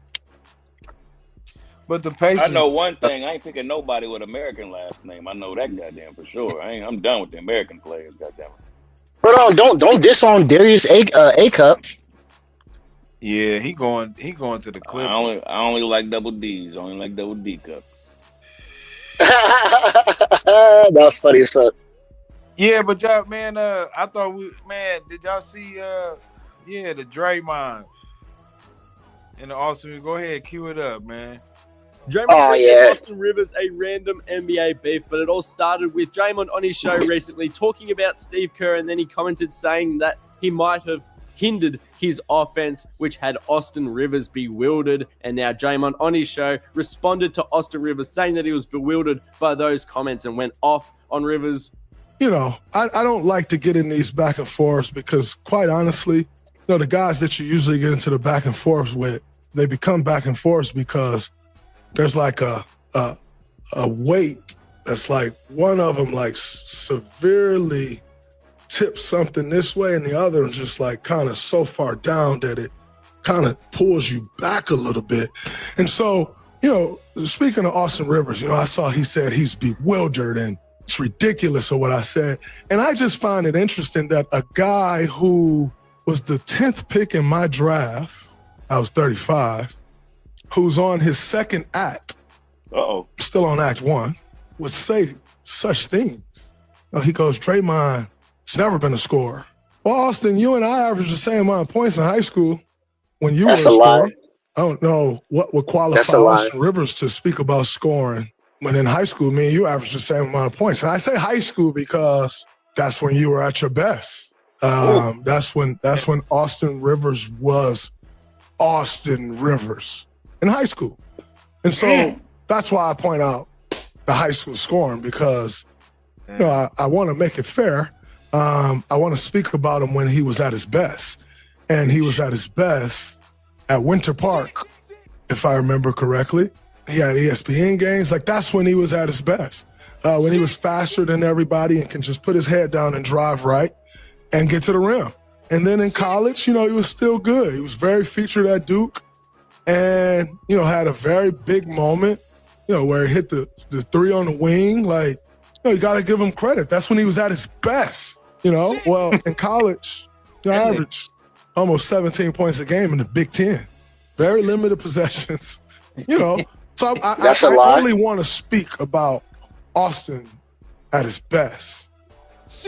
But the Pacers, I know one thing. I ain't picking nobody with American last name. I know that goddamn for sure. I'm done with the American players. Goddamn it. But don't diss on Darius A Cup. Yeah, he going to the Clippers. I only like double D's. I only like double D cup. That was funny as fuck. Yeah, but y'all, man, I thought did y'all see the Draymond and the Austin? Go ahead, cue it up, man. Draymond and Austin Rivers, a random NBA beef, but it all started with Draymond on his show recently talking about Steve Kerr, and then he commented saying that he might have hindered his offense, which had Austin Rivers bewildered. And now Draymond on his show responded to Austin Rivers saying that he was bewildered by those comments and went off on Rivers. You know, I don't like to get in these back and forths because, quite honestly, the guys that you usually get into the back and forths with, they become back and forths because there's like a weight that's like one of them like severely tips something this way and the other is just like kind of so far down that it kind of pulls you back a little bit. And so, speaking of Austin Rivers, I saw he said he's bewildered and it's ridiculous or what I said. And I just find it interesting that a guy who was the 10th pick in my draft, I was 35, who's on his second act, still on act one, would say such things. He goes, Draymond, it's never been a scorer. Well, Austin, you and I averaged the same amount of points in high school when you were a scorer. I don't know what would qualify Austin Rivers to speak about scoring when in high school, me and you averaged the same amount of points. And I say high school because that's when you were at your best. That's when Austin Rivers was Austin Rivers in high school. And so that's why I point out the high school scoring because, I want to make it fair. I want to speak about him when he was at his best. And he was at his best at Winter Park, if I remember correctly. He had ESPN games. Like, that's when he was at his best. When he was faster than everybody and can just put his head down and drive right and get to the rim. And then in college, he was still good. He was very featured at Duke and, had a very big moment, where he hit the three on the wing. Like, you got to give him credit. That's when he was at his best, Well, in college, I averaged almost 17 points a game in the Big Ten. Very limited possessions, So I only want to speak about Austin at his best.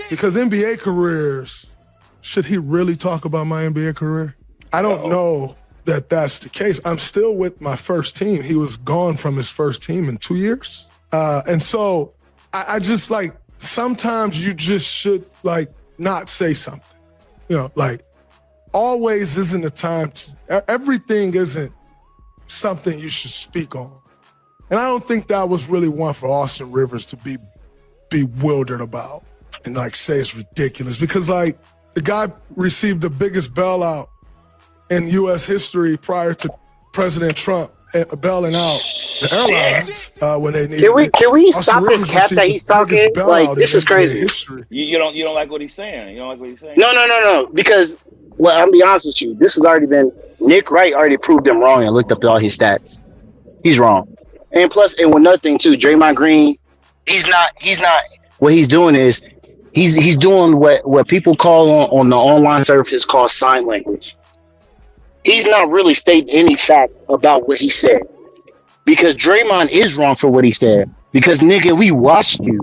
Because NBA careers, should he really talk about my NBA career? I don't know that that's the case. I'm still with my first team. He was gone from his first team in 2 years. And so I just like, sometimes you just should like not say something. You know, like always isn't a time to, everything isn't something you should speak on. And I don't think that was really one for Austin Rivers to be bewildered about and like say it's ridiculous, because like the guy received the biggest bailout in U.S. history prior to President Trump bailing out the airlines when they needed Can we stop this cap that he's talking? Like, this is crazy. You don't like what he's saying. You don't like what he's saying. No. Because, well, I'm gonna be honest with you. This has already been, Nick Wright already proved him wrong and looked up all his stats. He's wrong. And plus, and one other thing too, Draymond Green, he's not. What he's doing is he's doing what people call on the online surface called sign language. He's not really stating any fact about what he said, because Draymond is wrong for what he said. Because nigga, we watched you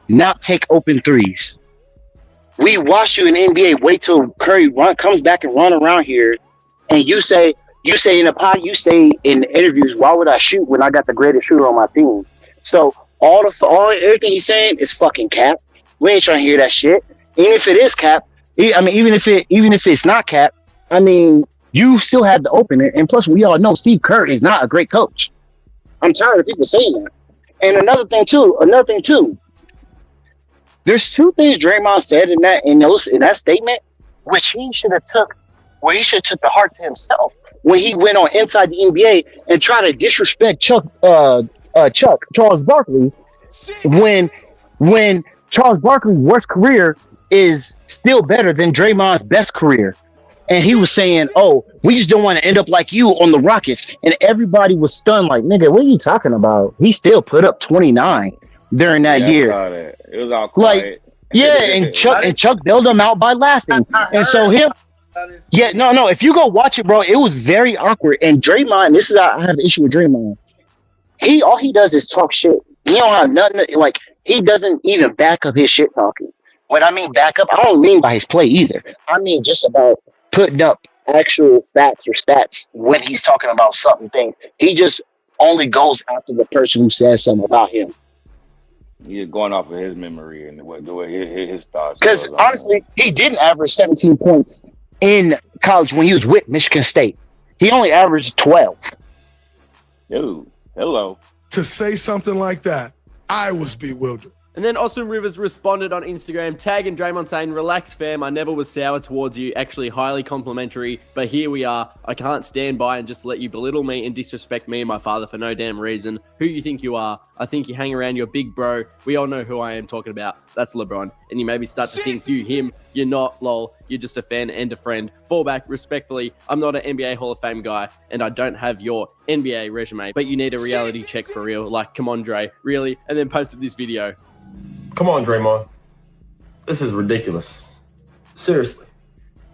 not take open threes. We watched you in the NBA wait till Curry comes back and run around here, and you say in the pod, you say in interviews, why would I shoot when I got the greatest shooter on my team? So everything he's saying is fucking cap. We ain't trying to hear that shit. Even if it is cap, I mean, even if it's not cap, I mean, you still had to open it. And plus, we all know Steve Kerr is not a great coach. I'm tired of people saying that. And another thing too. There's two things Draymond said in that statement, which he should have took the heart to himself when he went on Inside the NBA and tried to disrespect Charles Barkley when Charles Barkley's worst career is still better than Draymond's best career. And he was saying, oh, we just don't want to end up like you on the Rockets. And everybody was stunned like, nigga, what are you talking about? He still put up 29 during that year. I saw that. It was all quiet. Like, yeah, and Chuck bailed him out by laughing. And so no, if you go watch it, bro, it was very awkward. And Draymond, I have an issue with Draymond. All he does is talk shit. He don't have nothing, like, he doesn't even back up his shit talking. When I mean back up, I don't mean by his play either. I mean just about putting up actual facts or stats when he's talking about something things. He just only goes after the person who says something about him. You're going off of his memory and the way his thoughts. Because honestly, he didn't average 17 points in college when he was with Michigan State. He only averaged 12. Dude, hello. To say something like that, I was bewildered. And then Austin Rivers responded on Instagram, tagging Draymond saying, relax fam, I never was sour towards you, actually highly complimentary, but here we are. I can't stand by and just let you belittle me and disrespect me and my father for no damn reason. Who you think you are? I think you hang around your big bro. We all know who I am talking about. That's LeBron. And you maybe start to think you him. You're not, lol. You're just a fan and a friend. Fall back, respectfully. I'm not an NBA Hall of Fame guy, and I don't have your NBA resume, but you need a reality check for real. Like, come on, Dre. Really? And then posted this video. Come on, Draymond. This is ridiculous. Seriously.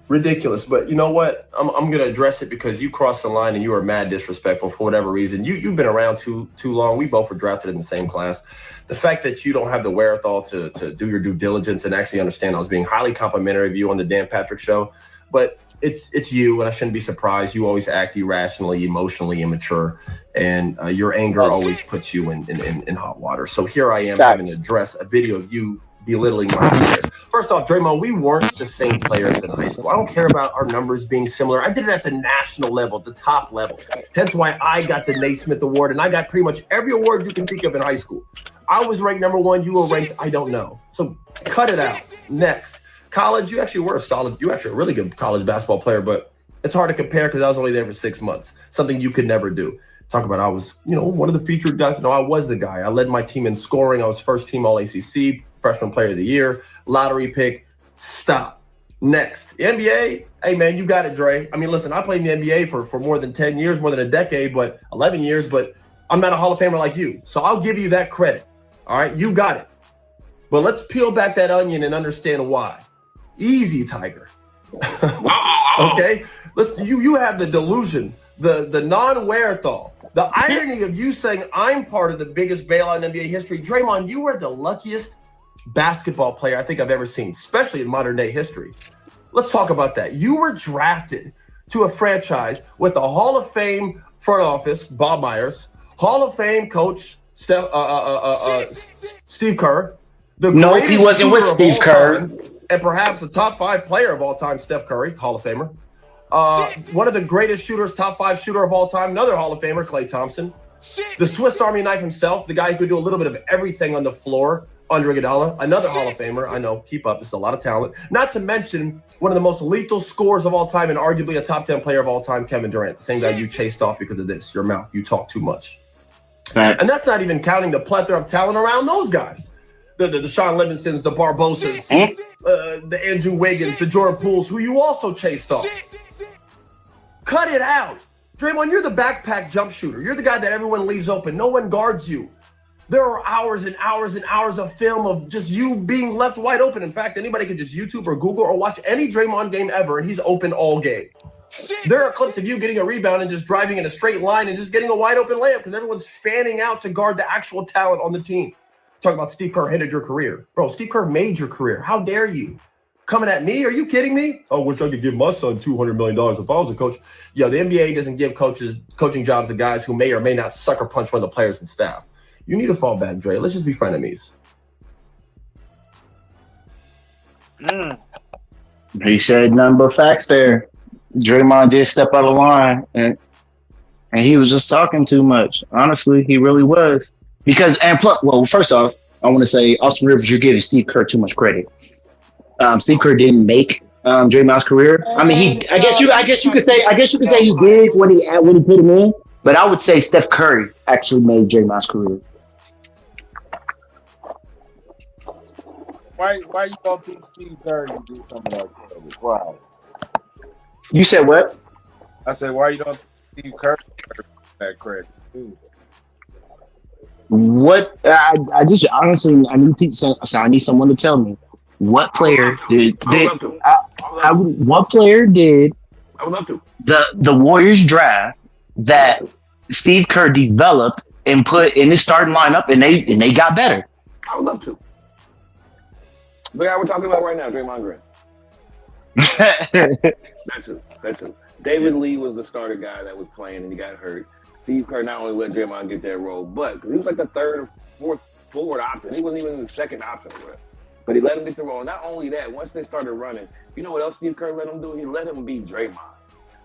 Ridiculous. But you know what? I'm going to address it because you crossed the line and you were mad disrespectful for whatever reason. You've been around too long. We both were drafted in the same class. The fact that you don't have the wherewithal to do your due diligence and actually understand I was being highly complimentary of you on the Dan Patrick Show. But it's you, and I shouldn't be surprised. You always act irrationally, emotionally immature, and your anger always puts you in hot water. So here I am having to address a video of you belittling my players. First off, Draymond, we weren't the same players in high school. I don't care about our numbers being similar. I did it at the national level, the top level. Hence why I got the Naismith Award, and I got pretty much every award you can think of in high school. I was ranked number one. You were ranked, I don't know. So cut it out. Next. College, you actually were a really good college basketball player, but it's hard to compare because I was only there for 6 months, something you could never do. Talk about I was, one of the featured guys. No, I was the guy. I led my team in scoring. I was first team All-ACC, freshman player of the year, lottery pick. Stop. Next. The NBA, hey, man, you got it, Dre. I mean, listen, I played in the NBA for more than 10 years, more than a decade, but 11 years, but I'm not a Hall of Famer like you. So I'll give you that credit. All right, you got it. But let's peel back that onion and understand why. Easy, Tiger. Okay? You have the delusion, the non-wherewithal, the irony of you saying I'm part of the biggest bailout in NBA history. Draymond, you are the luckiest basketball player I think I've ever seen, especially in modern day history. Let's talk about that. You were drafted to a franchise with a Hall of Fame front office, Bob Myers, Hall of Fame coach Steve Kerr, the Nope, he greatest wasn't with shooter of Steve all Kerr. time, and perhaps the top 5 player of all time, Steph Curry, Hall of Famer. One of the greatest shooters, top 5 shooter of all time, another Hall of Famer, Klay Thompson. The Swiss Army knife himself, the guy who could do a little bit of everything on the floor, Andre Iguodala, another Hall of Famer. I know, keep up. It's a lot of talent. Not to mention one of the most lethal scorers of all time and arguably a top 10 player of all time, Kevin Durant. The same guy you chased off because of this, your mouth. You talk too much. Facts. And that's not even counting the plethora of talent around those guys. The Sean Livingstons, the Barbosas, the Andrew Wiggins, the Jordan Pooles, who you also chased off. Cut it out. Draymond, you're the backpack jump shooter. You're the guy that everyone leaves open. No one guards you. There are hours and hours and hours of film of just you being left wide open. In fact, anybody can just YouTube or Google or watch any Draymond game ever, and he's open all game. There are clips of you getting a rebound and just driving in a straight line and just getting a wide open layup because everyone's fanning out to guard the actual talent on the team. Talk about Steve Kerr hindered your career. Bro, Steve Kerr made your career. How dare you? Coming at me? Are you kidding me? I wish I could give my son $200 million if I was a coach. Yeah, the NBA doesn't give coaching jobs to guys who may or may not sucker punch one of the players and staff. You need to fall back, Dre. Let's just be frenemies. He said nothing but facts there. Draymond did step out of line, and he was just talking too much. Honestly, he really was. First off, I want to say, Austin Rivers, you're giving Steve Kerr too much credit. Steve Kerr didn't make Draymond's career. I mean, I guess you could say he did when he put him in. But I would say Steph Curry actually made Draymond's career. Why you don't think Steve Kerr did some of that credit? Why? You said what? I said, why you don't think Steve Kerr that credit too? What? I just honestly, I need someone to tell me what player did what player did I would love to. the Warriors draft that Steve Kerr developed and put in his starting lineup, and they got better. I would love to. The guy we're talking about right now, Draymond Green. That's who. David Lee was the starter guy that was playing, and he got hurt. Steve Kerr not only let Draymond get that role, but because he was like the third or fourth forward option. He wasn't even the second option for it. But he let him get the role. Not only that, once they started running, you know what else Steve Kerr let him do? He let him beat Draymond.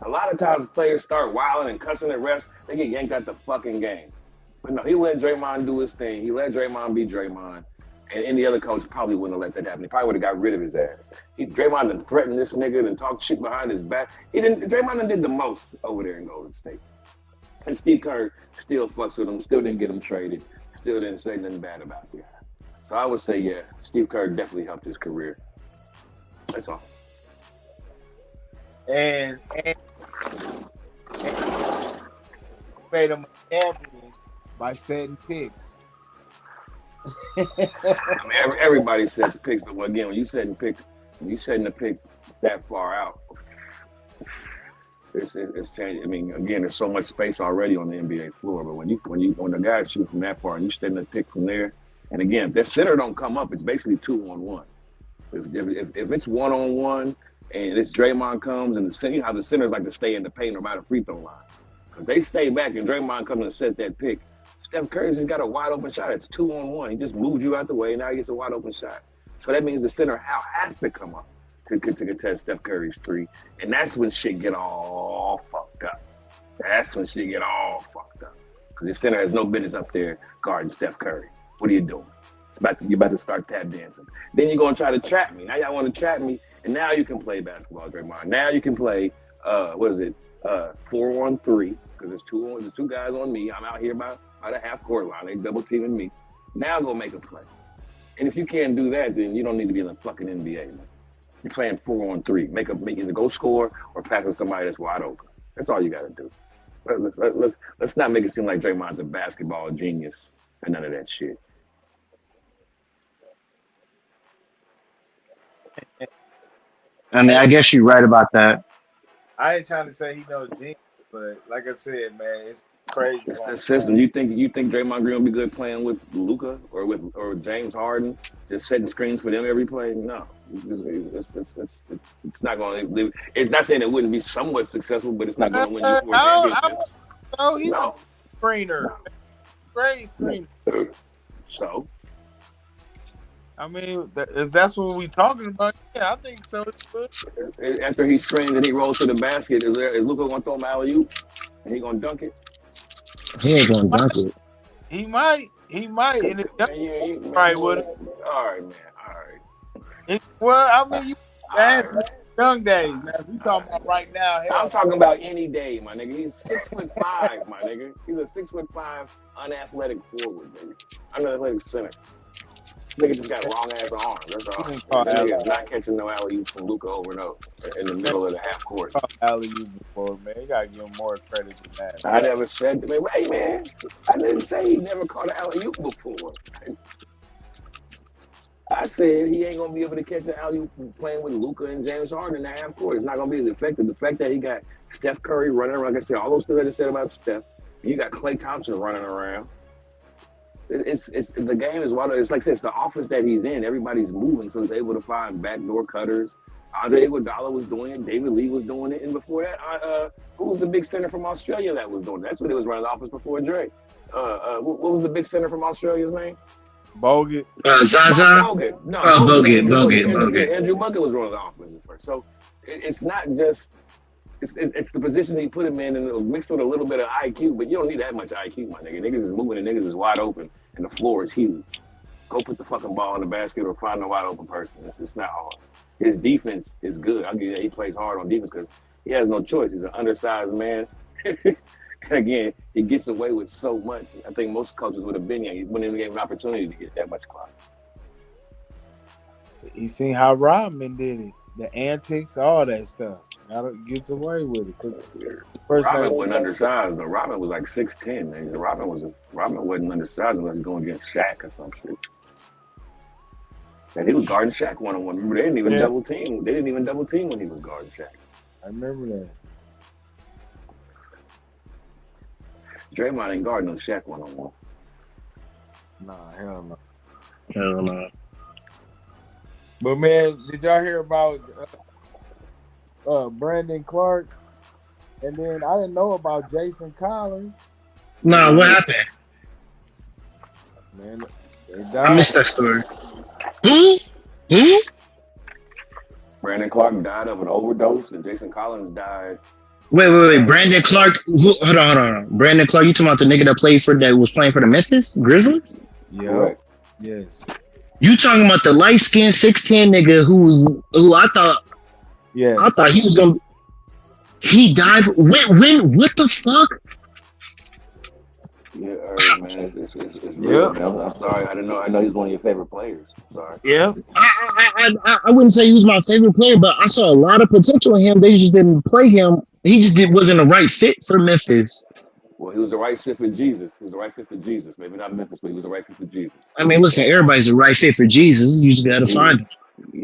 A lot of times players start wilding and cussing at refs, they get yanked out the fucking game. But no, he let Draymond do his thing. He let Draymond beat Draymond. And any other coach probably wouldn't have let that happen. He probably would have got rid of his ass. Draymond done threatened this nigga and talked shit behind his back. Draymond done did the most over there in Golden State. And Steve Kerr still fucks with him, still didn't get him traded, still didn't say nothing bad about the guy. So I would say, yeah, Steve Kerr definitely helped his career. That's all. And made him a champion by setting picks. I mean, everybody sets picks, but again, when you setting the pick that far out, it's changing. I mean, again, there's so much space already on the NBA floor, but when the guys shoot from that far and you setting the pick from there, and again, if that center don't come up, it's basically 2-on-1. If it's 1-on-1 and it's Draymond comes and the center, you know how the centers like to stay in the paint or by the free throw line. If they stay back and Draymond comes and set that pick, Steph Curry just got a wide open shot. It's 2-on-1. He just moved you out the way, and now he gets a wide open shot. So that means the center has to come up to contest Steph Curry's three, and that's when shit get all fucked up. That's when shit get all fucked up because the center has no business up there guarding Steph Curry. What are you doing? You're about to start tap dancing. Then you're gonna try to trap me. Now y'all want to trap me, and now you can play basketball, Draymond. Now you can play 4-on-3 because there's two guys on me. I'm out here by the half court line. They double teaming me. Now go make a play. And if you can't do that, then you don't need to be in the fucking NBA, man. You're playing 4-on-3. Make either go score or pass to somebody that's wide open. That's all you got to do. Let's not make it seem like Draymond's a basketball genius and none of that shit. I mean, I guess you're right about that. I ain't trying to say he knows genius, but like I said, man, crazy. It's the system. You think Draymond Green will be good playing with Luka or James Harden, just setting screens for them every play? No, it's not going to. It's not saying it wouldn't be somewhat successful, but it's not going to win you four championships. So he's No. a screener, great screener. So, I mean, if that's what we talking about, yeah, I think so. after he screens and he rolls to the basket, is Luka going to throw him alley-oop and he going to dunk it? He ain't gonna dunk it. He might. And it's right with it. All right, man. All right. Well, I mean, you ask me young days. Now, if we talking about right now, I'm talking about any day, my nigga. He's 6'5", my nigga. He's a 6'5" unathletic forward, baby. Unathletic center. Nigga just got long ass arms. That's all. Nigga is not catching no alley-oop from Luka over and over in the middle of the half court. Alley-oop before, man. You gotta give him more credit than that. I never said, hey man, I didn't say he never caught an alley-oop before. I said he ain't gonna be able to catch an alley-oop playing with Luka and James Harden in the half court. It's not gonna be as effective. The fact that he got Steph Curry running around, like I said, all those things I just said about Steph. You got Klay Thompson running around. It's the game is wild. It's like I said, it's the office that he's in. Everybody's moving, so he's able to find backdoor cutters. Andre Iguodala was doing it. David Lee was doing it, and before that, who was the big center from Australia that was doing it? That's what it was running the office before Drake. What was the big center from Australia's name? Bogut. Zaza. Bogut. No. Bogut. Andrew Bogut was running the office at first. So it's not just. It's the position he put him in, and it was mixed with a little bit of IQ, but you don't need that much IQ, my nigga. Niggas is moving and niggas is wide open, and the floor is huge. Go put the fucking ball in the basket or find a wide open person. It's not hard. His defense is good. I'll give you that. He plays hard on defense because he has no choice. He's an undersized man. And again, he gets away with so much. I think most coaches would have been here. He wouldn't even give him an opportunity to get that much clock. You seen how Rodman did it. The antics, all that stuff. Gets away with it. Robin wasn't undersized, though. Robin was like 6'10", man. Robin wasn't undersized unless he's going against Shaq or some shit. And he was guarding Shaq one-on-one. Remember, they didn't even double team. They didn't even double team when he was guarding Shaq. I remember that. Draymond ain't guarding no Shaq one-on-one. Nah, hell no. Hell no. But man, did y'all hear about Brandon Clarke? And then I didn't know about Jason Collins. Nah, what happened? Man, I missed that story. Brandon Clarke died of an overdose, and Jason Collins died. Wait. Brandon Clarke. Hold on. Brandon Clarke, you talking about the nigga that was playing for the Memphis Grizzlies? Yeah. Right. Yes. You talking about the light skinned 6'10" nigga who I thought. Yeah. I thought he was gonna. He died. When? What the fuck? Yeah, man. It's real, man. I'm sorry. I didn't know. I know he's one of your favorite players. Sorry. Yeah. I wouldn't say he was my favorite player, but I saw a lot of potential in him. They just didn't play him. He just wasn't a right fit for Memphis. Well, he was the right fit for Jesus. Maybe not Memphis, but he was the right fit for Jesus. I mean, listen, everybody's a right fit for Jesus. You just got to find him.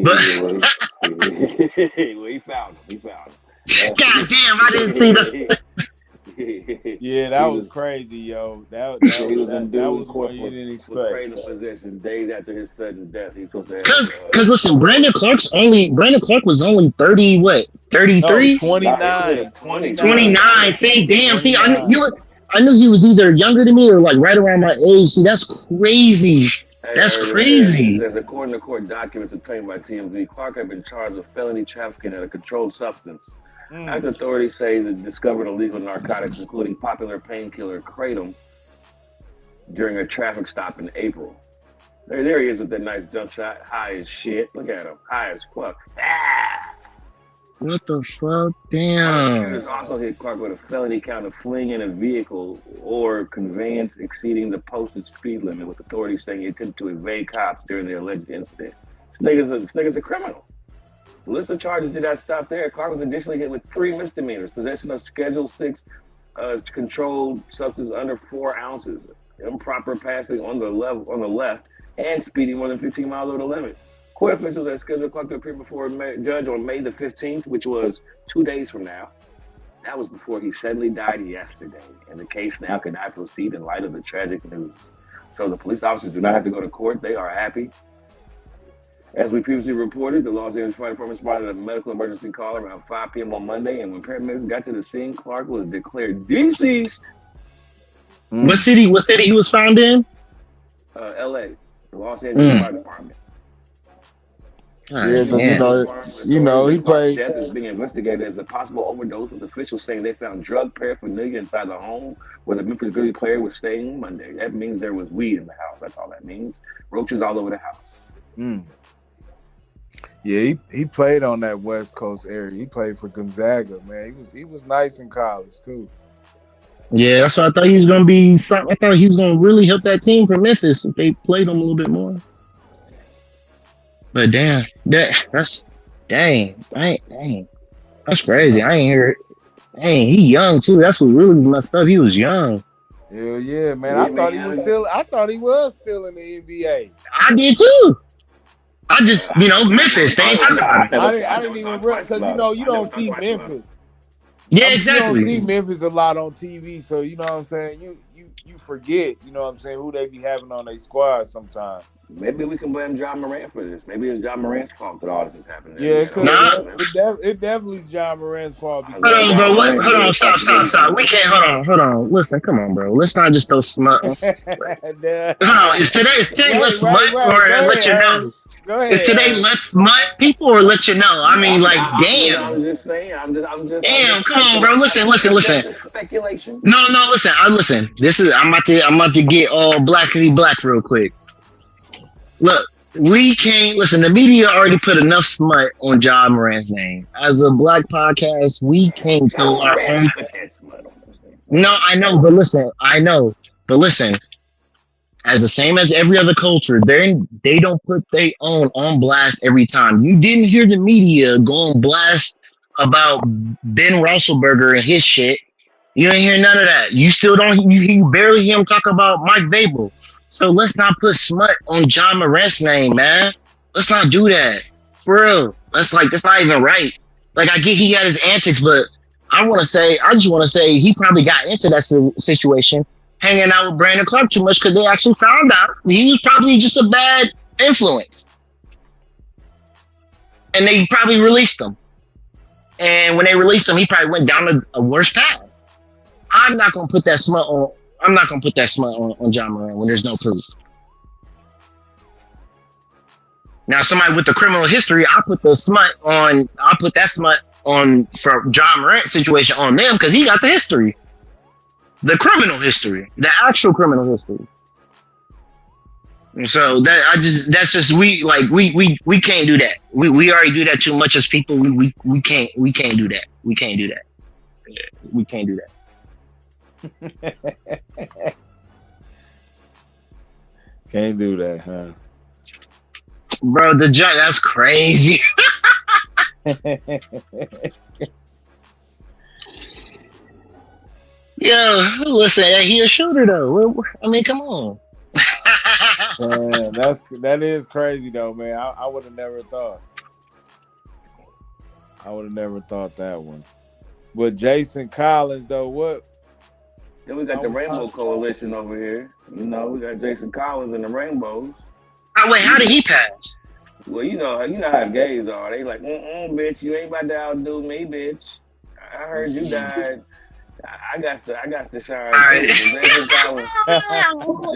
Well, he found him. God damn, I didn't see that. Yeah, that was crazy, yo. That was what you didn't expect. Trading possession days after his sudden death. He's supposed to have. Because listen, Brandon Clarke was only 30, what? 33? No, 29. 29. See, damn. 29. See, I knew he was either younger than me or like right around my age. See, that's crazy. That's crazy. It says, according to court documents obtained by TMZ, Clarke had been charged with felony trafficking at a controlled substance. After authorities say they discovered illegal narcotics, including popular painkiller kratom, during a traffic stop in April. There he is with that nice jump shot, high as shit. Look at him, high as fuck. What the fuck? Damn. Prosecutors also hit Clarke with a felony count of fleeing in a vehicle or conveyance exceeding the posted speed limit, with authorities saying he attempted to evade cops during the alleged incident. This nigga's a criminal. The list of charges did not stop there. Clarke was additionally hit with 3 misdemeanors: possession of Schedule 6 controlled substance under 4 ounces, improper passing on the left, and speeding more than 15 miles over the limit. Court officials had scheduled Clarke to appear before a judge on May the 15th, which was 2 days from now. That was before he suddenly died yesterday, and the case now cannot proceed in light of the tragic news. So the police officers do not have to go to court. They are happy. As we previously reported, the Los Angeles Fire Department spotted a medical emergency call around 5 p.m. on Monday, and when paramedics got to the scene, Clarke was declared deceased. What city he was found in? L.A., the Los Angeles Fire Department. Yeah, because he played. Death is being investigated as a possible overdose, with officials saying they found drug paraphernalia inside the home where the Memphis Grizzlies player was staying Monday. That means there was weed in the house. That's all that means. Roaches all over the house. Yeah, he played on that West Coast area. He played for Gonzaga, man. He was nice in college too. Yeah, that's what I thought he was gonna be. I thought he was gonna really help that team from Memphis if they played him a little bit more. But damn, that's crazy. I ain't hear it. Dang, he young too. That's what really messed up. He was young. Hell yeah, man. I thought he was still in the NBA. I did too. I just, Memphis. They ain't talking about it. I didn't even realize because you don't see Memphis. Yeah, exactly. You don't see Memphis a lot on TV, so you know what I'm saying. You forget, you know what I'm saying, who they be having on their squad sometimes. Maybe we can blame John Morant for this. Maybe it's John Morant's fault that all this is happening. Yeah, it definitely is John Morant's fault. Hold on, bro. Hold on. Stop. We can't. Hold on. Listen, come on, bro. Let's not just throw smut. Hold on. Is today let's smut or let you know? Go ahead. Is today let's smut people or let you know? I mean, damn. I'm just saying. I'm just. Damn, come on, bro. Listen. Just speculation. No. Listen. I'm about to get all blackity black real quick. Look, we can't listen. The media already put enough smut on John Morant's name. As a black podcast, we can't throw our own. No, I know, but listen. As the same as every other culture, they don't put their own on blast every time. You didn't hear the media go on blast about Ben Roethlisberger and his shit. You ain't hear none of that. You still don't. You barely hear him talk about Mike Babel. So let's not put smut on John Morant's name, man. Let's not do that. For real. That's not even right. Like, I get he had his antics, but I just want to say he probably got into that situation hanging out with Brandon Clarke too much because they actually found out he was probably just a bad influence. And they probably released him. And when they released him, he probably went down a worse path. I'm not gonna put that smut on John Morant when there's no proof. Now, somebody with the criminal history, I'll put that smut on for John Morant situation on them because he got the history. The criminal history. The actual criminal history. And so we can't do that. We already do that too much as people. We can't do that. We can't do that. Yeah, we can't do that. Can't do that, huh? Bro, that's crazy. Yo, listen, he a shooter though. I mean, come on. Man, that is crazy though, man. I would have never thought. I would have never thought that one. But Jason Collins though, what? Then we got the Rainbow Coalition over here. We got Jason Collins and the Rainbows. Oh wait, how did he pass? Well, you know how gays are. They like, bitch, you ain't about to outdo me, bitch. I heard you died. I got to shine. Right.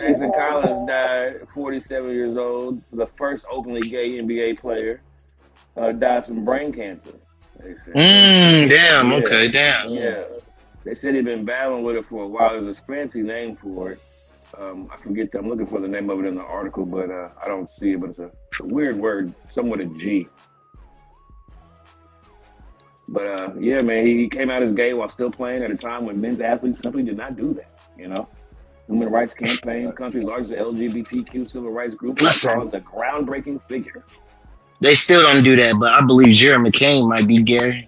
Jason Collins died, 47 years old, the first openly gay NBA player. Died from brain cancer. They said. Damn. Yeah. Okay, damn. Yeah. They said he'd been battling with it for a while. There's a fancy name for it. I forget. I'm looking for the name of it in the article, but I don't see it. But it's a weird word, somewhat a G. But yeah, man, he came out as gay while still playing at a time when men's athletes simply did not do that. Human Rights Campaign, country's largest LGBTQ civil rights group, was called the groundbreaking figure. They still don't do that, but I believe Jerry McCain might be gay.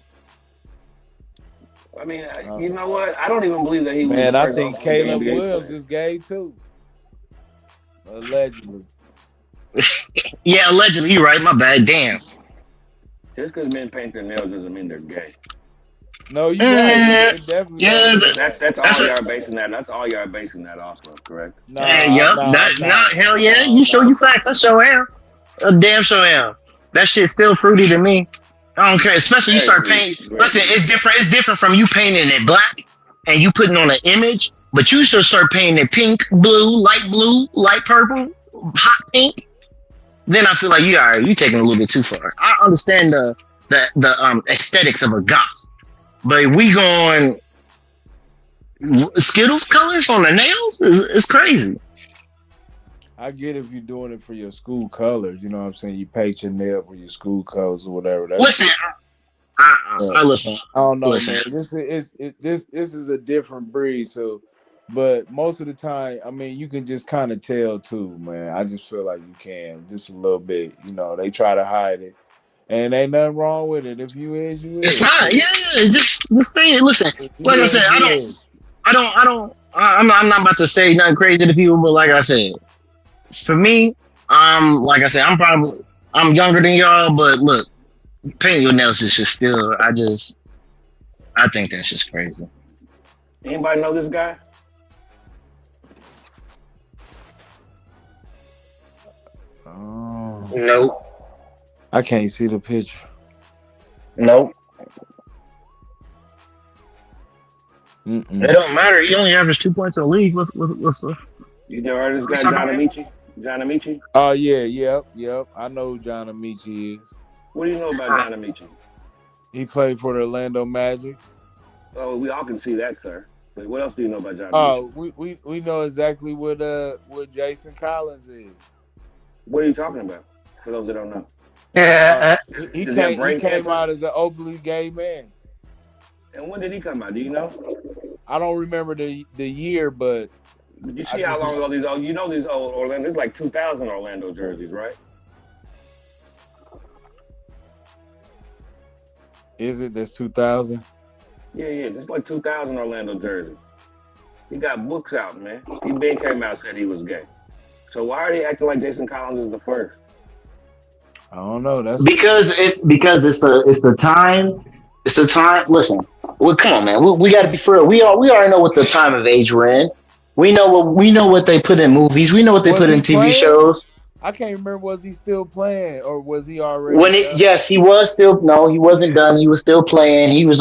I mean, you know what? I don't even believe that he was. Man, I think Caleb Williams is gay too. Allegedly. Yeah, allegedly. You're right. My bad. Damn. Just because men paint their nails doesn't mean they're gay. No, you're right. It definitely Yeah, don't but look right. That's that's all a, y'all basing that. That's all y'all basing that off of, correct? Nah, yup. nah, That I'm not not. hell yeah. Nah, You show nah. you facts. I show am. A damn show am. That shit's still fruity to me. I don't care. Especially you Very start fruity. painting. Very Listen, fruity. it's different. It's different from you painting it black and you putting on an image. But you should start painting it pink, blue, light purple, hot pink. Then I feel like you are you taking it a little bit too far. I understand the aesthetics of a goth, but we going Skittles colors on the nails is crazy. I get if you're doing it for your school colors. You know what I'm saying? You paint your nail for your school colors or whatever. That's Listen, cool. I listen. I don't know, Listen. man. This is a different breed. So, but most of the time, I mean, you can just kind of tell too, man. I just feel like you can just a little bit. You know, they try to hide it, and ain't nothing wrong with it. If you is, you It's is. not. Yeah, just stay. Listen, If like you I is, said, you is. I'm not about to say nothing crazy to people, but like I said, for me, like I said, I'm younger than y'all, but look, painting your nails is just still. I think that's just crazy. Anybody know this guy? Oh, Nope. I can't see the picture. Nope. Mm-mm. It don't matter. He only averaged 2 points in the league. What's the? You never heard of this guy, talking John about? Amici? John Amici? Oh yeah, yep. I know who John Amici is. What do you know about John Amici? He played for the Orlando Magic. Oh, we all can see that, sir. But what else do you know about John Oh, Amici? we know exactly what Jason Collins is. What are you talking about? For those that don't know. He Does he have came brain cancer? out as an openly gay man. And when did he come out? Do you know? I don't remember the year, but You see how long ago these old, these old Orlando, it's like 2000 Orlando jerseys, right? Is it that's 2000? Yeah, it's like 2000 Orlando jerseys. He got books out, man. He been came out and said he was gay. So why are they acting like Jason Collins is the first? I don't know. That's Because it's the time. It's the time. Listen, well, come on, man. We got to be for real. We already know what the time of age we're in. We know what they put in movies. We know what they Was put he in TV playing? shows. I can't remember. Was he still playing, or was he already? Yes, he was still. No, he wasn't done. He was still playing. He was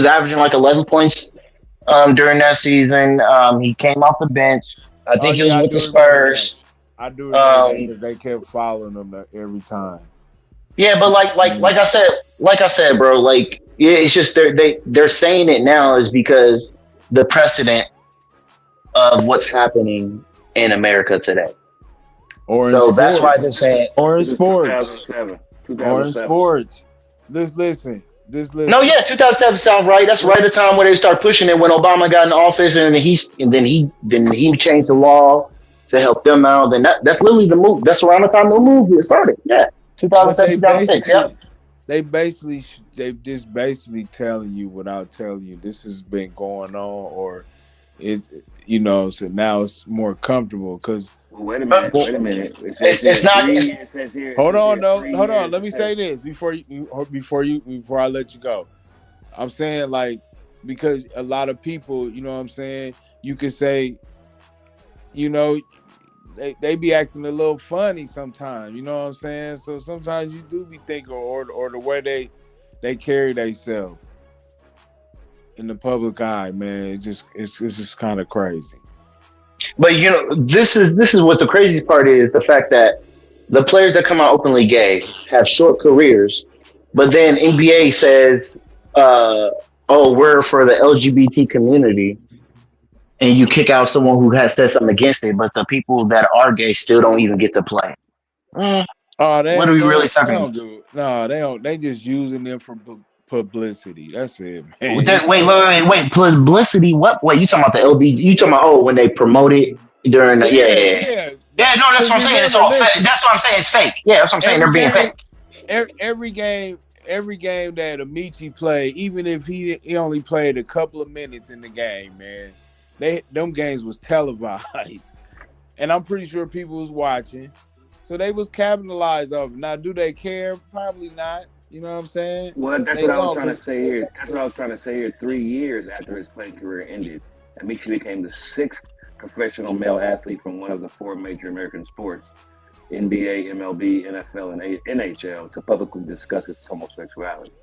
averaging like 11 points during that season. He came off the bench. I Oh think he was yeah, I with the do remember that. Spurs. I do remember that because they kept following him every time. Yeah, but like I said, bro, like yeah, it's just they're saying it now is because the precedent of what's happening in America today. Or in So sports. that's why they're saying. Or in This is sports. 2007. Or in sports. Listen. No, yeah, 2007 sounds right. That's right the time where they start pushing it when Obama got in office, and then he changed the law to help them out. Then that's literally the move. That's around the time the movement started. Yeah, 2007, 2006. Yep. They just basically telling you without telling you this has been going on, or it so now it's more comfortable because. Well, wait a minute. It's not. Hold on. Let me say this before I let you go. I'm saying like because a lot of people, you know what I'm saying, you could say, they be acting a little funny sometimes, you know what I'm saying? So sometimes you do be thinking or the way they carry themselves in the public eye, man, it's just kind of crazy. But this is what the crazy part is: the fact that the players that come out openly gay have short careers, but then NBA says, "Oh, we're for the LGBT community," and you kick out someone who has said something against it, but the people that are gay still don't even get to play. What are we really talking about? No, they don't. They just using them for publicity. That's it, man. Wait. Publicity? What? Wait, you talking about the LB? You talking about when they promote it during the yeah. No, that's what I'm saying. It's all. That's what I'm saying. It's fake. Yeah, that's what I'm saying. They're being fake. Every game that Amici played, even if he only played a couple of minutes in the game, man, them games was televised, and I'm pretty sure people was watching, so they was capitalized off it. Now, do they care? Probably not. You know what I'm saying? Well, that's They what I was don't. trying to 'Cause say here. That's what I was trying to say here. 3 years after his playing career ended, Amici became the sixth professional male athlete from one of the four major American sports, NBA, MLB, NFL, and NHL, to publicly discuss his homosexuality.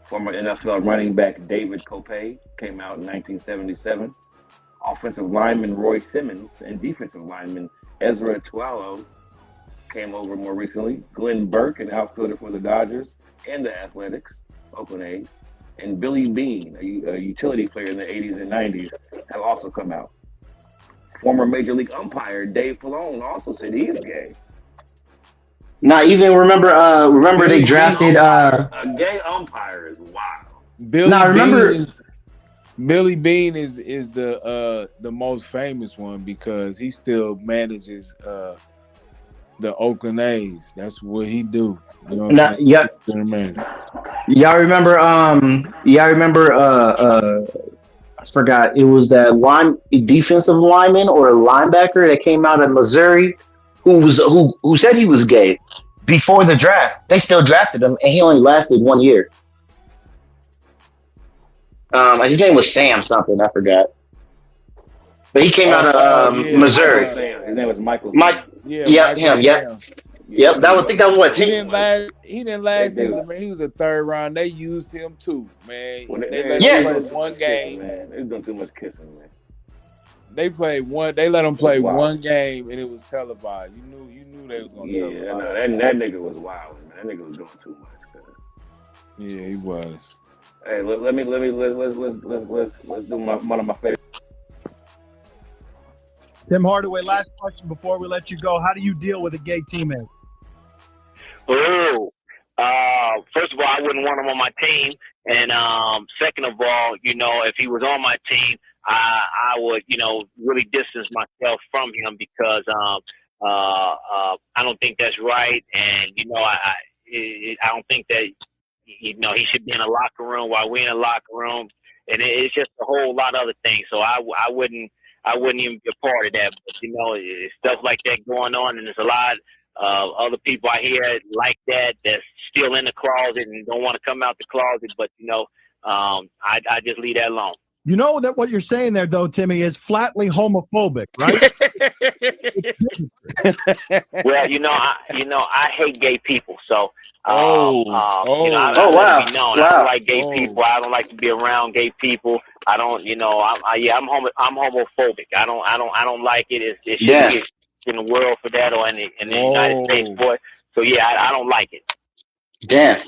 Former NFL running back David Kopay came out in 1977. Offensive lineman Roy Simmons and defensive lineman Ezra Tualo came over more recently. Glenn Burke, an outfielder for the Dodgers and the Athletics, Oakland A's, and Billy Bean, a utility player in the 80s and 90s, have also come out. Former Major League umpire Dave Pallone also said he's gay. Now, even remember they Billy drafted. A gay umpire is wild. Billy Bean is the most famous one because he still manages the Oakland A's. That's what he do. You know what I'm saying? Yeah, Man. y'all remember? I forgot. It was that defensive lineman or linebacker that came out of Missouri, who said he was gay before the draft. They still drafted him, and he only lasted 1 year. His name was Sam something. I forgot. But he came out of Missouri. His name was Michael. Yep, him. Yep. Yep. I think that was what. He didn't last. He was a third round. They used him too, man. They let him play one game. Man, they doing too much kissing, man. They played one. They let him play one game, and it was televised. You knew they was gonna televise. Yeah, no, that nigga was wild, man. That nigga was doing too much. Yeah, he was. Hey, let's do one of my favorite. Tim Hardaway, last question before we let you go. How do you deal with a gay teammate? Oh, first of all, I wouldn't want him on my team. And second of all, if he was on my team, I would, really distance myself from him because I don't think that's right. And, I don't think that, he should be in a locker room while we're in a locker room. And it's just a whole lot of other things. So I wouldn't even be a part of that. But, it's stuff like that going on, and there's a lot of other people I hear like that's still in the closet and don't want to come out the closet. But, I just leave that alone. You know that what you're saying there, though, Timmy, is flatly homophobic, right? Well, I hate gay people, so I wow. Be known. Wow. I don't like gay people. I don't like to be around gay people. I don't, I'm homophobic. I don't like it. It shouldn't be in the world for that or in the United States for it. So yeah, I don't like it. Damn.